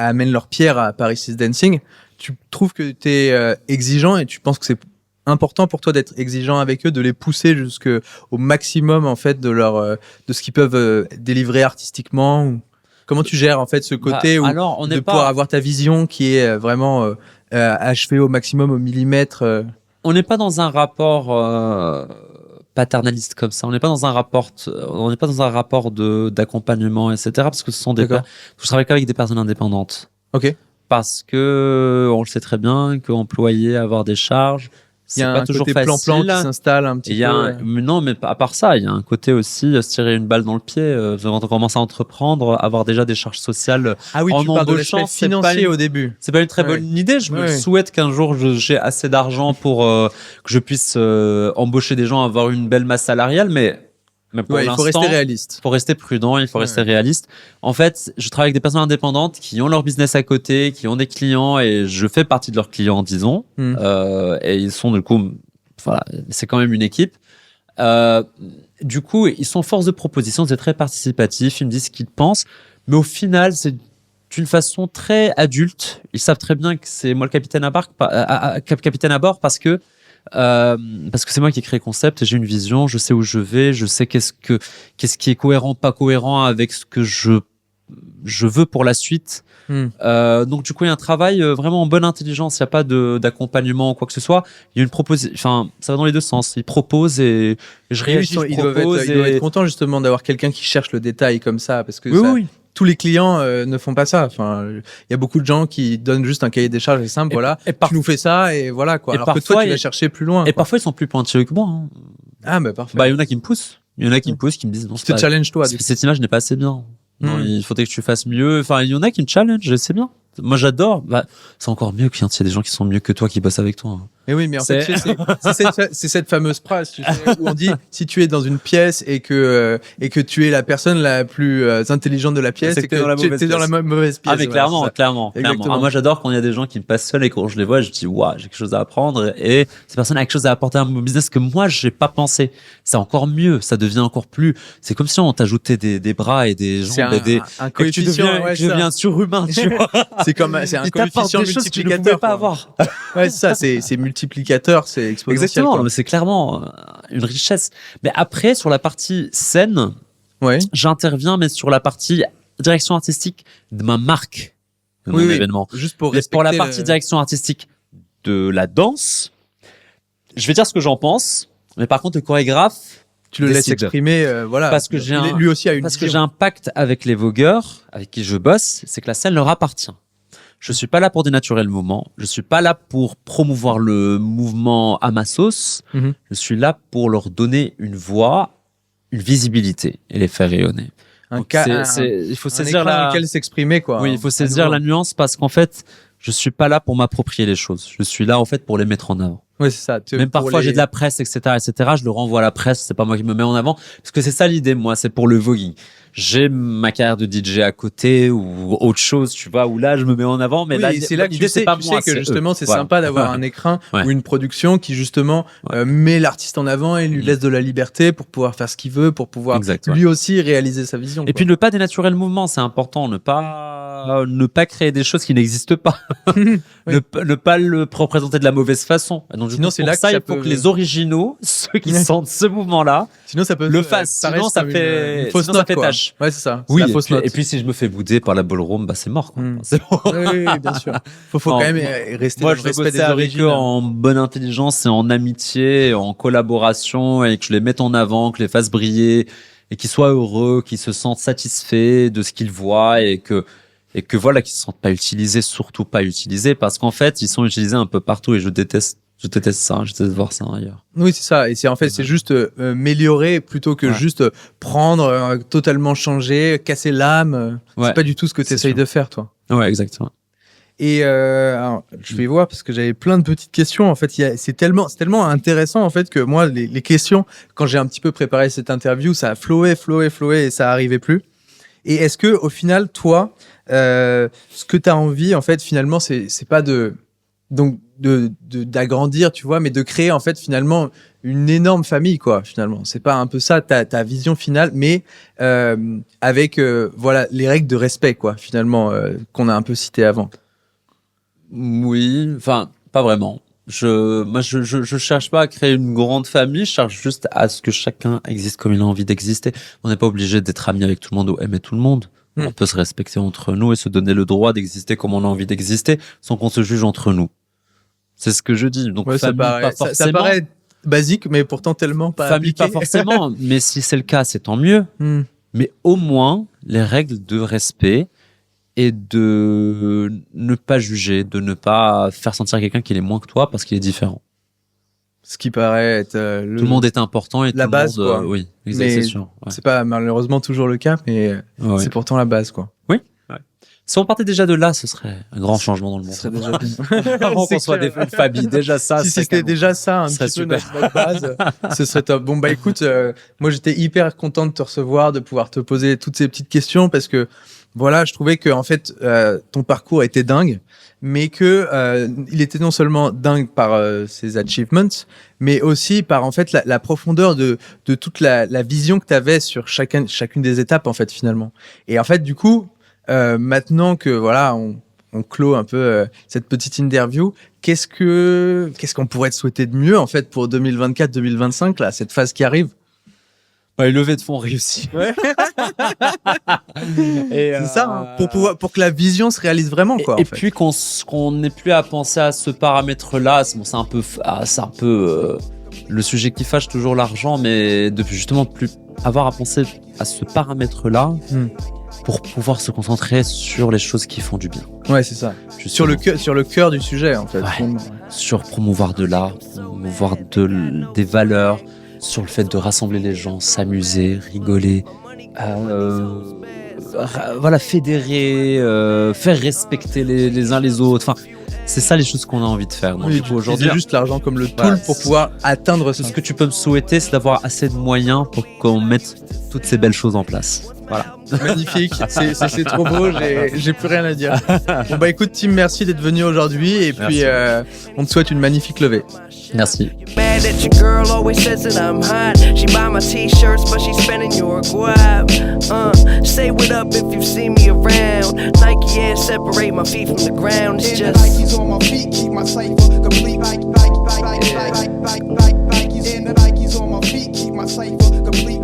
amènent leur pierre à Paris is Dancing, tu trouves que tu es exigeant et tu penses que c'est important pour toi d'être exigeant avec eux, de les pousser jusqu'au maximum en fait de ce qu'ils peuvent délivrer artistiquement? Comment tu gères en fait ce côté pouvoir avoir ta vision qui est vraiment achever au maximum au millimètre. On n'est pas dans un rapport paternaliste comme ça. On n'est pas dans un rapport, d'accompagnement, etc. Parce que ce sont D'accord. je travaille qu'avec des personnes indépendantes. Ok. Parce que on le sait très bien qu'employer, avoir des charges, Il y c'est a pas un toujours côté facile. plan-plan qui s'installe un petit Il y a peu. mais non, mais à part ça, il y a un côté aussi se tirer une balle dans le pied. Quand on commence à entreprendre, avoir déjà des charges sociales. Ah oui, en tu parles de embauchant, l'aspect c'est pas financier une- au début. C'est pas une très Ouais. bonne idée. Je me Ouais. souhaite qu'un jour j'ai assez d'argent pour que je puisse embaucher des gens, avoir une belle masse salariale, mais pour Ouais, il faut l'instant, rester réaliste. faut rester prudent, il faut Ouais. rester réaliste. En fait, je travaille avec des personnes indépendantes qui ont leur business à côté, qui ont des clients et je fais partie de leurs clients, disons. Hmm. Et ils sont du coup, voilà, c'est quand même une équipe. Du coup, ils sont force de proposition, c'est très participatif, ils me disent ce qu'ils pensent, mais au final, c'est d'une façon très adulte. Ils savent très bien que c'est moi le capitaine à bord parce que c'est moi qui ai créé le concept et j'ai une vision, je sais où je vais, je sais qu'est-ce qui est cohérent, pas cohérent avec ce que je veux pour la suite. Donc du coup, il y a un travail vraiment en bonne intelligence. Il n'y a pas d'accompagnement ou quoi que ce soit. Il y a une proposition. Enfin, ça va dans les deux sens. Ils proposent et je réagis. Ils doivent être contents justement d'avoir quelqu'un qui cherche le détail comme ça, parce que Oui. tous les clients ne font pas ça. Enfin, il y a beaucoup de gens qui donnent juste un cahier des charges simple. Voilà, tu nous fais ça et voilà quoi. Et Alors que parfois, toi, tu vas chercher plus loin. Et quoi. parfois, ils sont plus pointilleux que moi. Hein. Ah bah parfait. Bah, il y en a qui me poussent. Il y en a qui me poussent, qui me disent non, Qui te challenge toi. cette image n'est pas assez bien. Non, Hmm. il faudrait que tu fasses mieux. Enfin, il y en a qui me challenge, c'est bien. Moi, j'adore. Bah, c'est encore mieux qu'il y ait des gens qui sont mieux que toi qui bossent avec toi. Hein. Mais oui, mais en fait, c'est cette fameuse phrase tu sais, où on dit si tu es dans une pièce et que tu es la personne la plus intelligente de la pièce, C'est que t'es dans la tu mauvaise es dans la pièce. mauvaise pièce. Ah, mais voilà, clairement. Exactement. Ah, moi, j'adore quand il y a des gens qui me passionnent et quand je les vois, je dis, waouh, j'ai quelque chose à apprendre et ces personnes ont quelque chose à apporter à mon business que moi, j'ai pas pensé. C'est encore mieux. Ça devient encore plus, c'est comme si on t'ajoutait des bras et des jambes et un et que tu coefficient. deviens, tu deviens surhumain, tu vois. C'est un Il t'apporte coefficient des choses que tu ne pouvais multiplicateur. pas quoi. avoir. Ouais, c'est ça, c'est multiplicateur, c'est exponentiel. Exactement. quoi. Mais c'est clairement une richesse. Mais après, sur la partie scène, Ouais. j'interviens, mais sur la partie direction artistique de ma marque, de mon Oui, oui. événement. Juste pour Mais respecter pour la partie direction artistique de la danse, je vais dire ce que j'en pense. Mais par contre, le chorégraphe, tu le laisses décide. exprimer, voilà. Parce que lui aussi a une parce que j'ai vision. un pacte avec les vogueurs, avec qui je bosse, c'est que la scène leur appartient. Je suis pas là pour dénaturer le mouvement. Je suis pas là pour promouvoir le mouvement à ma sauce. Mhm. Je suis là pour leur donner une voix, une visibilité et les faire rayonner. Donc, il faut un saisir écran dans lequel s'exprimer quoi. oui, il faut saisir la nuance parce qu'en fait, je suis pas là pour m'approprier les choses. Je suis là en fait pour les mettre en avant. Oui, c'est ça. Même parfois j'ai de la presse, etc., je le renvoie à la presse. C'est pas moi qui me mets en avant parce que c'est ça l'idée. Moi, c'est pour le voguing. J'ai ma carrière de DJ à côté ou autre chose, tu vois, où là je me mets en avant. Mais oui, là, c'est là que l'idée tu sais, c'est pas tu moi. sais que c'est justement eux. c'est Voilà. sympa d'avoir un écrin Ouais. ou une production qui justement met l'artiste en avant et lui laisse de la liberté pour pouvoir faire ce qu'il veut, pour pouvoir Exact, ouais. lui aussi réaliser sa vision. Et quoi. puis ne pas dénaturer le mouvement, c'est important. Ne pas créer des choses qui n'existent pas. ne pas le représenter de la mauvaise façon. Donc, du Sinon, coup, c'est pour là que ça, ça il faut peut- que les originaux, ceux qui sentent ce mouvement-là, Sinon ça peut le fassent. Sinon, paraître ça comme fait, une fausse sinon, ça note, fait quoi. tâche. Ouais, c'est ça. C'est Oui, la fausse note. et puis si je me fais bouder par la ballroom, bah c'est mort. Quoi. Mm. C'est bon. Oui, bien sûr. Faut Non, quand même moi- rester Moi, dans je le veux respect bosser des avec origines. eux en bonne intelligence et en amitié, en collaboration, et que je les mette en avant, que je les fasse briller, et qu'ils soient heureux, qu'ils se sentent satisfaits de ce qu'ils voient, et que voilà, qu'ils se sentent pas utilisés, surtout pas utilisés, parce qu'en fait, ils sont utilisés un peu partout, et je déteste ça, je déteste voir ça ailleurs. Oui, c'est ça. Et c'est en fait, c'est juste m'améliorer plutôt que Ouais. juste prendre, totalement changer, casser l'âme. Ouais. C'est pas du tout ce que tu C'est essayes sûr. de faire, toi. Ouais, exactement. Et alors, je vais voir parce que j'avais plein de petites questions. En fait, c'est tellement intéressant en fait que moi, les questions, quand j'ai un petit peu préparé cette interview, ça a flowé et ça arrivait plus. Et est-ce que au final, toi, ce que tu as envie, en fait, finalement, c'est pas d'agrandir, tu vois, mais de créer en fait finalement une énorme famille, quoi. Finalement, c'est pas un peu ça ta vision finale, mais avec voilà les règles de respect, quoi. Finalement, qu'on a un peu cité avant. Oui, enfin, pas vraiment. Je cherche pas à créer une grande famille, je cherche juste à ce que chacun existe comme il a envie d'exister. On n'est pas obligé d'être ami avec tout le monde ou aimer tout le monde. On peut se respecter entre nous et se donner le droit d'exister comme on a envie d'exister sans qu'on se juge entre nous. C'est ce que je dis. Donc Ouais, famille, pas ça forcément. paraît basique, mais pourtant tellement pas Famille, pas appliqué. forcément. Mais si c'est le cas, c'est tant mieux. Hmm. Mais au moins, les règles de respect et de ne pas juger, de ne pas faire sentir quelqu'un qu'il est moins que toi parce qu'il est différent. Ce qui paraît être Tout le monde est important et la tout base, le monde, quoi. oui, exact, Mais c'est sûr. Ouais. c'est pas malheureusement toujours le cas, mais Ouais. c'est pourtant la base, quoi. Si on partait déjà de là, ce serait un grand changement dans le monde. Ce serait déjà bien. Avant C'est qu'on soit clair. une famille, déjà ça. Si c'est c'était canon. déjà ça, un Ce serait petit peu super. notre base, ce serait top. Bon, bah écoute, moi j'étais hyper content de te recevoir, de pouvoir te poser toutes ces petites questions parce que voilà, je trouvais que en fait ton parcours était dingue, mais que il était non seulement dingue par ses achievements, mais aussi par en fait la profondeur de toute la vision que tu avais sur chacune des étapes en fait finalement. Et en fait du coup, maintenant que voilà, on clôt un peu cette petite interview, qu'est-ce qu'on pourrait te souhaiter de mieux en fait pour 2024-2025 là, cette phase qui arrive? Bah, les levées de fonds réussies. Ouais. Et, C'est ça, hein, pour que la vision se réalise vraiment, quoi. Et en fait. puis qu'on n'ait plus à penser à ce paramètre-là. C'est un peu le sujet qui fâche toujours l'argent, mais de justement plus avoir à penser à ce paramètre-là pour pouvoir se concentrer sur les choses qui font du bien. Ouais, c'est ça. Sur le cœur du sujet, en fait. Ouais. finalement. Sur promouvoir de l'art, promouvoir des valeurs, sur le fait de rassembler les gens, s'amuser, rigoler, voilà, fédérer, faire respecter les uns les autres. Enfin, c'est ça les choses qu'on a envie de faire. Donc, Oui, du coup, aujourd'hui, utiliser juste l'argent comme le tool Voilà, pour c'est- pouvoir atteindre tout ça. ce que tu peux me souhaiter, c'est d'avoir assez de moyens pour qu'on mette toutes ces belles choses en place. Voilà. Magnifique, c'est trop beau, j'ai plus rien à dire. Bon bah écoute Tim, merci d'être venu aujourd'hui et puis on te souhaite une magnifique levée. Merci. Mad that your girl always says that I'm hot. She buy my t-shirts, but she's spending your guap. Say what up if you see me around. Nike Air separate my feet from the ground. It's And the just Nikes on my feet keep my cipher complete. Nikes and the Nikes on my feet keep my cipher complete.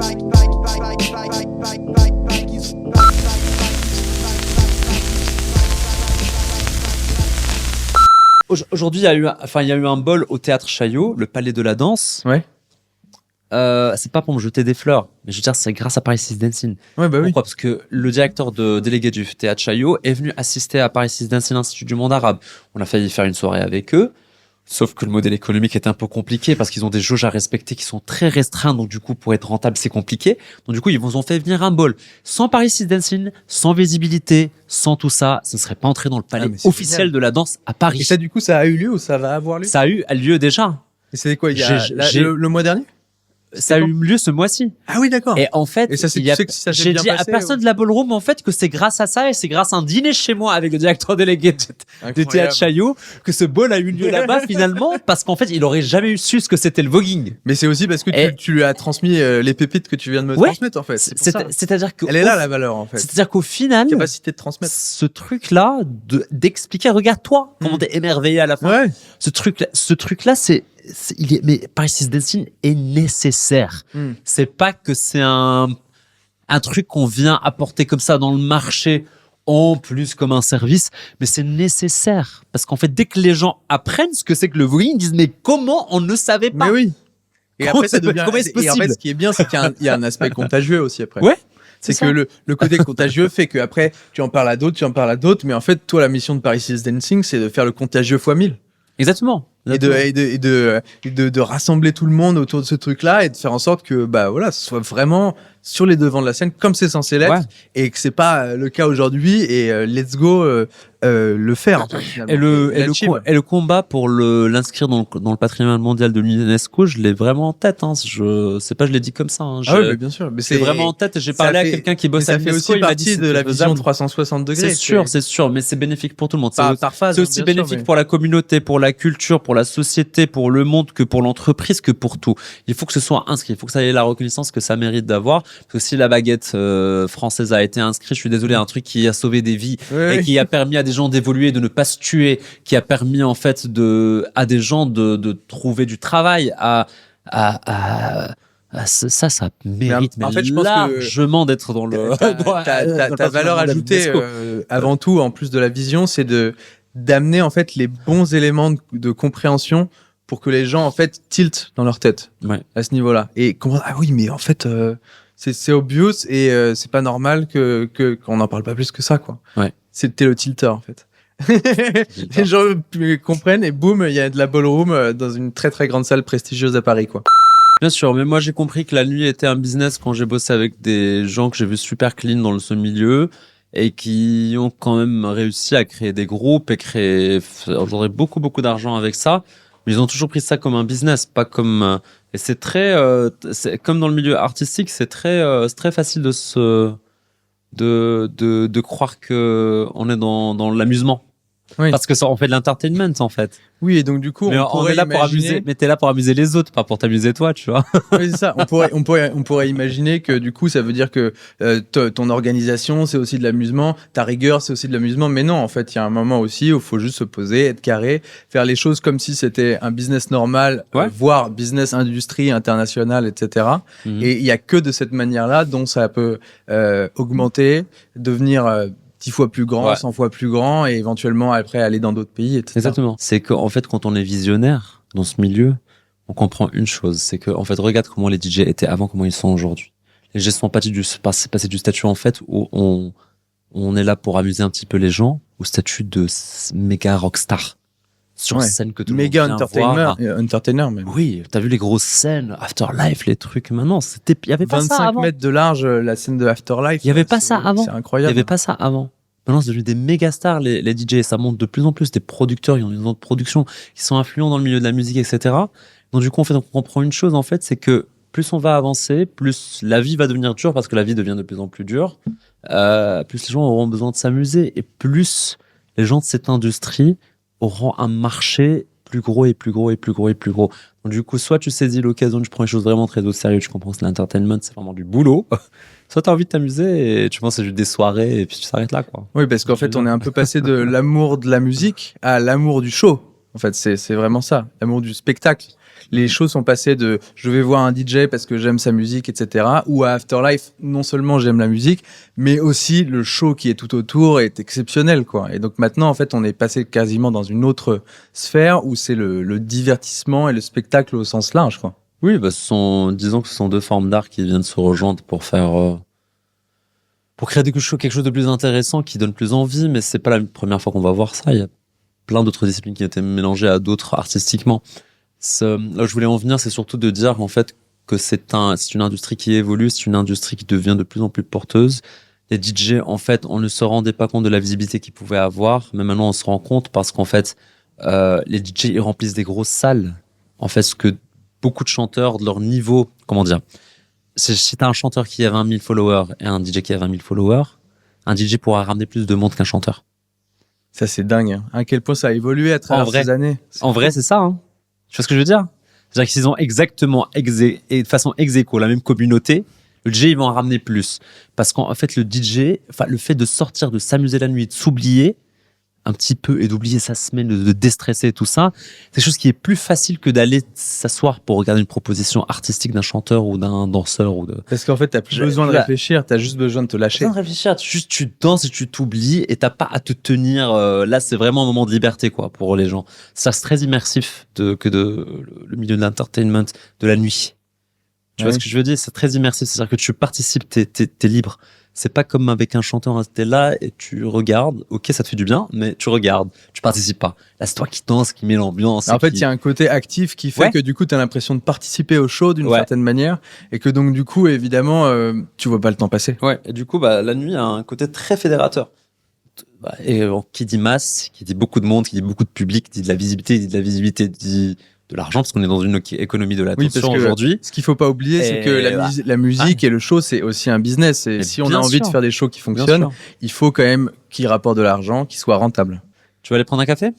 Aujourd'hui, il y a eu un bol au théâtre Chaillot, le Palais de la Danse. Ouais. C'est pas pour me jeter des fleurs, mais je veux dire, c'est grâce à Paris Is Dancing. Ouais bah oui. Pourquoi? Parce que le directeur délégué du théâtre Chaillot est venu assister à Paris Is Dancing, l'Institut du monde arabe. On a failli faire une soirée avec eux. Sauf que le modèle économique est un peu compliqué parce qu'ils ont des jauges à respecter qui sont très restreintes. Donc, du coup, pour être rentable, c'est compliqué. Donc, du coup, ils vous ont fait venir un bol. Sans Paris Is Dancing, sans visibilité, sans tout ça, ce ne serait pas entré dans le palais mais c'est officiel génial. de la danse à Paris. Et ça du coup ça a eu lieu ou ça va avoir lieu? Ça a eu lieu déjà. Et c'était quoi il y a le mois dernier? Ça a eu lieu ce mois-ci. Ah oui d'accord. Et en fait, Et ça, c'est- il y a- tu sais que ça s'est j'ai bien dit à passé, personne de la ballroom en fait que c'est grâce à ça et c'est grâce à un dîner chez moi avec le directeur délégué du théâtre Chaillot que ce bol a eu lieu là-bas finalement parce qu'en fait il aurait jamais su ce que c'était le voguing. Mais c'est aussi parce que Et- tu lui as transmis les pépites que tu viens de me Ouais. transmettre en fait. C'est pour ça. C'est-à-dire que Elle est là la valeur en fait. c'est-à-dire qu'au final Capacité de transmettre. ce truc-là d'expliquer, regarde toi comment t'es émerveillé à la fin. Ouais. Ce truc-là, mais Paris Is Dancing est nécessaire. Mm. C'est pas que c'est un truc qu'on vient apporter comme ça dans le marché en plus comme un service, mais c'est nécessaire. Parce qu'en fait, dès que les gens apprennent ce que c'est que le voguing, ils disent, mais comment on ne savait pas? Mais oui. Et Comment après ça devient. comment est-ce Et en fait possible ce qui est bien c'est qu'il y a un aspect contagieux aussi après. Ouais. C'est ça. que le côté contagieux fait que après tu en parles à d'autres, mais en fait toi la mission de Paris Is Dancing c'est de faire le contagieux fois 1000 Exactement. et de rassembler tout le monde autour de ce truc-là et de faire en sorte que bah voilà ce soit vraiment sur les devants de la scène comme c'est censé l'être Ouais. et que c'est pas le cas aujourd'hui et let's go le faire en fait, finalement. Et le combat pour l'inscrire dans le patrimoine mondial de l'UNESCO, je l'ai vraiment en tête. Hein. Je sais pas, je l'ai dit comme ça. Hein. Ah ouais, mais bien sûr. Mais c'est vraiment en tête. J'ai ça parlé à fait- quelqu'un qui mais bosse à ça fait l'UNESCO. aussi Il m'a dit partie de la c'était vision faisable. 360 degrés. C'est sûr, mais c'est bénéfique pour tout le monde. Par phase, C'est hein, aussi bien sûr, bénéfique mais- pour la communauté, pour la culture, pour la société, pour le monde, que pour l'entreprise, que pour tout. Il faut que ce soit inscrit. Il faut que ça ait la reconnaissance que ça mérite d'avoir. Parce que si la baguette française a été inscrite, je suis désolé, un truc qui a sauvé des vies Ouais, et qui a permis à des gens d'évoluer, de ne pas se tuer, qui a permis en fait à des gens de trouver du travail, ça mérite en fait, je pense que largement d'être dans le. ta valeur ajoutée avant tout en plus de la vision c'est d'amener en fait les bons éléments de compréhension pour que les gens en fait tiltent dans leur tête Ouais. à ce niveau-là et comprendre ah oui mais en fait c'est obvious et c'est pas normal qu'on n'en parle pas plus que ça quoi. Ouais. C'était le tilter en fait. Les gens comprennent et boum il y a de la ballroom dans une très très grande salle prestigieuse à Paris quoi. Bien sûr, mais moi j'ai compris que la nuit était un business quand j'ai bossé avec des gens que j'ai vu super clean dans ce milieu et qui ont quand même réussi à créer des groupes et créer aujourd'hui beaucoup d'argent avec ça. Mais ils ont toujours pris ça comme un business, pas comme et c'est très c'est comme dans le milieu artistique, c'est très facile de croire que on est dans l'amusement. Oui. Parce que ça on fait de l'entertainment en fait. Oui et donc du coup Mais on pourrait est là pour imaginer... amuser, mais t'es là pour amuser les autres, pas pour t'amuser toi, tu vois. Oui, c'est ça. On pourrait imaginer que du coup, ça veut dire que ton organisation, c'est aussi de l'amusement, ta rigueur, c'est aussi de l'amusement. Mais non, en fait, il y a un moment aussi où il faut juste se poser, être carré, faire les choses comme si c'était un business normal, Ouais. voire business industrie internationale, etc. Mhm. Et il y a que de cette manière-là dont ça peut augmenter, devenir 10 fois plus grand, Ouais. 100 fois plus grand, et éventuellement après aller dans d'autres pays, etc. Exactement. C'est qu'en fait, quand on est visionnaire dans ce milieu, on comprend une chose, c'est que en fait, regarde comment les DJ étaient avant, comment ils sont aujourd'hui. Les DJ sont passés du statut en fait où on est là pour amuser un petit peu les gens, au statut de méga rockstar sur Ouais. scène que tout le Méga monde vient voir. entertainer même. Oui, t'as vu les grosses scènes, Afterlife, les trucs. Maintenant, il y avait pas ça 25 avant. mètres de large, la scène de Afterlife. Il y avait pas c'est- ça avant. C'est Il y incroyable. avait pas ça avant. Maintenant, c'est devenu des méga stars, les DJ. Ça monte de plus en plus des producteurs, ils ont des maisons de production qui sont influents dans le milieu de la musique, etc. Donc, du coup, en fait, on comprend une chose, en fait, c'est que plus on va avancer, plus la vie va devenir dure parce que la vie devient de plus en plus dure. Plus les gens auront besoin de s'amuser et plus les gens de cette industrie auront un marché plus gros et plus gros et plus gros et plus gros. Donc, du coup, soit tu saisis l'occasion, tu prends les choses vraiment très au sérieux, tu comprends que l'entertainment, c'est vraiment du boulot. Soit t'as envie de t'amuser et tu penses que c'est juste des soirées et puis tu t'arrêtes là, quoi. Oui, parce qu'en fait, on est un peu passé de l'amour de la musique à l'amour du show. En fait, c'est vraiment ça, l'amour du spectacle. Les shows sont passés de je vais voir un DJ parce que j'aime sa musique, etc. ou à Afterlife, non seulement j'aime la musique, mais aussi le show qui est tout autour est exceptionnel, quoi. Et donc maintenant, en fait, on est passé quasiment dans une autre sphère où c'est le divertissement et le spectacle au sens large, quoi. Oui, bah, disons que ce sont deux formes d'art qui viennent se rejoindre pour pour créer quelque chose de plus intéressant qui donne plus envie, mais c'est pas la première fois qu'on va voir ça. Il y a plein d'autres disciplines qui ont été mélangées à d'autres artistiquement. Là où je voulais en venir, c'est surtout de dire en fait que c'est une industrie qui évolue, c'est une industrie qui devient de plus en plus porteuse. Les DJ, en fait, on ne se rendait pas compte de la visibilité qu'ils pouvaient avoir, mais maintenant on se rend compte parce qu'en fait, les DJ ils remplissent des grosses salles. En fait, ce que beaucoup de chanteurs de leur niveau, comment dire, si t'as un chanteur qui a 20 000 followers et un DJ qui a 20 000 followers, un DJ pourra ramener plus de monde qu'un chanteur. Ça, c'est dingue, hein. À quel point ça a évolué à travers vrai. ces années. En vrai, c'est ça, hein. Tu vois ce que je veux dire? C'est-à-dire qu'ils ont exactement et de façon ex aequo la même communauté, le DJ, ils vont en ramener plus. Parce qu'en fait, le DJ, le fait de sortir, de s'amuser la nuit, de s'oublier un petit peu et d'oublier sa semaine, de déstresser et tout ça, c'est quelque chose qui est plus facile que d'aller s'asseoir pour regarder une proposition artistique d'un chanteur ou d'un danseur ou de... Parce qu'en fait, t'as plus besoin de réfléchir, t'as juste besoin de te lâcher. Sans réfléchir, tu danses et tu t'oublies et t'as pas à te tenir. Là, c'est vraiment un moment de liberté, quoi, pour les gens. Ça, c'est très immersif le milieu de l'entertainment, de la nuit. Tu vois ce que je veux dire? C'est très immersif, c'est-à-dire que tu participes, t'es libre. C'est pas comme avec un chanteur, t'es là et tu regardes. Ok, ça te fait du bien, mais tu regardes, tu participes pas. Là, c'est toi qui danse, qui met l'ambiance. En fait, il y a un côté actif qui fait que du coup, t'as l'impression de participer au show d'une certaine manière et que donc du coup, évidemment, tu vois pas le temps passer. Ouais. Et du coup, la nuit a un côté très fédérateur. Et qui dit masse, qui dit beaucoup de monde, qui dit beaucoup de public, dit de la visibilité, dit de l'argent, parce qu'on est dans une économie de l'attention aujourd'hui. Ce qu'il faut pas oublier, c'est que la musique et le show, c'est aussi un business. Et si on a envie de faire des shows qui fonctionnent, il faut quand même qu'ils rapportent de l'argent, qu'ils soient rentables. Tu vas aller prendre un café?